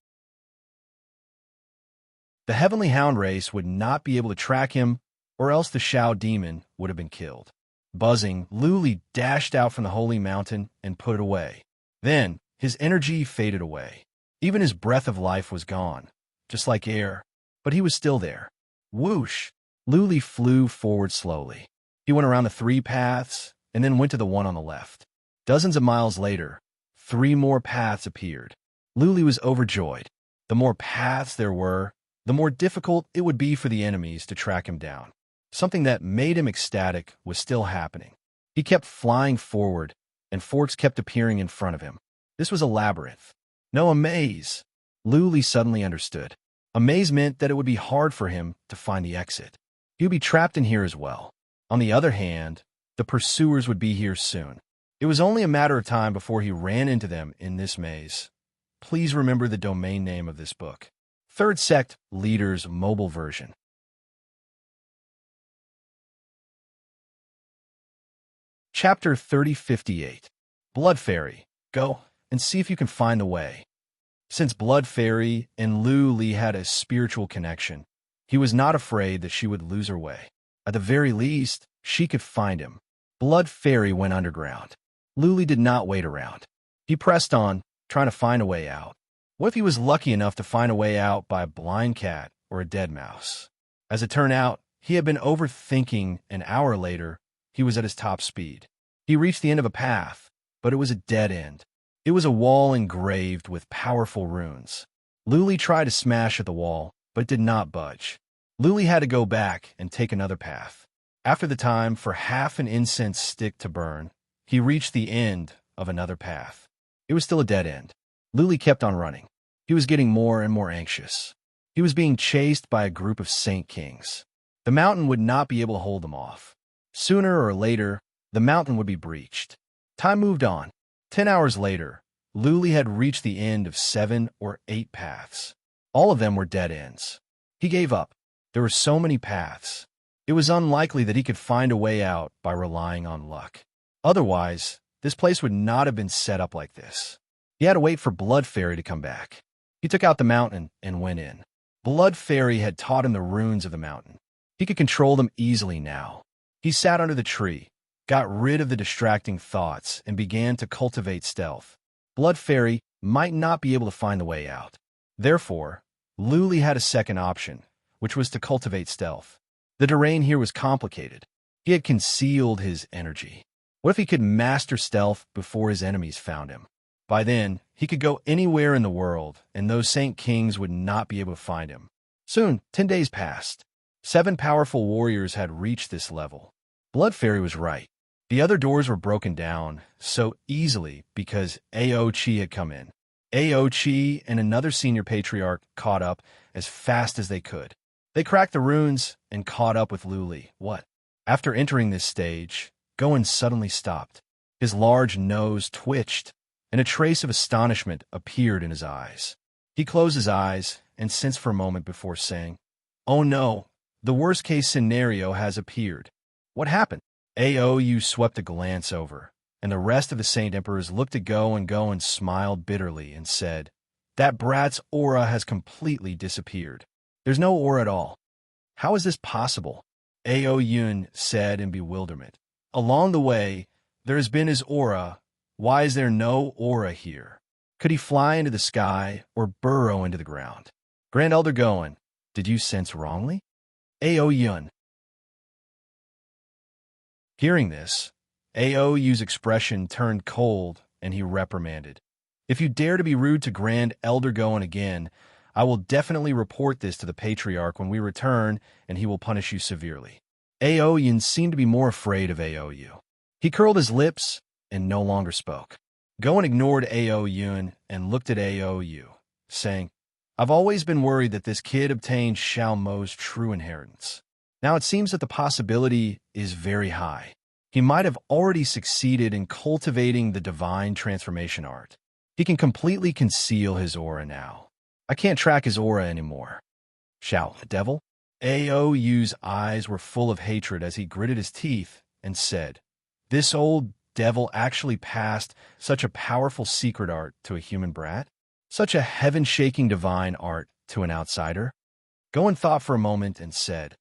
The Heavenly Hound race would not be able to track him, or else the Shao demon would have been killed. Buzzing, Luli dashed out from the holy mountain and put it away. Then, his energy faded away. Even his breath of life was gone, just like air, but he was still there. Whoosh! Luli flew forward slowly. He went around the 3 paths and then went to the one on the left. Dozens of miles later, 3 more paths appeared. Luli was overjoyed. The more paths there were, the more difficult it would be for the enemies to track him down. Something that made him ecstatic was still happening. He kept flying forward, and forks kept appearing in front of him. This was a labyrinth. No, a maze. Luli suddenly understood. A maze meant that it would be hard for him to find the exit. He would be trapped in here as well. On the other hand, the pursuers would be here soon. It was only a matter of time before he ran into them in this maze. Please remember the domain name of this book. Third Sect Leader's Mobile Version. Chapter 3058. Blood Fairy, go and see if you can find the way. Since Blood Fairy and Luli had a spiritual connection, he was not afraid that she would lose her way. At the very least, she could find him. Blood Fairy went underground. Luli did not wait around. He pressed on, trying to find a way out. What if he was lucky enough to find a way out by a blind cat or a dead mouse? As it turned out, he had been overthinking. An hour later, he was at his top speed. He reached the end of a path, but it was a dead end. It was a wall engraved with powerful runes. Luli tried to smash at the wall, but it did not budge. Luli had to go back and take another path. After the time for half an incense stick to burn, he reached the end of another path. It was still a dead end. Luli kept on running. He was getting more and more anxious. He was being chased by a group of Saint Kings. The mountain would not be able to hold them off. Sooner or later, the mountain would be breached. Time moved on. 10 hours later, Luli had reached the end of 7 or 8 paths. All of them were dead ends. He gave up. There were so many paths. It was unlikely that he could find a way out by relying on luck. Otherwise, this place would not have been set up like this. He had to wait for Blood Fairy to come back. He took out the mountain and went in. Blood Fairy had taught him the runes of the mountain. He could control them easily now. He sat under the tree, got rid of the distracting thoughts, and began to cultivate stealth. Blood Fairy might not be able to find the way out. Therefore, Luli had a second option, which was to cultivate stealth. The terrain here was complicated. He had concealed his energy. What if he could master stealth before his enemies found him? By then, he could go anywhere in the world, and those Saint Kings would not be able to find him. Soon, 10 days passed. 7 powerful warriors had reached this level. Blood Fairy was right. The other doors were broken down so easily because Aochi had come in. Aochi and another senior patriarch caught up as fast as they could. They cracked the runes and caught up with Luli. What? After entering this stage, Goen suddenly stopped. His large nose twitched, and a trace of astonishment appeared in his eyes. He closed his eyes and sensed for a moment before saying, "Oh no, the worst-case scenario has appeared." What happened? Aou swept a glance over, and the rest of the Saint Emperors looked at Goen smiled bitterly and said, "That brat's aura has completely disappeared. There's no aura at all." "How is this possible?" Aou said in bewilderment. "Along the way, there has been his aura. Why is there no aura here? Could he fly into the sky or burrow into the ground?" "Grand Elder Goen, did you sense wrongly?" Aou. Hearing this, Aou's expression turned cold, and he reprimanded, "If you dare to be rude to Grand Elder Goen again, I will definitely report this to the Patriarch when we return, and he will punish you severely." Aou seemed to be more afraid of Aou. He curled his lips and no longer spoke. Goen ignored Aou and looked at Aou, saying, "I've always been worried that this kid obtained Xiao Mo's true inheritance. Now it seems that the possibility is very high. He might have already succeeded in cultivating the divine transformation art. He can completely conceal his aura now. I can't track his aura anymore." "Xiao, the devil?" Aou's eyes were full of hatred as he gritted his teeth and said, "This old devil actually passed such a powerful secret art to a human brat? Such a heaven-shaking divine art to an outsider?" Goen thought for a moment and said,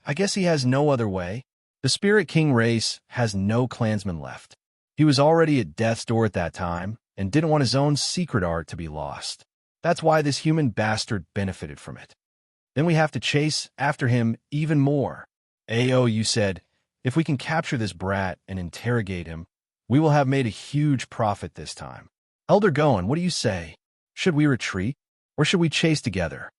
"I guess he has no other way. The Spirit King race has no clansmen left. He was already at death's door at that time and didn't want his own secret art to be lost. That's why this human bastard benefited from it. Then we have to chase after him even more." Aou said, "If we can capture this brat and interrogate him, we will have made a huge profit this time. Elder Goen, what do you say? Should we retreat, or should we chase together?"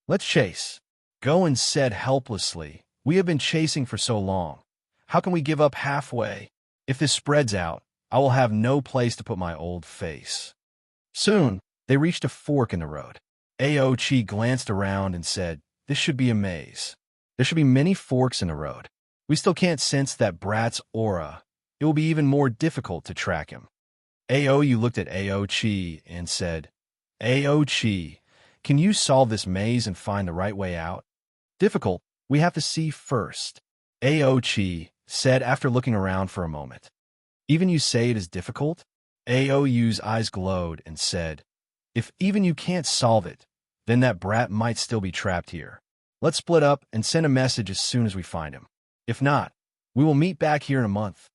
"Let's chase," Goen said helplessly. "We have been chasing for so long. How can we give up halfway? If this spreads out, I will have no place to put my old face." Soon, they reached a fork in the road. Aochi glanced around and said, "This should be a maze. There should be many forks in the road. We still can't sense that brat's aura. It will be even more difficult to track him." Aou looked at Aochi and said, "Aochi, can you solve this maze and find the right way out?" "Difficult. We have to see first," Aochi said after looking around for a moment. "Even you say it is difficult?" Aou's eyes glowed and said, "If even you can't solve it, then that brat might still be trapped here. Let's split up and send a message as soon as we find him. If not, we will meet back here in a month."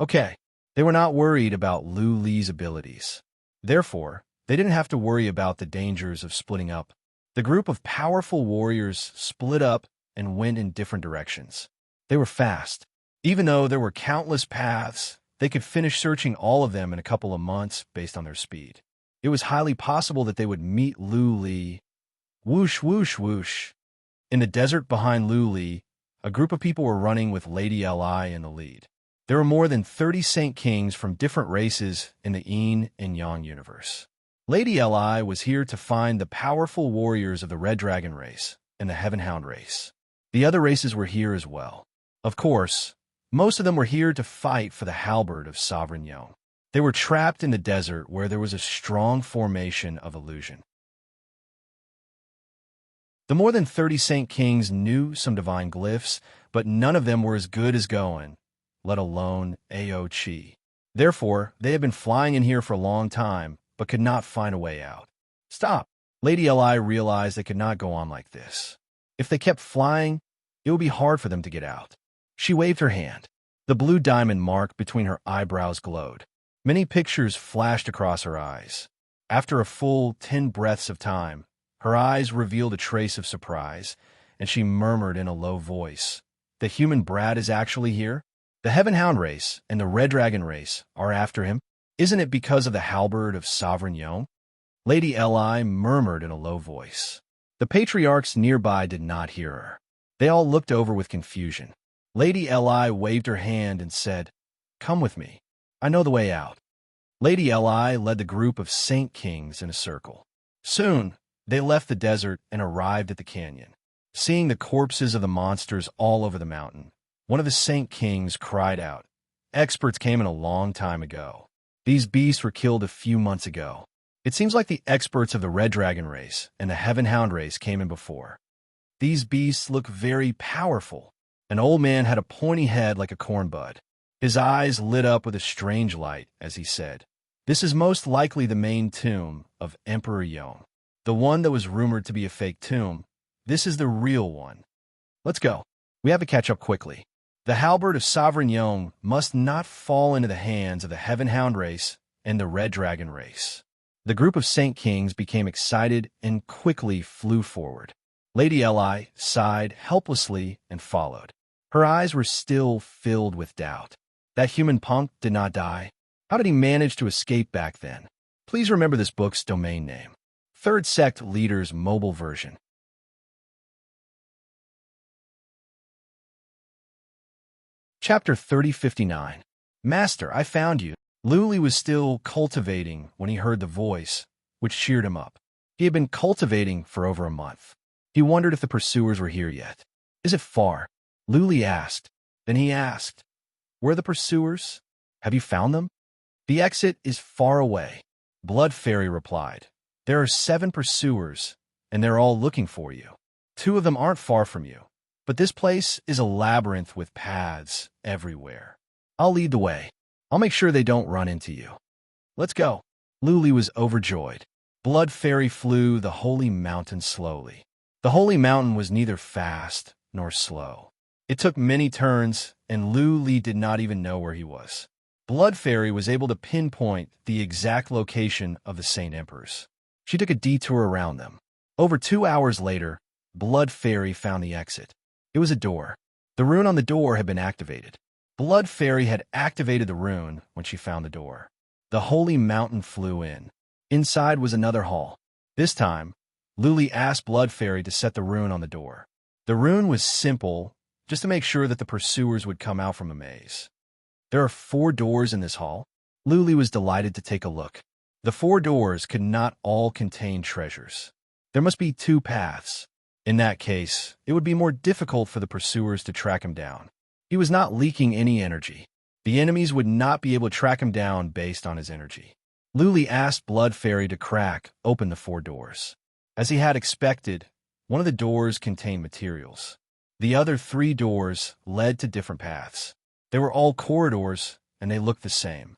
Okay, they were not worried about Lu Li's abilities. Therefore, they didn't have to worry about the dangers of splitting up. The group of powerful warriors split up and went in different directions. They were fast. Even though there were countless paths, they could finish searching all of them in a couple of months based on their speed. It was highly possible that they would meet Luli. Whoosh, whoosh, whoosh. In the desert behind Luli, a group of people were running with Lady Li in the lead. There were more than 30 Saint Kings from different races in the Yin and Yang universe. Lady Li was here to find the powerful warriors of the Red Dragon race and the Heaven Hound race. The other races were here as well. Of course, most of them were here to fight for the halberd of Sovereign Yong. They were trapped in the desert where there was a strong formation of illusion. The more than 30 Saint Kings knew some divine glyphs, but none of them were as good as going, let alone Ao-Chi. Therefore, they had been flying in here for a long time, but could not find a way out. Stop! Lady Li realized they could not go on like this. If they kept flying, it would be hard for them to get out. She waved her hand. The blue diamond mark between her eyebrows glowed. Many pictures flashed across her eyes. After a full 10 breaths of time, her eyes revealed a trace of surprise, and she murmured in a low voice, "The human brat is actually here? The Heaven Hound race and the Red Dragon race are after him? Isn't it because of the halberd of Sovereign Yong?" Lady Li murmured in a low voice. The patriarchs nearby did not hear her. They all looked over with confusion. Lady Li waved her hand and said, "Come with me. I know the way out." Lady Li led the group of Saint Kings in a circle. Soon, they left the desert and arrived at the canyon. Seeing the corpses of the monsters all over the mountain, one of the Saint Kings cried out, "Experts came in a long time ago. These beasts were killed a few months ago. It seems like the experts of the Red Dragon race and the Heaven Hound race came in before. These beasts look very powerful." An old man had a pointy head like a corn bud. His eyes lit up with a strange light as he said, "This is most likely the main tomb of Emperor Yong. The one that was rumored to be a fake tomb. This is the real one. Let's go. We have to catch up quickly. The halberd of Sovereign Yong must not fall into the hands of the Heaven Hound race and the Red Dragon race." The group of Saint Kings became excited and quickly flew forward. Lady Li sighed helplessly and followed. Her eyes were still filled with doubt. That human punk did not die. How did he manage to escape back then? Please remember this book's domain name. Third Sect Leader's mobile version. Chapter 3059. Master, I found you. Luli was still cultivating when he heard the voice, which cheered him up. He had been cultivating for over a month. He wondered if the pursuers were here yet. "Is it far?" Luli asked. Then he asked, "Where are the pursuers? Have you found them?" "The exit is far away," Blood Fairy replied. "There are 7 pursuers, and they're all looking for you. 2 of them aren't far from you, but this place is a labyrinth with paths everywhere. I'll lead the way. I'll make sure they don't run into you. Let's go." Luli was overjoyed. Blood Fairy flew the holy mountain slowly. The holy mountain was neither fast nor slow. It took many turns, and Luli did not even know where he was. Blood Fairy was able to pinpoint the exact location of the Saint Emperors. She took a detour around them. Over 2 hours later, Blood Fairy found the exit. It was a door. The rune on the door had been activated. Blood Fairy had activated the rune when she found the door. The holy mountain flew in. Inside was another hall. This time, Luli asked Blood Fairy to set the rune on the door. The rune was simple, just to make sure that the pursuers would come out from the maze. "There are 4 doors in this hall." Luli was delighted to take a look. The 4 doors could not all contain treasures. There must be 2 paths. In that case, it would be more difficult for the pursuers to track him down. He was not leaking any energy. The enemies would not be able to track him down based on his energy. Luli asked Blood Fairy to crack open the 4 doors. As he had expected, one of the doors contained materials. The other 3 doors led to different paths. They were all corridors, and they looked the same.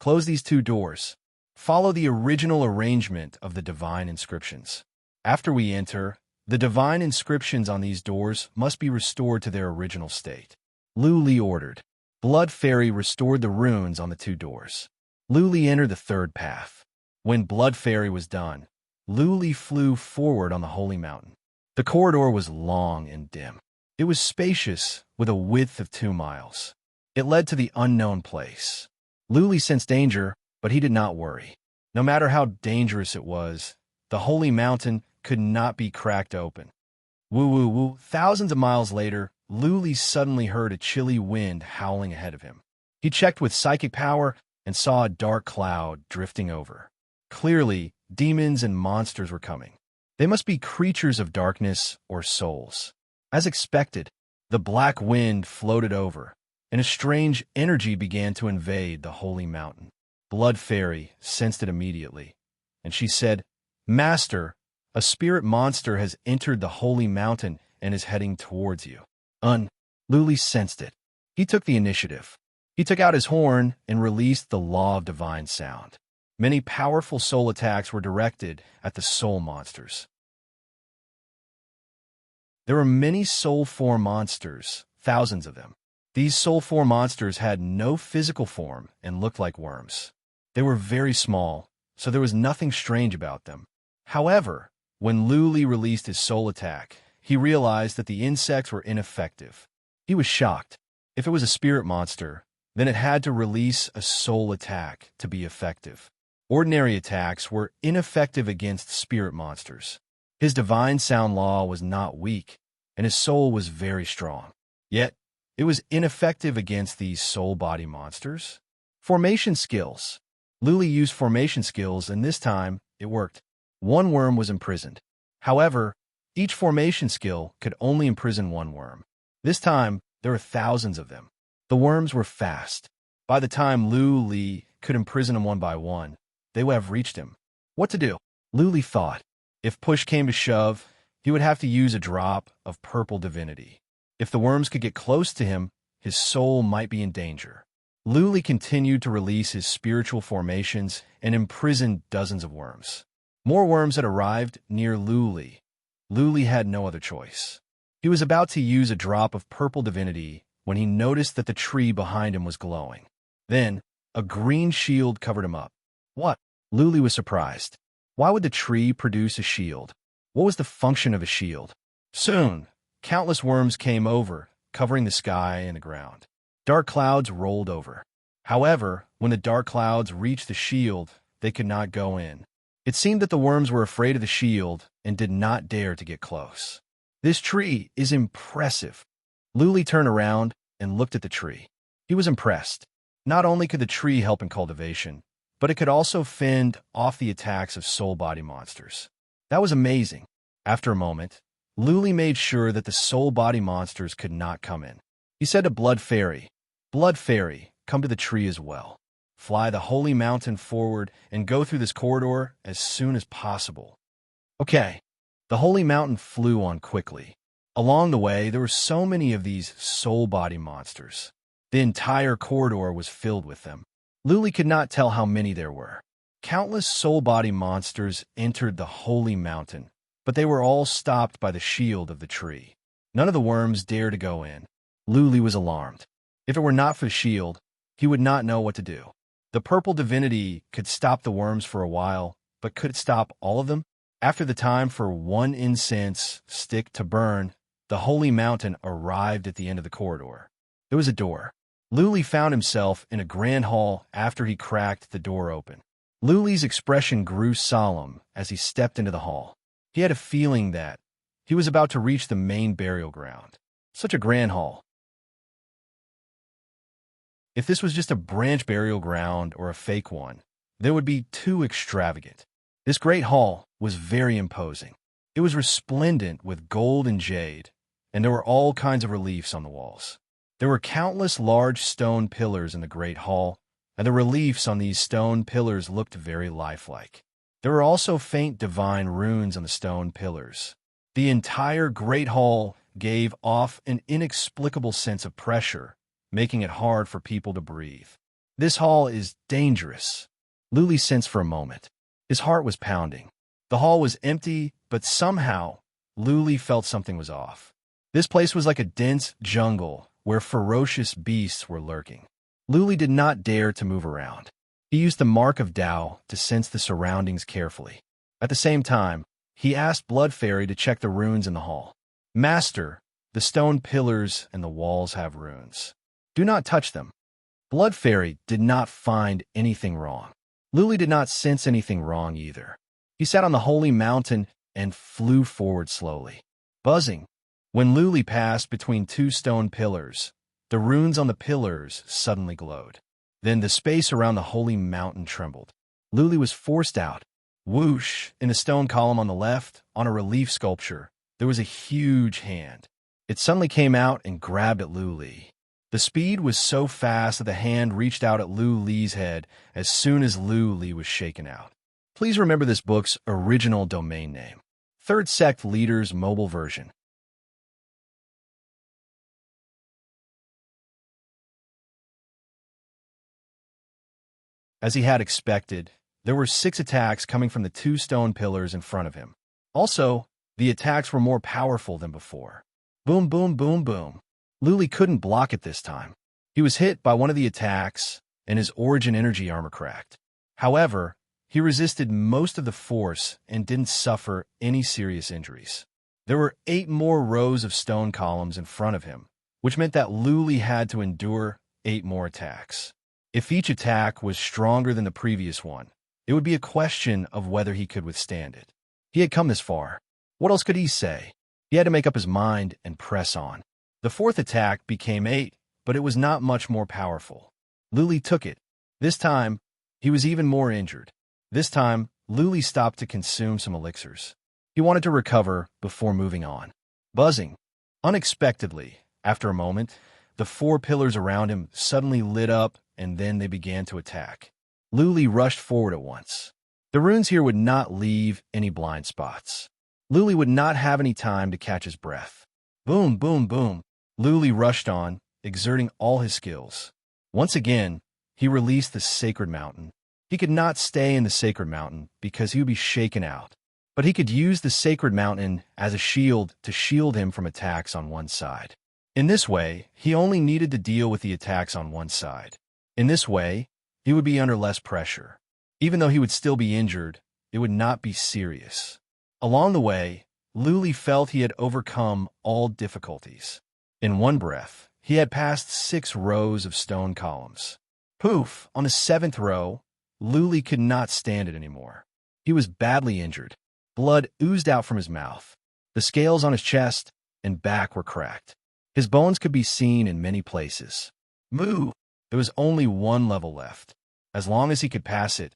"Close these 2 doors. Follow the original arrangement of the divine inscriptions. After we enter, the divine inscriptions on these doors must be restored to their original state." Luli ordered. Blood Fairy restored the runes on the 2 doors. Luli entered the 3rd path. When Blood Fairy was done, Luli flew forward on the holy mountain. The corridor was long and dim. It was spacious, with a width of 2 miles. It led to the unknown place. Luli sensed danger, but he did not worry. No matter how dangerous it was, the holy mountain could not be cracked open. Woo woo woo. Thousands of miles later, Luli suddenly heard a chilly wind howling ahead of him. He checked with psychic power and saw a dark cloud drifting over. Clearly, demons and monsters were coming. They must be creatures of darkness or souls. As expected, the black wind floated over, and a strange energy began to invade the holy mountain. Blood Fairy sensed it immediately, and she said, "Master, a spirit monster has entered the holy mountain and is heading towards you." Luli sensed it. He took the initiative. He took out his horn and released the law of divine sound. Many powerful soul attacks were directed at the soul monsters. There were many soul form monsters, thousands of them. These soul form monsters had no physical form and looked like worms. They were very small, so there was nothing strange about them. However, when Luli released his soul attack, he realized that the insects were ineffective. He was shocked. If it was a spirit monster, then it had to release a soul attack to be effective. Ordinary attacks were ineffective against spirit monsters. His divine sound law was not weak, and his soul was very strong. Yet, it was ineffective against these soul body monsters. Formation skills. Luli used formation skills, and this time, it worked. One worm was imprisoned. However, each formation skill could only imprison one worm. This time, there were thousands of them. The worms were fast. By the time Luli could imprison them one by one, they would have reached him. What to do? Luli thought. If push came to shove, he would have to use a drop of purple divinity. If the worms could get close to him, his soul might be in danger. Luli continued to release his spiritual formations and imprisoned dozens of worms. More worms had arrived near Luli. Luli had no other choice. He was about to use a drop of purple divinity when he noticed that the tree behind him was glowing. Then, a green shield covered him up. What? Luli was surprised. Why would the tree produce a shield? What was the function of a shield? Soon, countless worms came over, covering the sky and the ground. Dark clouds rolled over. However, when the dark clouds reached the shield, they could not go in. It seemed that the worms were afraid of the shield and did not dare to get close. This tree is impressive. Luli turned around and looked at the tree. He was impressed. Not only could the tree help in cultivation, but it could also fend off the attacks of soul body monsters. That was amazing. After a moment, Luli made sure that the soul body monsters could not come in. He said to Blood Fairy, "Blood Fairy, come to the tree as well. Fly the holy mountain forward and go through this corridor as soon as possible." Okay. The holy mountain flew on quickly. Along the way, there were so many of these soul body monsters. The entire corridor was filled with them. Luli could not tell how many there were. Countless soul body monsters entered the holy mountain, but they were all stopped by the shield of the tree. None of the worms dared to go in. Luli was alarmed. If it were not for the shield, he would not know what to do. The purple divinity could stop the worms for a while, but could it stop all of them? After the time for one incense stick to burn, the holy mountain arrived at the end of the corridor. There was a door. Luli found himself in a grand hall after he cracked the door open. Luli's expression grew solemn as he stepped into the hall. He had a feeling that he was about to reach the main burial ground. Such a grand hall. If this was just a branch burial ground or a fake one, they would be too extravagant. This great hall was very imposing. It was resplendent with gold and jade, and there were all kinds of reliefs on the walls. There were countless large stone pillars in the great hall, and the reliefs on these stone pillars looked very lifelike. There were also faint divine runes on the stone pillars. The entire great hall gave off an inexplicable sense of pressure, making it hard for people to breathe. This hall is dangerous. Luli sensed for a moment. His heart was pounding. The hall was empty, but somehow, Luli felt something was off. This place was like a dense jungle where ferocious beasts were lurking. Luli did not dare to move around. He used the mark of Tao to sense the surroundings carefully. At the same time, he asked Blood Fairy to check the runes in the hall. "Master, The stone pillars and the walls have runes. Do not touch them. Blood Fairy did not find anything wrong. Luli did not sense anything wrong either. He sat on the holy mountain and flew forward slowly, buzzing. When Luli passed between two stone pillars, the runes on the pillars suddenly glowed. Then the space around the holy mountain trembled. Luli was forced out. Whoosh! In a stone column on the left, on a relief sculpture, there was a huge hand. It suddenly came out and grabbed at Luli. The speed was so fast that the hand reached out at Luli's head as soon as Luli was shaken out. Please remember this book's original domain name. Third Sect Leader's mobile version. As he had expected, there were 6 attacks coming from the 2 stone pillars in front of him. Also, the attacks were more powerful than before. Boom, boom, boom, boom. Luli couldn't block it this time. He was hit by one of the attacks, and his origin energy armor cracked. However, he resisted most of the force and didn't suffer any serious injuries. There were 8 more rows of stone columns in front of him, which meant that Luli had to endure 8 more attacks. If each attack was stronger than the previous one, it would be a question of whether he could withstand it. He had come this far. What else could he say? He had to make up his mind and press on. The 4th attack became 8, but it was not much more powerful. Luli took it. This time, he was even more injured. This time, Luli stopped to consume some elixirs. He wanted to recover before moving on. Buzzing. Unexpectedly, after a moment, the 4 pillars around him suddenly lit up and then they began to attack. Luli rushed forward at once. The runes here would not leave any blind spots. Luli would not have any time to catch his breath. Boom, boom, boom. Luli rushed on, exerting all his skills. Once again, he released the sacred mountain. He could not stay in the sacred mountain because he would be shaken out. But he could use the sacred mountain as a shield to shield him from attacks on one side. In this way, he only needed to deal with the attacks on one side. In this way, he would be under less pressure. Even though he would still be injured, it would not be serious. Along the way, Luli felt he had overcome all difficulties. In one breath, he had passed 6 rows of stone columns. Poof! On the 7th row, Luli could not stand it anymore. He was badly injured. Blood oozed out from his mouth. The scales on his chest and back were cracked. His bones could be seen in many places. Moo! There was only one level left. As long as he could pass it,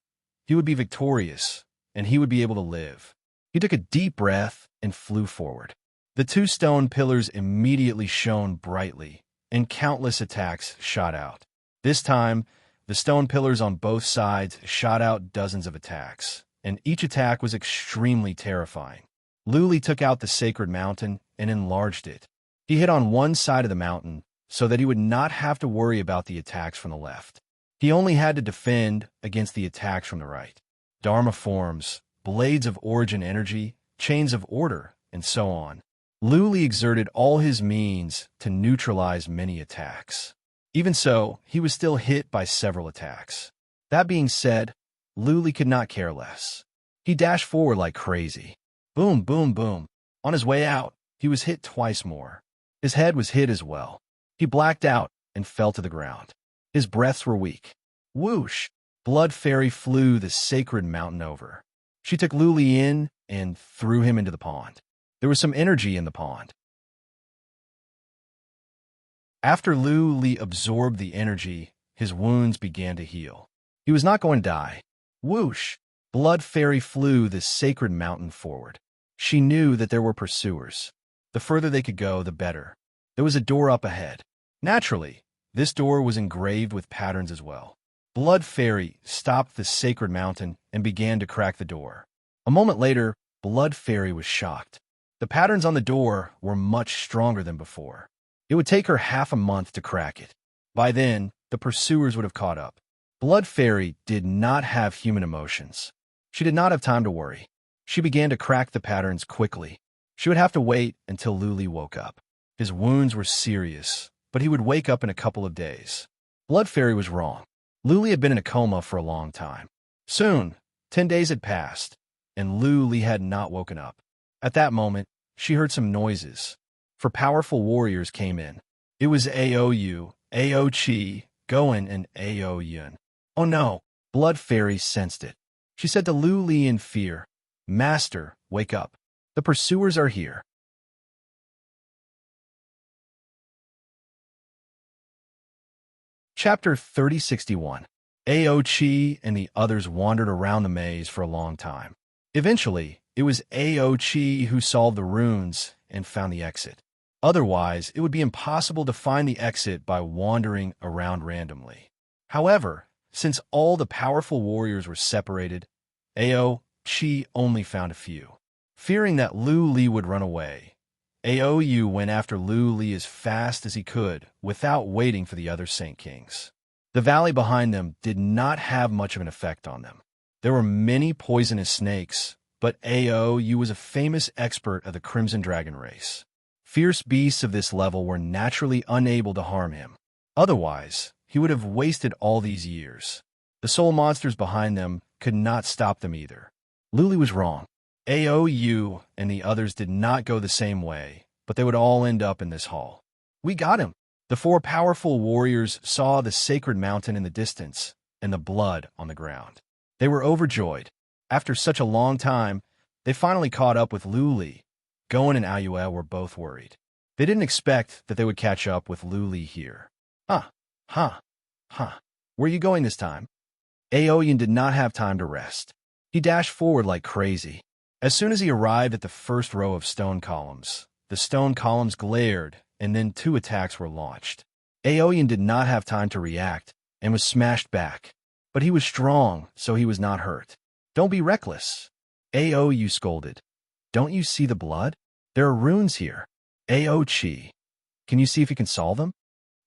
he would be victorious, and he would be able to live. He took a deep breath and flew forward. The 2 stone pillars immediately shone brightly, and countless attacks shot out. This time, the stone pillars on both sides shot out dozens of attacks, and each attack was extremely terrifying. Luli took out the sacred mountain and enlarged it. He hit on one side of the mountain so that he would not have to worry about the attacks from the left. He only had to defend against the attacks from the right. Dharma forms, blades of origin energy, chains of order, and so on. Luli exerted all his means to neutralize many attacks. Even so, he was still hit by several attacks. That being said, Luli could not care less. He dashed forward like crazy. Boom, boom, boom. On his way out, he was hit twice more. His head was hit as well. He blacked out and fell to the ground. His breaths were weak. Whoosh! Blood Fairy flew the sacred mountain over. She took Luli in and threw him into the pond. There was some energy in the pond. After Luli absorbed the energy, his wounds began to heal. He was not going to die. Whoosh! Blood Fairy flew the sacred mountain forward. She knew that there were pursuers. The further they could go, the better. There was a door up ahead. Naturally, this door was engraved with patterns as well. Blood Fairy stopped the sacred mountain and began to crack the door. A moment later, Blood Fairy was shocked. The patterns on the door were much stronger than before. It would take her half a month to crack it. By then, the pursuers would have caught up. Blood Fairy did not have human emotions. She did not have time to worry. She began to crack the patterns quickly. She would have to wait until Luli woke up. His wounds were serious, but he would wake up in a couple of days. Blood Fairy was wrong. Luli had been in a coma for a long time. Soon, 10 days had passed, and Luli had not woken up. At that moment, she heard some noises. for powerful warriors came in. It was Aou, Ao Chi, Goen, and Ao Yun. Oh no! Blood Fairy sensed it. She said to Lu Li in fear, "Master, wake up. The pursuers are here." Chapter 3061. Ao Chi and the others wandered around the maze for a long time. Eventually, it was Ao Chi who solved the runes and found the exit. Otherwise, it would be impossible to find the exit by wandering around randomly. However, since all the powerful warriors were separated, Ao Chi only found a few. Fearing that Lu Li would run away, Ao Yu went after Lu Li as fast as he could without waiting for the other Saint Kings. The valley behind them did not have much of an effect on them. There were many poisonous snakes, but Ao Yu was a famous expert of the Crimson Dragon race. Fierce beasts of this level were naturally unable to harm him. Otherwise, he would have wasted all these years. The soul monsters behind them could not stop them either. Lu Li was wrong. Ao Yu and the others did not go the same way, but they would all end up in this hall. "We got him!" The four powerful warriors saw the sacred mountain in the distance and the blood on the ground. They were overjoyed. After such a long time, they finally caught up with Lu Li. Goen and Aoyue were both worried. They didn't expect that they would catch up with Lu Li here. Where are you going this time? Aoyin did not have time to rest. He dashed forward like crazy. As soon as he arrived at the first row of stone columns, the stone columns glared, and then 2 attacks were launched. Aoyin did not have time to react and was smashed back. But he was strong, so he was not hurt. "Don't be reckless," Ao scolded. "Don't you see the blood? There are runes here." Ao Chi. "Can you see if you can solve them?"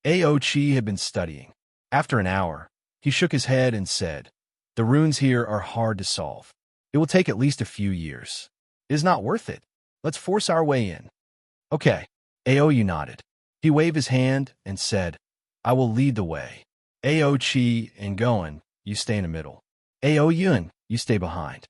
Ao Chi had been studying. After an hour, he shook his head and said, "The runes here are hard to solve. It will take at least a few years. It is not worth it. Let's force our way in." "Okay." Ao nodded. He waved his hand and said, "I will lead the way. Ao Chi and Goen, you stay in the middle. Ao Yun, you stay behind."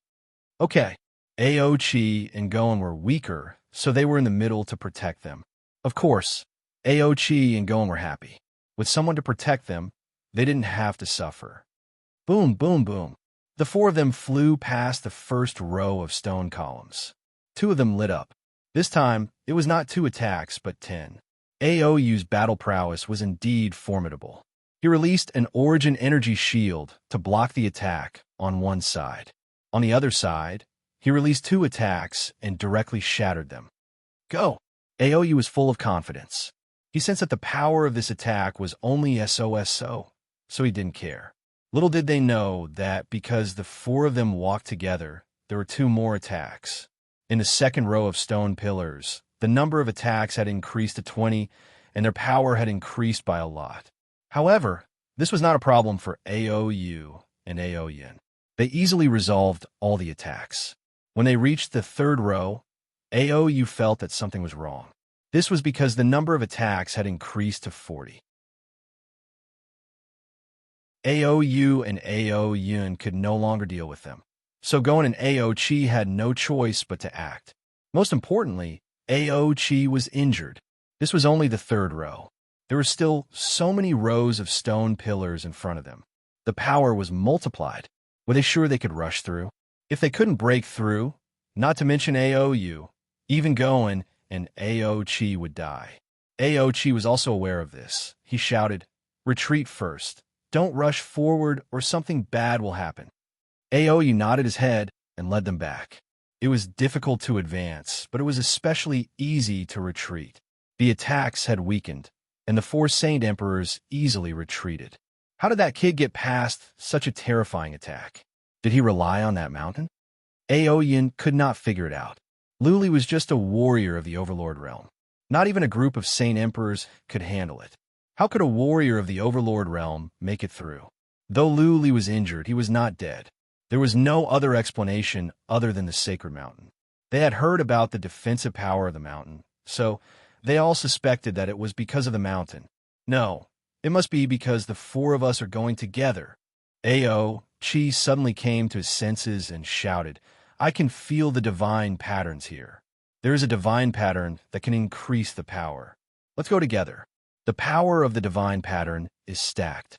"Okay." Ao Chi and Goen were weaker, so they were in the middle to protect them. Of course, Ao Chi and Goen were happy. With someone to protect them, they didn't have to suffer. Boom, boom, boom. The 4 of them flew past the first row of stone columns. 2 of them lit up. This time, it was not 2 attacks, but 10. Aou's battle prowess was indeed formidable. He released an origin energy shield to block the attack on one side. On the other side, he released 2 attacks and directly shattered them. "Go!" Aou was full of confidence. He sensed that the power of this attack was only SOSO, so he didn't care. Little did they know that because the 4 of them walked together, there were 2 more attacks. In the second row of stone pillars, the number of attacks had increased to 20, and their power had increased by a lot. However, this was not a problem for Aou and Aoyin. They easily resolved all the attacks. When they reached the 3rd row, Aou felt that something was wrong. This was because the number of attacks had increased to 40. Aou and Aoyin could no longer deal with them. So Goen and Ao Chi had no choice but to act. Most importantly, Ao Chi was injured. This was only the 3rd row. There were still so many rows of stone pillars in front of them. The power was multiplied. Were they sure they could rush through? If they couldn't break through, not to mention Aou, even Goen and Ao Chi would die. Ao Chi was also aware of this. He shouted, "Retreat first. Don't rush forward or something bad will happen." Ao nodded his head and led them back. It was difficult to advance, but it was especially easy to retreat. The attacks had weakened, and the 4 Saint Emperors easily retreated. How did that kid get past such a terrifying attack? Did he rely on that mountain? Aoyin could not figure it out. Lu Li was just a warrior of the Overlord realm. Not even a group of Saint Emperors could handle it. How could a warrior of the Overlord realm make it through? Though Lu Li was injured, he was not dead. There was no other explanation other than the sacred mountain. They had heard about the defensive power of the mountain, so they all suspected that it was because of the mountain. No, it must be because the 4 of us are going together. Ao Chi suddenly came to his senses and shouted, "I can feel the divine patterns here." There is a divine pattern that can increase the power. Let's go together. The power of the divine pattern is stacked.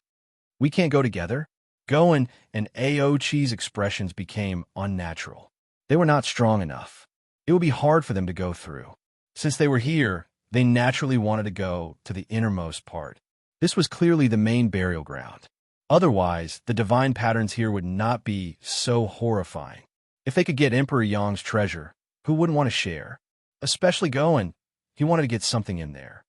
We can't go together? Goen and Aochi's expressions became unnatural. They were not strong enough. It would be hard for them to go through. Since they were here, they naturally wanted to go to the innermost part. This was clearly the main burial ground. Otherwise, the divine patterns here would not be so horrifying. If they could get Emperor Yang's treasure, who wouldn't want to share? Especially Goen. He wanted to get something in there.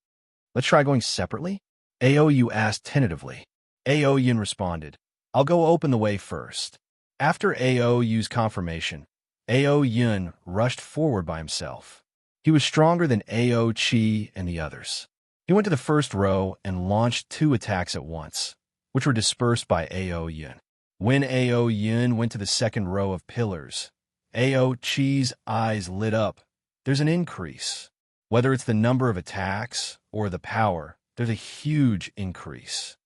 Let's try going separately? Aou asked tentatively. Ao Yin responded, I'll go open the way first. After Aou's confirmation, Ao Yin rushed forward by himself. He was stronger than Aochi and the others. He went to the first row and launched 2 attacks at once, which were dispersed by Ao Yin. When Ao Yin went to the second row of pillars, Aochi's eyes lit up. There's an increase. Whether it's the number of attacks or the power, there's a huge increase.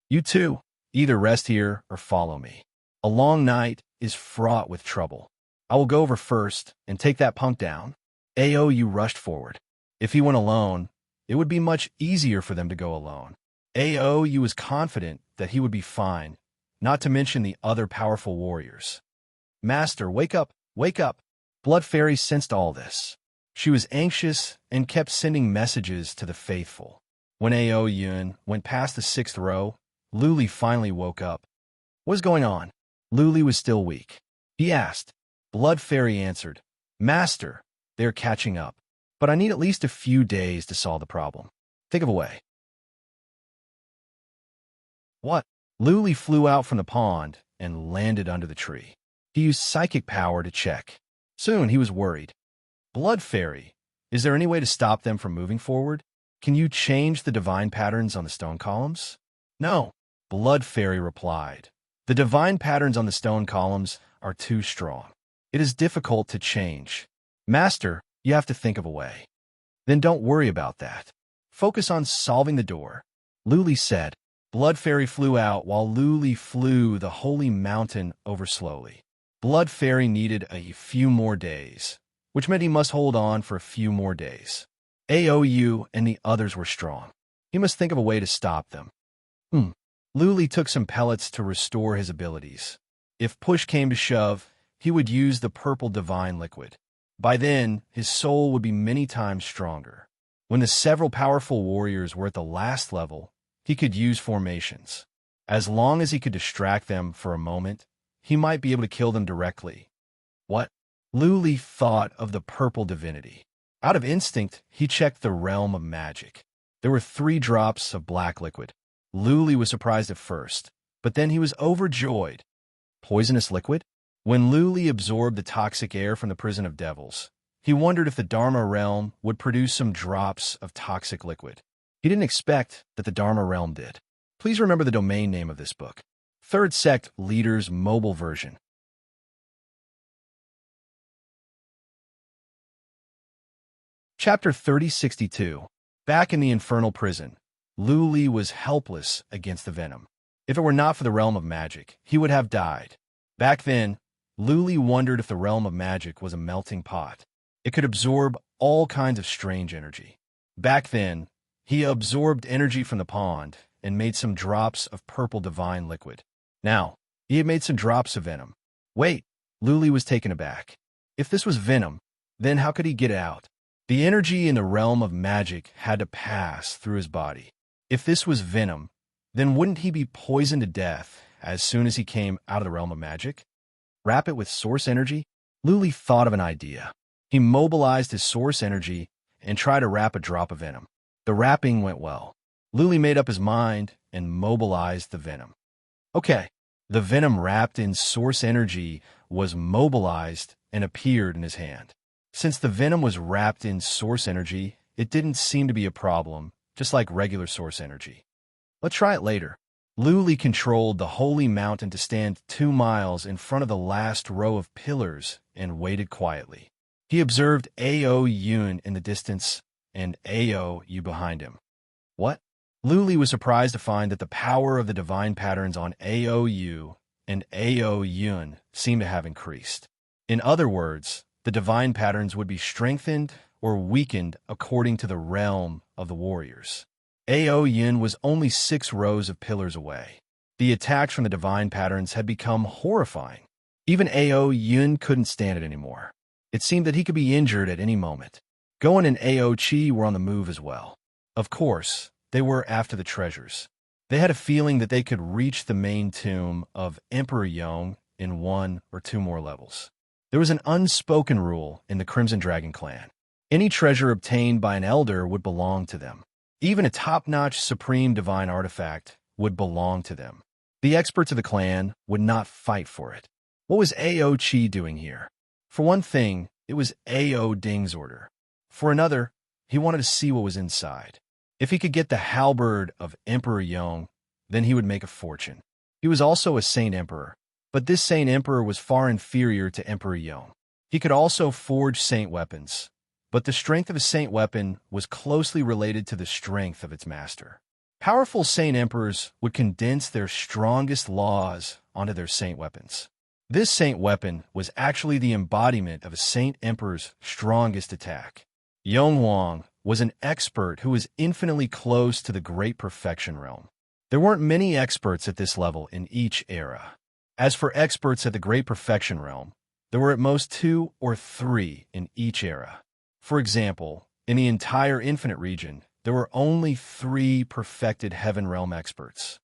You too, either rest here or follow me. A long night is fraught with trouble. I will go over first and take that punk down. Ao rushed forward. If he went alone, it would be much easier for them to go alone. Ao was confident that he would be fine, not to mention the other powerful warriors. Master, wake up, wake up. Blood Fairy sensed all this. She was anxious and kept sending messages to the faithful. When Ao Yun went past the 6th row, Luli finally woke up. What was going on? Luli was still weak. He asked. Blood Fairy answered, Master, they are catching up, but I need at least a few days to solve the problem. Think of a way. What? Luli flew out from the pond and landed under the tree. He used psychic power to check. Soon he was worried. Blood Fairy, is there any way to stop them from moving forward? Can you change the divine patterns on the stone columns? No, Blood Fairy replied. The divine patterns on the stone columns are too strong. It is difficult to change. Master, you have to think of a way. Then don't worry about that. Focus on solving the door. Luli said. Blood Fairy flew out while Luli flew the holy mountain over slowly. Blood Fairy needed a few more days, which meant he must hold on for a few more days. Aou and the others were strong. He must think of a way to stop them. Luli took some pellets to restore his abilities. If push came to shove, he would use the purple divine liquid. By then, his soul would be many times stronger. When the several powerful warriors were at the last level, he could use formations. As long as he could distract them for a moment, he might be able to kill them directly. What? Luli thought of the purple divinity. Out of instinct, he checked the realm of magic. There were 3 drops of black liquid. Luli was surprised at first, but then he was overjoyed. Poisonous liquid? When Luli absorbed the toxic air from the prison of devils, he wondered if the Dharma realm would produce some drops of toxic liquid. He didn't expect that the Dharma realm did. Please remember the domain name of this book. Third Sect Leader's Mobile Version. Chapter 3062. Back in the infernal prison, Luli was helpless against the venom. If it were not for the realm of magic, he would have died. Back then, Luli wondered if the realm of magic was a melting pot. It could absorb all kinds of strange energy. Back then, he absorbed energy from the pond and made some drops of purple divine liquid. Now, he had made some drops of venom. Wait, Luli was taken aback. If this was venom, then how could he get out? The energy in the realm of magic had to pass through his body. If this was venom, then wouldn't he be poisoned to death as soon as he came out of the realm of magic? Wrap it with source energy? Luli thought of an idea. He mobilized his source energy and tried to wrap a drop of venom. The wrapping went well. Luli made up his mind and mobilized the venom. Okay, the venom wrapped in source energy was mobilized and appeared in his hand. Since the venom was wrapped in source energy, it didn't seem to be a problem, just like regular source energy. Let's try it later. Luli controlled the holy mountain to stand 2 miles in front of the last row of pillars and waited quietly. He observed Ao Yun in the distance and Ao Yu behind him. What? Luli was surprised to find that the power of the divine patterns on Ao Yu and Ao Yun seemed to have increased. In other words, The divine patterns would be strengthened or weakened according to the realm of the warriors. Ao Yin was only 6 rows of pillars away. The attacks from the divine patterns had become horrifying. Even Ao Yin couldn't stand it anymore. It seemed that he could be injured at any moment. Goen and Ao Qi were on the move as well. Of course, they were after the treasures. They had a feeling that they could reach the main tomb of Emperor Yong in 1 or 2 more levels. There was an unspoken rule in the Crimson Dragon clan. Any treasure obtained by an elder would belong to them. Even a top-notch supreme divine artifact would belong to them. The experts of the clan would not fight for it. What was Ao Qi doing here? For one thing, it was Ao Ding's order. For another, he wanted to see what was inside. If he could get the halberd of Emperor Yong, then he would make a fortune. He was also a Saint Emperor, but this Saint Emperor was far inferior to Emperor Yong. He could also forge saint weapons, but the strength of a saint weapon was closely related to the strength of its master. Powerful saint emperors would condense their strongest laws onto their saint weapons. This saint weapon was actually the embodiment of a saint emperor's strongest attack. Yong Wang was an expert who was infinitely close to the great perfection realm. There weren't many experts at this level in each era. As for experts at the great perfection realm, there were at most 2 or 3 in each era. For example, in the entire infinite region, there were only 3 perfected heaven realm experts.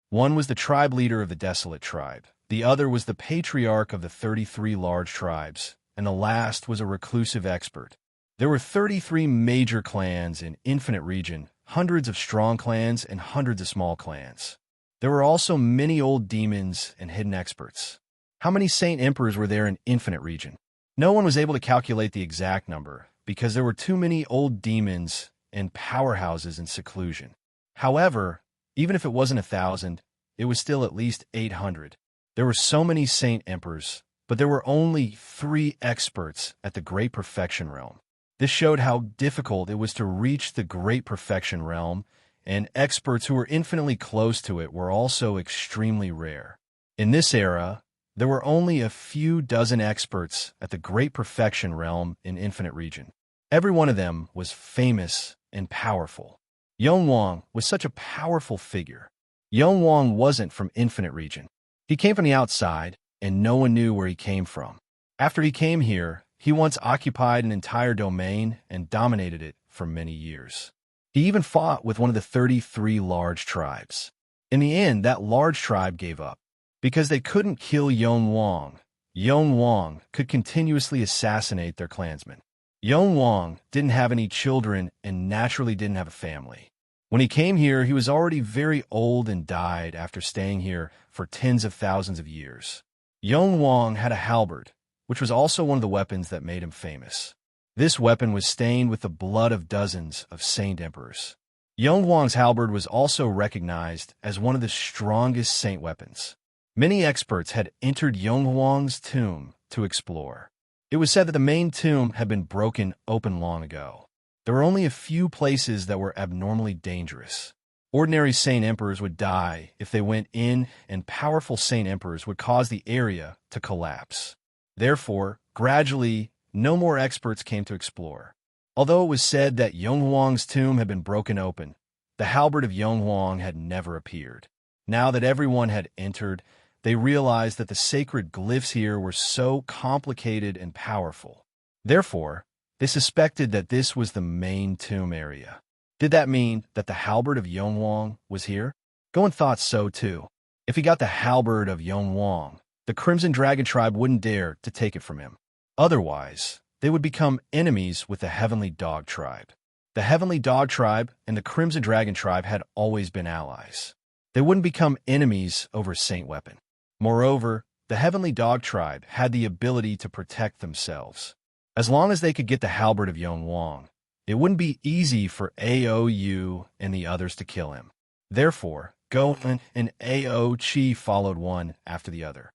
One was the tribe leader of the desolate tribe, the other was the patriarch of the 33 large tribes, and the last was a reclusive expert. There were 33 major clans in infinite region, hundreds of strong clans and hundreds of small clans. There were also many old demons and hidden experts. How many saint emperors were there in infinite region? No one was able to calculate the exact number, because there were too many old demons and powerhouses in seclusion. However, even if it wasn't 1,000, it was still at least 800. There were so many saint emperors, but there were only 3 experts at the great perfection realm. This showed how difficult it was to reach the great perfection realm, and experts who were infinitely close to it were also extremely rare. In this era, there were only a few dozen experts at the great perfection realm in infinite region. Every one of them was famous and powerful. Yong Wang was such a powerful figure. Yong Wang wasn't from infinite region. He came from the outside, and no one knew where he came from. After he came here, he once occupied an entire domain and dominated it for many years. He even fought with one of the 33 large tribes. In the end, that large tribe gave up. Because they couldn't kill Yong Wang could continuously assassinate their clansmen. Yong Wang didn't have any children and naturally didn't have a family. When he came here, he was already very old and died after staying here for tens of thousands of years. Yong Wang had a halberd, which was also one of the weapons that made him famous. This weapon was stained with the blood of dozens of saint emperors. Yong Wang's halberd was also recognized as one of the strongest saint weapons. Many experts had entered Yong Wang's tomb to explore. It was said that the main tomb had been broken open long ago. There were only a few places that were abnormally dangerous. Ordinary saint emperors would die if they went in, and powerful saint emperors would cause the area to collapse. Therefore, gradually, no more experts came to explore. Although it was said that Yong Wang's tomb had been broken open, the halberd of Yong Wang had never appeared. Now that everyone had entered, they realized that the sacred glyphs here were so complicated and powerful. Therefore, they suspected that this was the main tomb area. Did that mean that the halberd of Yong Wang was here? Goen thought so too. If he got the halberd of Yong Wang, the Crimson Dragon tribe wouldn't dare to take it from him. Otherwise, they would become enemies with the Heavenly Dog tribe. The Heavenly Dog tribe and the Crimson Dragon tribe had always been allies. They wouldn't become enemies over a saint weapon. Moreover, the Heavenly Dog tribe had the ability to protect themselves. As long as they could get the halberd of Yong Wang, it wouldn't be easy for Ao Yu and the others to kill him. Therefore, Goen and Ao Qi followed one after the other.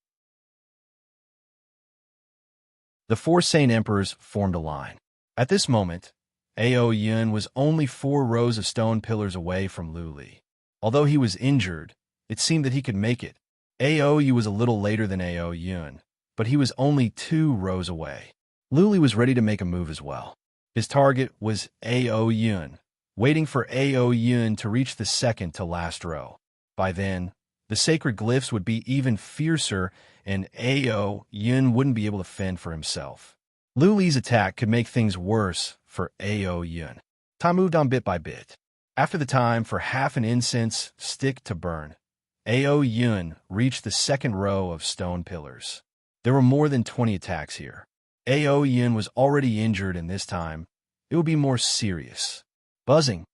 The 4 saint emperors formed a line. At this moment, Ao Yun was only 4 rows of stone pillars away from Lu Li. Although he was injured, it seemed that he could make it. Ao Yu was a little later than Ao Yun, but he was only 2 rows away. Luli was ready to make a move as well. His target was Ao Yun, waiting for Ao Yun to reach the second to last row. By then, the sacred glyphs would be even fiercer and Ao Yun wouldn't be able to fend for himself. Luli's attack could make things worse for Ao Yun. Time moved on bit by bit. After the time for half an incense stick to burn, Ao Yun reached the second row of stone pillars. There were more than 20 attacks here. Ao Yun was already injured, and this time, it would be more serious. Buzzing,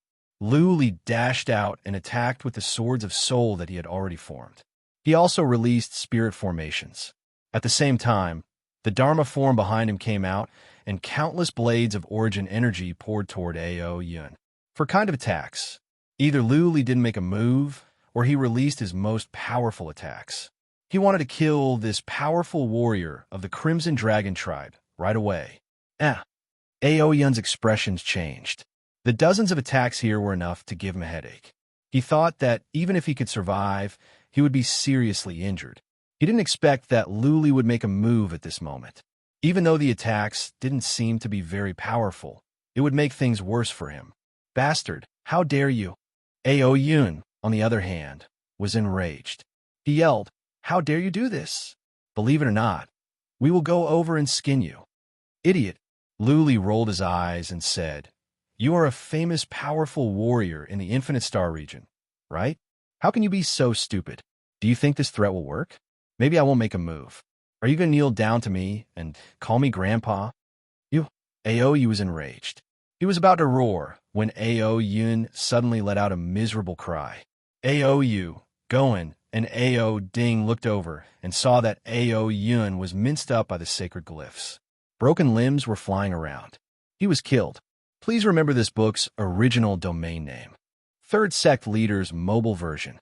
Luli dashed out and attacked with the swords of soul that he had already formed. He also released spirit formations. At the same time, the Dharma form behind him came out, and countless blades of origin energy poured toward Ao Yun. For kind of attacks, either Luli didn't make a move, or he released his most powerful attacks. He wanted to kill this powerful warrior of the Crimson Dragon tribe right away. Ao Yun's expressions changed. The dozens of attacks here were enough to give him a headache. He thought that even if he could survive, he would be seriously injured. He didn't expect that Luli would make a move at this moment. Even though the attacks didn't seem to be very powerful, it would make things worse for him. Bastard, how dare you? Ao Yun, on the other hand, was enraged. He yelled, "How dare you do this? Believe it or not, we will go over and skin you." Idiot. Luli rolled his eyes and said, "You are a famous, powerful warrior in the Infinite Star region, right? How can you be so stupid? Do you think this threat will work? Maybe I won't make a move. Are you going to kneel down to me and call me Grandpa?" Ao Yun was enraged. He was about to roar when Ao Yun suddenly let out a miserable cry. Ao Yun, Goen, and Ao Ding looked over and saw that Ao Yun was minced up by the sacred glyphs. Broken limbs were flying around. He was killed. Please remember this book's original domain name. Third Sect Leader's mobile version.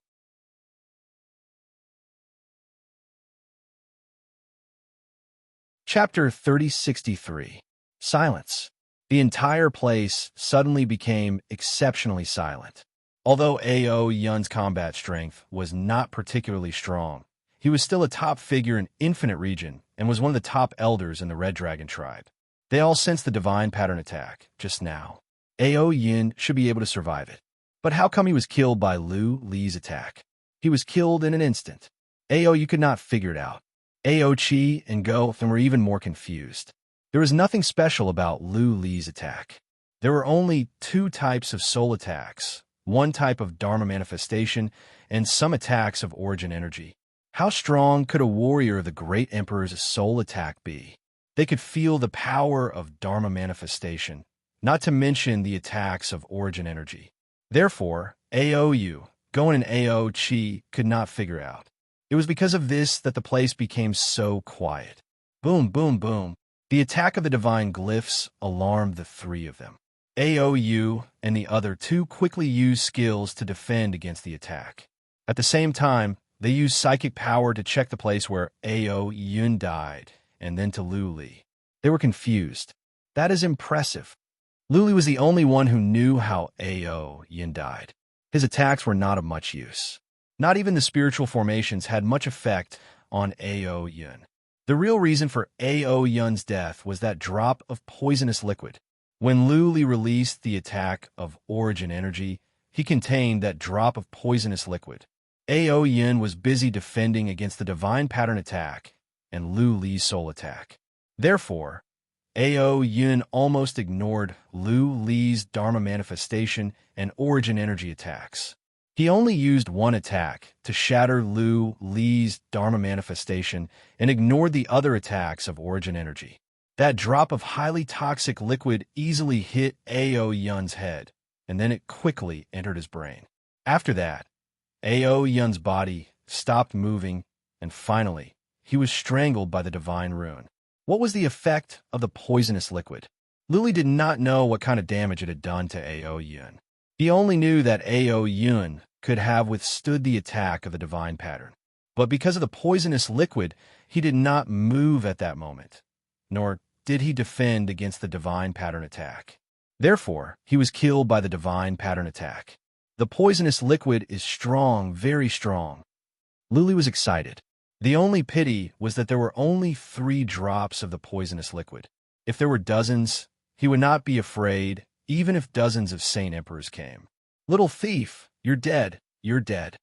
Chapter 3063. Silence. The entire place suddenly became exceptionally silent. Although Ao Yun's combat strength was not particularly strong, he was still a top figure in Infinite Region and was one of the top elders in the Red Dragon tribe. They all sensed the divine pattern attack just now. Ao Yun should be able to survive it. But how come he was killed by Luli's attack? He was killed in an instant. Ao Yun could not figure it out. Ao Chi and Go were even more confused. There was nothing special about Luli's attack. There were only 2 types of soul attacks, 1 type of Dharma manifestation, and some attacks of origin energy. How strong could a warrior of the Great Emperor's soul attack be? They could feel the power of Dharma manifestation, not to mention the attacks of origin energy. Therefore, Ao Yun, Goen, and Ao Chi could not figure out. It was because of this that the place became so quiet. Boom, boom, boom. The attack of the divine glyphs alarmed the 3 of them. Ao Yun and the other 2 quickly used skills to defend against the attack. At the same time, they used psychic power to check the place where Ao Yun died, and then to Luli. They were confused. That is impressive. Luli was the only one who knew how Ao Yun died. His attacks were not of much use. Not even the spiritual formations had much effect on Ao Yun. The real reason for Ao Yun's death was that drop of poisonous liquid. When Luli released the attack of origin energy, he contained that drop of poisonous liquid. Ao Yun was busy defending against the divine pattern attack and Luli's soul attack. Therefore, Ao Yun almost ignored Luli's Dharma manifestation and origin energy attacks. He only used 1 attack to shatter Luli's Dharma manifestation and ignored the other attacks of origin energy. That drop of highly toxic liquid easily hit Ao Yun's head, and then it quickly entered his brain. After that, Ao Yun's body stopped moving, and finally, he was strangled by the divine rune. What was the effect of the poisonous liquid? Luli did not know what kind of damage it had done to Ao Yun. He only knew that Ao Yun could have withstood the attack of the divine pattern. But because of the poisonous liquid, he did not move at that moment, nor did he defend against the divine pattern attack. Therefore, he was killed by the divine pattern attack. The poisonous liquid is strong, very strong. Luli was excited. The only pity was that there were only 3 drops of the poisonous liquid. If there were dozens, he would not be afraid, even if dozens of Saint Emperors came. "Little thief, you're dead, you're dead."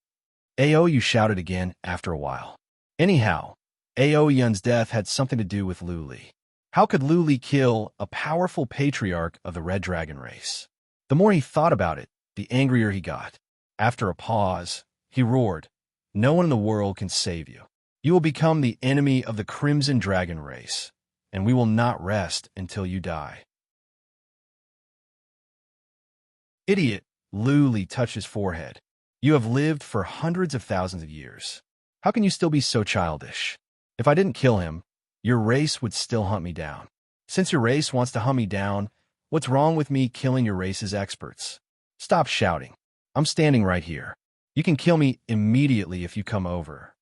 Aoyu shouted again after a while. Anyhow, Aoyun's death had something to do with Luli. How could Luli kill a powerful patriarch of the Red Dragon race? The more he thought about it, the angrier he got. After a pause, he roared, "No one in the world can save you. You will become the enemy of the Crimson Dragon race, and we will not rest until you die." "Idiot," Luli touched his forehead. "You have lived for hundreds of thousands of years. How can you still be so childish? If I didn't kill him, your race would still hunt me down. Since your race wants to hunt me down, what's wrong with me killing your race's experts? Stop shouting. I'm standing right here. You can kill me immediately if you come over."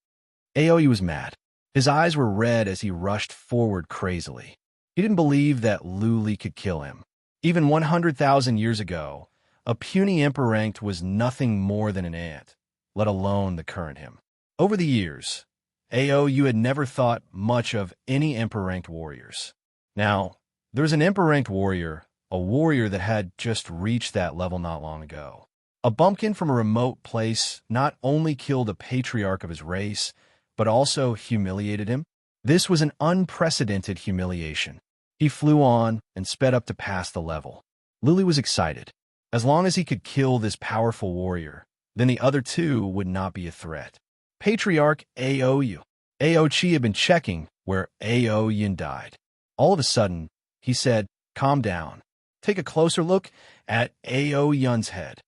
Aoyu was mad. His eyes were red as he rushed forward crazily. He didn't believe that Luli could kill him. Even 100,000 years ago, a puny emperor was nothing more than an ant, let alone the current him. Over the years, Aoyu had never thought much of any emperor-ranked warriors. Now, there was an emperor-ranked warrior, a warrior that had just reached that level not long ago. A bumpkin from a remote place not only killed a patriarch of his race, but also humiliated him. This was an unprecedented humiliation. He flew on and sped up to pass the level. Luli was excited. As long as he could kill this powerful warrior, then the other 2 would not be a threat. Patriarch Aoyu. Aochi had been checking where Aoyun died. All of a sudden, he said, "Calm down. Take a closer look at Aoyun's head."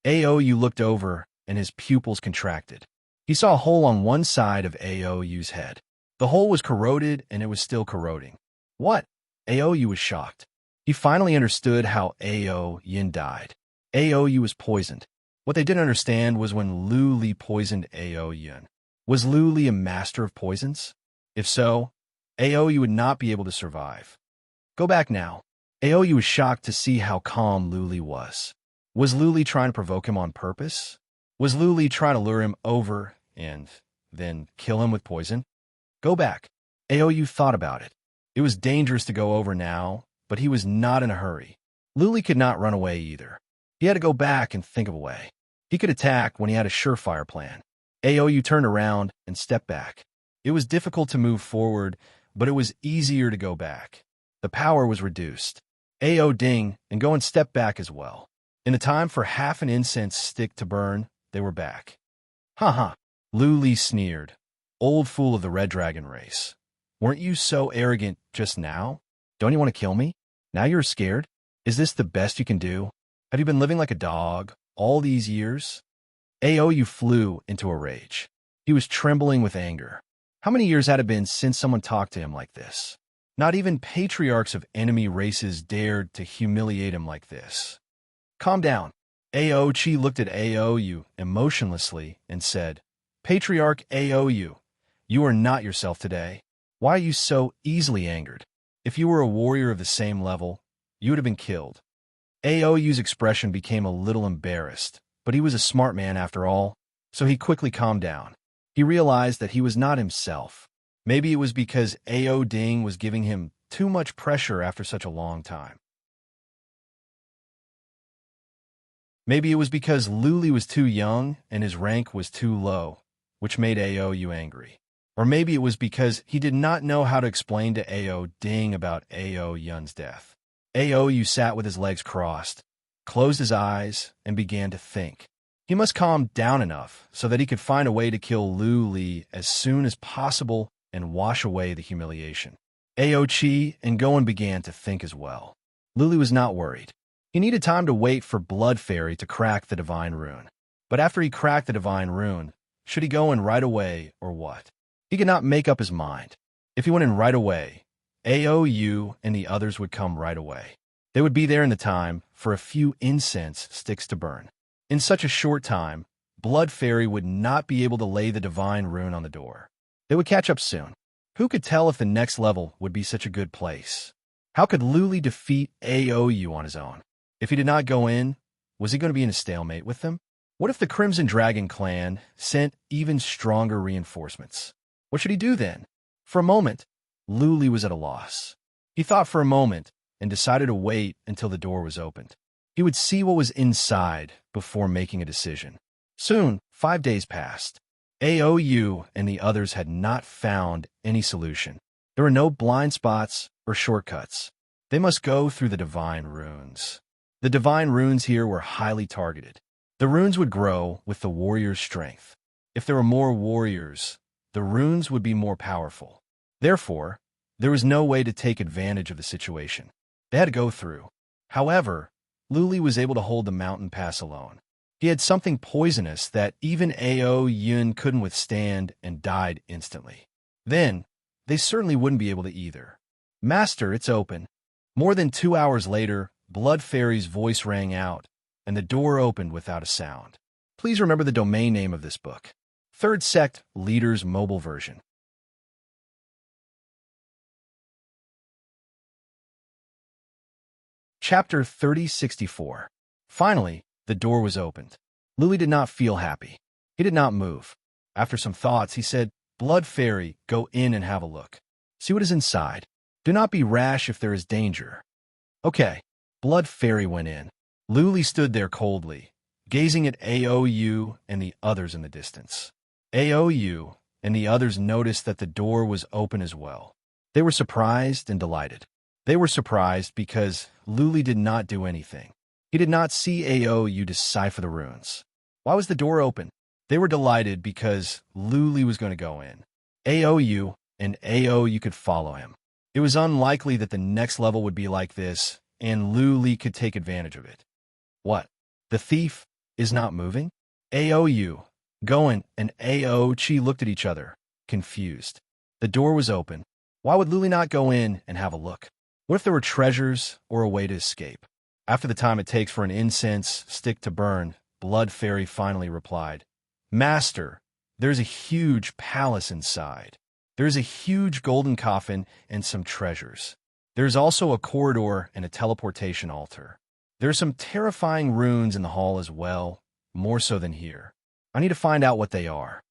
Aoyu looked over, and his pupils contracted. He saw a hole on one side of Aoyu's head. The hole was corroded, and it was still corroding. "What?" Aoyu was shocked. He finally understood how Aoyun died. Aoyu was poisoned. What they didn't understand was when Luli poisoned Aoyun. Was Luli a master of poisons? If so, Aoyu would not be able to survive. "Go back now." Aoyu was shocked to see how calm Luli was. Was Luli trying to provoke him on purpose? Was Luli trying to lure him over and then kill him with poison? "Go back." Aoyu thought about it. It was dangerous to go over now, but he was not in a hurry. Luli could not run away either. He had to go back and think of a way. He could attack when he had a surefire plan. Aoyu turned around and stepped back. It was difficult to move forward, but it was easier to go back. The power was reduced. Ao ding and go and step back as well. In the time for half an incense stick to burn, they were back. "Ha ha," Luli sneered. "Old fool of the Red Dragon race. Weren't you so arrogant just now? Don't you want to kill me? Now you're scared? Is this the best you can do? Have you been living like a dog all these years?" Aoyu flew into a rage. He was trembling with anger. How many years had it been since someone talked to him like this? Not even patriarchs of enemy races dared to humiliate him like this. "Calm down." Aochi looked at Aoyu emotionlessly and said, "Patriarch Aoyu, you are not yourself today. Why are you so easily angered? If you were a warrior of the same level, you would have been killed." Aoyu's expression became a little embarrassed, but he was a smart man after all, so he quickly calmed down. He realized that he was not himself. Maybe it was because Ao Ding was giving him too much pressure after such a long time. Maybe it was because Luli was too young and his rank was too low, which made Aoyu angry. Or maybe it was because he did not know how to explain to Ao Ding about Aoyun's death. Aoyu sat with his legs crossed, closed his eyes, and began to think. He must calm down enough so that he could find a way to kill Luli as soon as possible and wash away the humiliation. Aochi and Goen began to think as well. Luli was not worried. He needed time to wait for Blood Fairy to crack the Divine Rune. But after he cracked the Divine Rune, should he go in right away or what? He could not make up his mind. If he went in right away, Aoyu and the others would come right away. They would be there in the time for a few incense sticks to burn. In such a short time, Blood Fairy would not be able to lay the Divine Rune on the door. They would catch up soon. Who could tell if the next level would be such a good place? How could Luli defeat Aoyu on his own? If he did not go in, was he going to be in a stalemate with them? What if the Crimson Dragon clan sent even stronger reinforcements? What should he do then? For a moment, Luli was at a loss. He thought for a moment and decided to wait until the door was opened. He would see what was inside before making a decision. Soon, 5 days passed. AOU and the others had not found any solution. There were no blind spots or shortcuts. They must go through the divine runes. The divine runes here were highly targeted. The runes would grow with the warrior's strength. If there were more warriors, the runes would be more powerful. Therefore, there was no way to take advantage of the situation. They had to go through. However, Luli was able to hold the mountain pass alone. He had something poisonous that even Ao Yun couldn't withstand and died instantly. Then, they certainly wouldn't be able to either. Master, it's open. More than 2 hours later, Blood Fairy's voice rang out, and the door opened without a sound. Please remember the domain name of this book. Third Sect Leader's Mobile Version. Chapter 3064. Finally, the door was opened. Luli did not feel happy. He did not move. After some thoughts, he said, Blood Fairy, go in and have a look. See what is inside. Do not be rash if there is danger. Okay. Blood Fairy went in. Luli stood there coldly, gazing at AOU and the others in the distance. AOU and the others noticed that the door was open as well. They were surprised and delighted. They were surprised because Luli did not do anything. He did not see AOU decipher the runes. Why was the door open? They were delighted because Luli was going to go in. AOU and AOU could follow him. It was unlikely that the next level would be like this, and Luli could take advantage of it. What? The thief is not moving? AOU, Goen, and AO-Chi looked at each other, confused. The door was open. Why would Luli not go in and have a look? What if there were treasures or a way to escape? After the time it takes for an incense stick to burn, Blood Fairy finally replied, Master, there's a huge palace inside. There's a huge golden coffin and some treasures. There's also a corridor and a teleportation altar. There are some terrifying runes in the hall as well, more so than here. I need to find out what they are.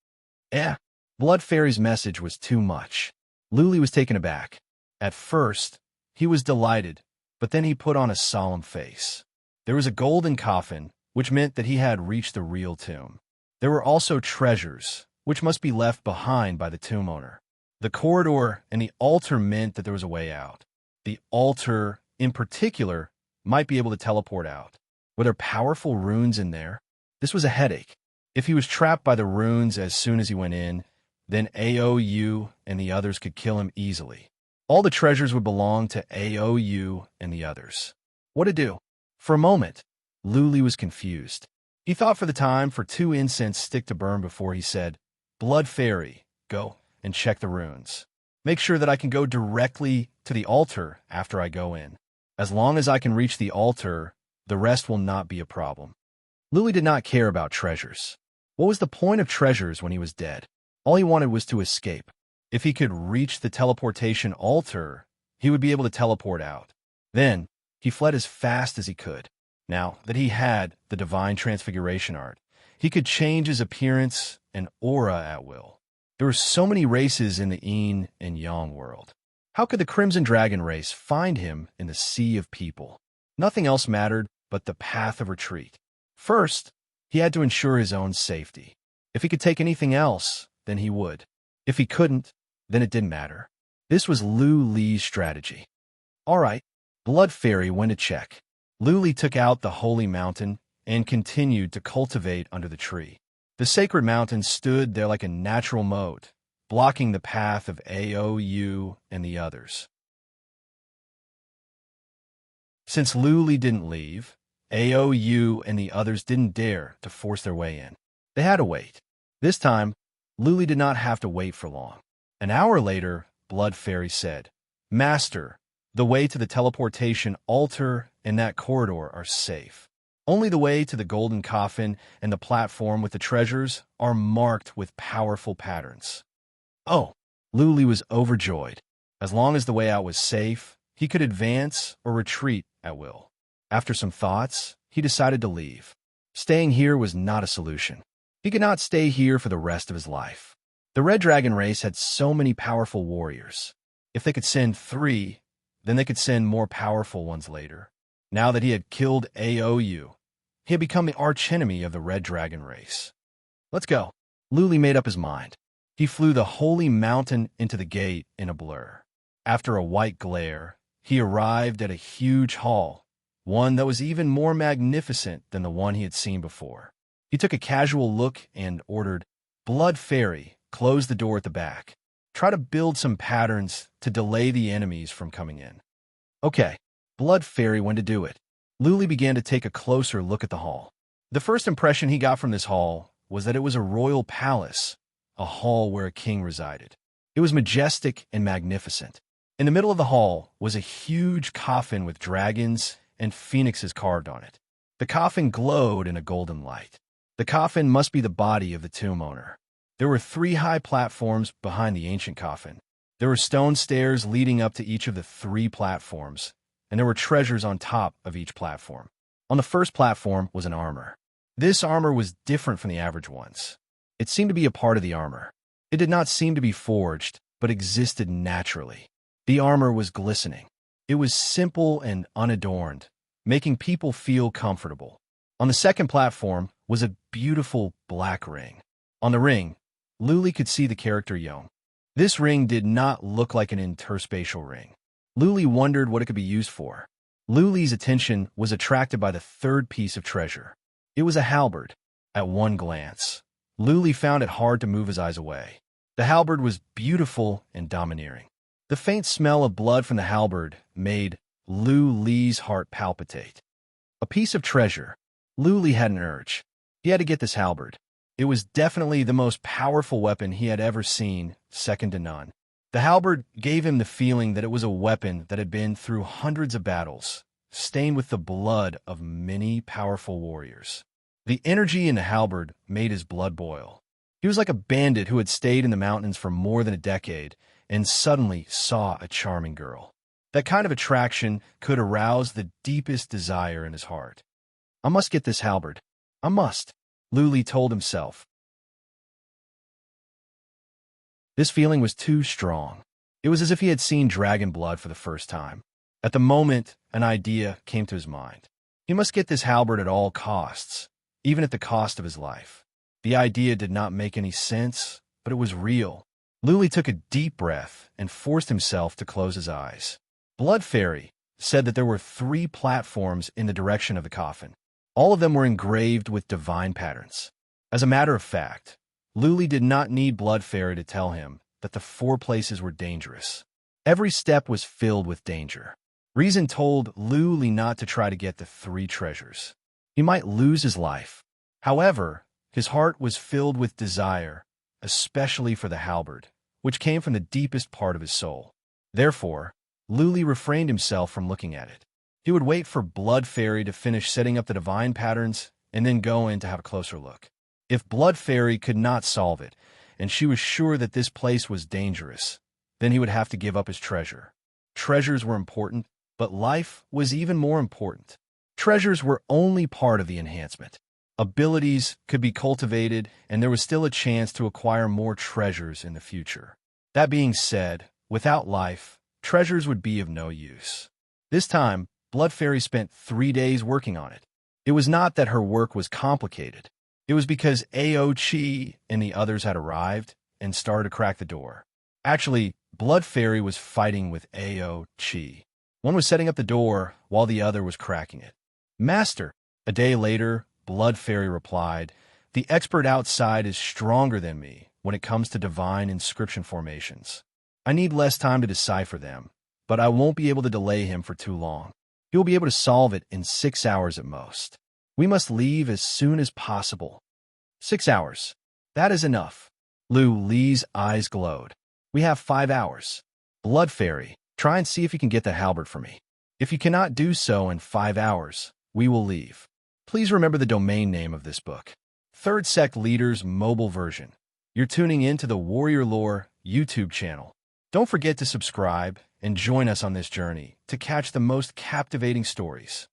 Blood Fairy's message was too much. Luli was taken aback. At first, he was delighted, but then he put on a solemn face. There was a golden coffin, which meant that he had reached the real tomb. There were also treasures, which must be left behind by the tomb owner. The corridor and the altar meant that there was a way out. The altar, in particular, might be able to teleport out. Were there powerful runes in there? This was a headache. If he was trapped by the runes as soon as he went in, then AOU and the others could kill him easily. All the treasures would belong to AOU and the others. What to do? For a moment, Luli was confused. He thought for the time for 2 incense stick to burn before he said, Blood Fairy, go and check the runes. Make sure that I can go directly to the altar after I go in. As long as I can reach the altar, the rest will not be a problem. Luli did not care about treasures. What was the point of treasures when he was dead? All he wanted was to escape. If he could reach the teleportation altar, he would be able to teleport out. Then, he fled as fast as he could. Now that he had the divine transfiguration art, he could change his appearance and aura at will. There were so many races in the Yin and Yang world. How could the Crimson Dragon race find him in the sea of people? Nothing else mattered but the path of retreat. First, he had to ensure his own safety. If he could take anything else, then he would. If he couldn't, then it didn't matter. This was Luli's strategy. All right, Blood Fairy went to check. Luli took out the holy mountain and continued to cultivate under the tree. The sacred mountain stood there like a natural moat, blocking the path of AOU and the others. Since Luli didn't leave, AOU and the others didn't dare to force their way in. They had to wait. This time, Luli did not have to wait for long. An hour later, Blood Fairy said, Master, the way to the teleportation altar and that corridor are safe. Only the way to the golden coffin and the platform with the treasures are marked with powerful patterns. Oh, Luli was overjoyed. As long as the way out was safe, he could advance or retreat at will. After some thoughts, he decided to leave. Staying here was not a solution. He could not stay here for the rest of his life. The Red Dragon race had so many powerful warriors. If they could send 3, then they could send more powerful ones later. Now that he had killed AOU, he had become the archenemy of the Red Dragon race. Let's go. Luli made up his mind. He flew the holy mountain into the gate in a blur. After a white glare, he arrived at a huge hall, one that was even more magnificent than the one he had seen before. He took a casual look and ordered, "Blood Fairy, close the door at the back. Try to build some patterns to delay the enemies from coming in." Okay, Blood Fairy went to do it. Luli began to take a closer look at the hall. The first impression he got from this hall was that it was a royal palace, a hall where a king resided. It was majestic and magnificent. In the middle of the hall was a huge coffin with dragons and phoenixes carved on it. The coffin glowed in a golden light. The coffin must be the body of the tomb owner. There were 3 high platforms behind the ancient coffin. There were stone stairs leading up to each of the 3 platforms, and there were treasures on top of each platform. On the first platform was an armor. This armor was different from the average ones. It seemed to be a part of the armor. It did not seem to be forged, but existed naturally. The armor was glistening. It was simple and unadorned, making people feel comfortable. On the second platform was a beautiful black ring. On the ring, Luli could see the character Yong. This ring did not look like an interspatial ring. Luli wondered what it could be used for. Luli's attention was attracted by the third piece of treasure. It was a halberd. At one glance, Luli found it hard to move his eyes away. The halberd was beautiful and domineering. The faint smell of blood from the halberd made Luli's heart palpitate. A piece of treasure. Luli had an urge. He had to get this halberd. It was definitely the most powerful weapon he had ever seen, second to none. The halberd gave him the feeling that it was a weapon that had been through hundreds of battles, stained with the blood of many powerful warriors. The energy in the halberd made his blood boil. He was like a bandit who had stayed in the mountains for more than a decade and suddenly saw a charming girl. That kind of attraction could arouse the deepest desire in his heart. I must get this halberd. I must, Luli told himself. This feeling was too strong. It was as if he had seen dragon blood for the first time. At the moment, an idea came to his mind. He must get this halberd at all costs, even at the cost of his life. The idea did not make any sense, but it was real. Luli took a deep breath and forced himself to close his eyes. Blood Fairy said that there were 3 platforms in the direction of the coffin. All of them were engraved with divine patterns. As a matter of fact, Luli did not need Blood Fairy to tell him that the 4 places were dangerous. Every step was filled with danger. Reason told Luli not to try to get the 3 treasures. He might lose his life. However, his heart was filled with desire, especially for the halberd, which came from the deepest part of his soul. Therefore, Luli refrained himself from looking at it. He would wait for Blood Fairy to finish setting up the divine patterns and then go in to have a closer look. If Blood Fairy could not solve it, and she was sure that this place was dangerous, then he would have to give up his treasure. Treasures were important, but life was even more important. Treasures were only part of the enhancement. Abilities could be cultivated, and there was still a chance to acquire more treasures in the future. That being said, without life, treasures would be of no use. This time, Blood Fairy spent 3 days working on it. It was not that her work was complicated. It was because Ao Chi and the others had arrived and started to crack the door. Actually, Blood Fairy was fighting with Ao Chi. One was setting up the door while the other was cracking it. "Master," a day later, Blood Fairy replied, "The expert outside is stronger than me when it comes to divine inscription formations. I need less time to decipher them, but I won't be able to delay him for too long. He will be able to solve it in 6 hours at most. We must leave as soon as possible." 6 hours. That is enough. Li's eyes glowed. "We have 5 hours. Blood Fairy, try and see if you can get the halberd for me. If you cannot do so in 5 hours, we will leave." Please remember the domain name of this book. Third Sect Leaders Mobile Version. You're tuning in to the Warrior Lore YouTube channel. Don't forget to subscribe and join us on this journey to catch the most captivating stories.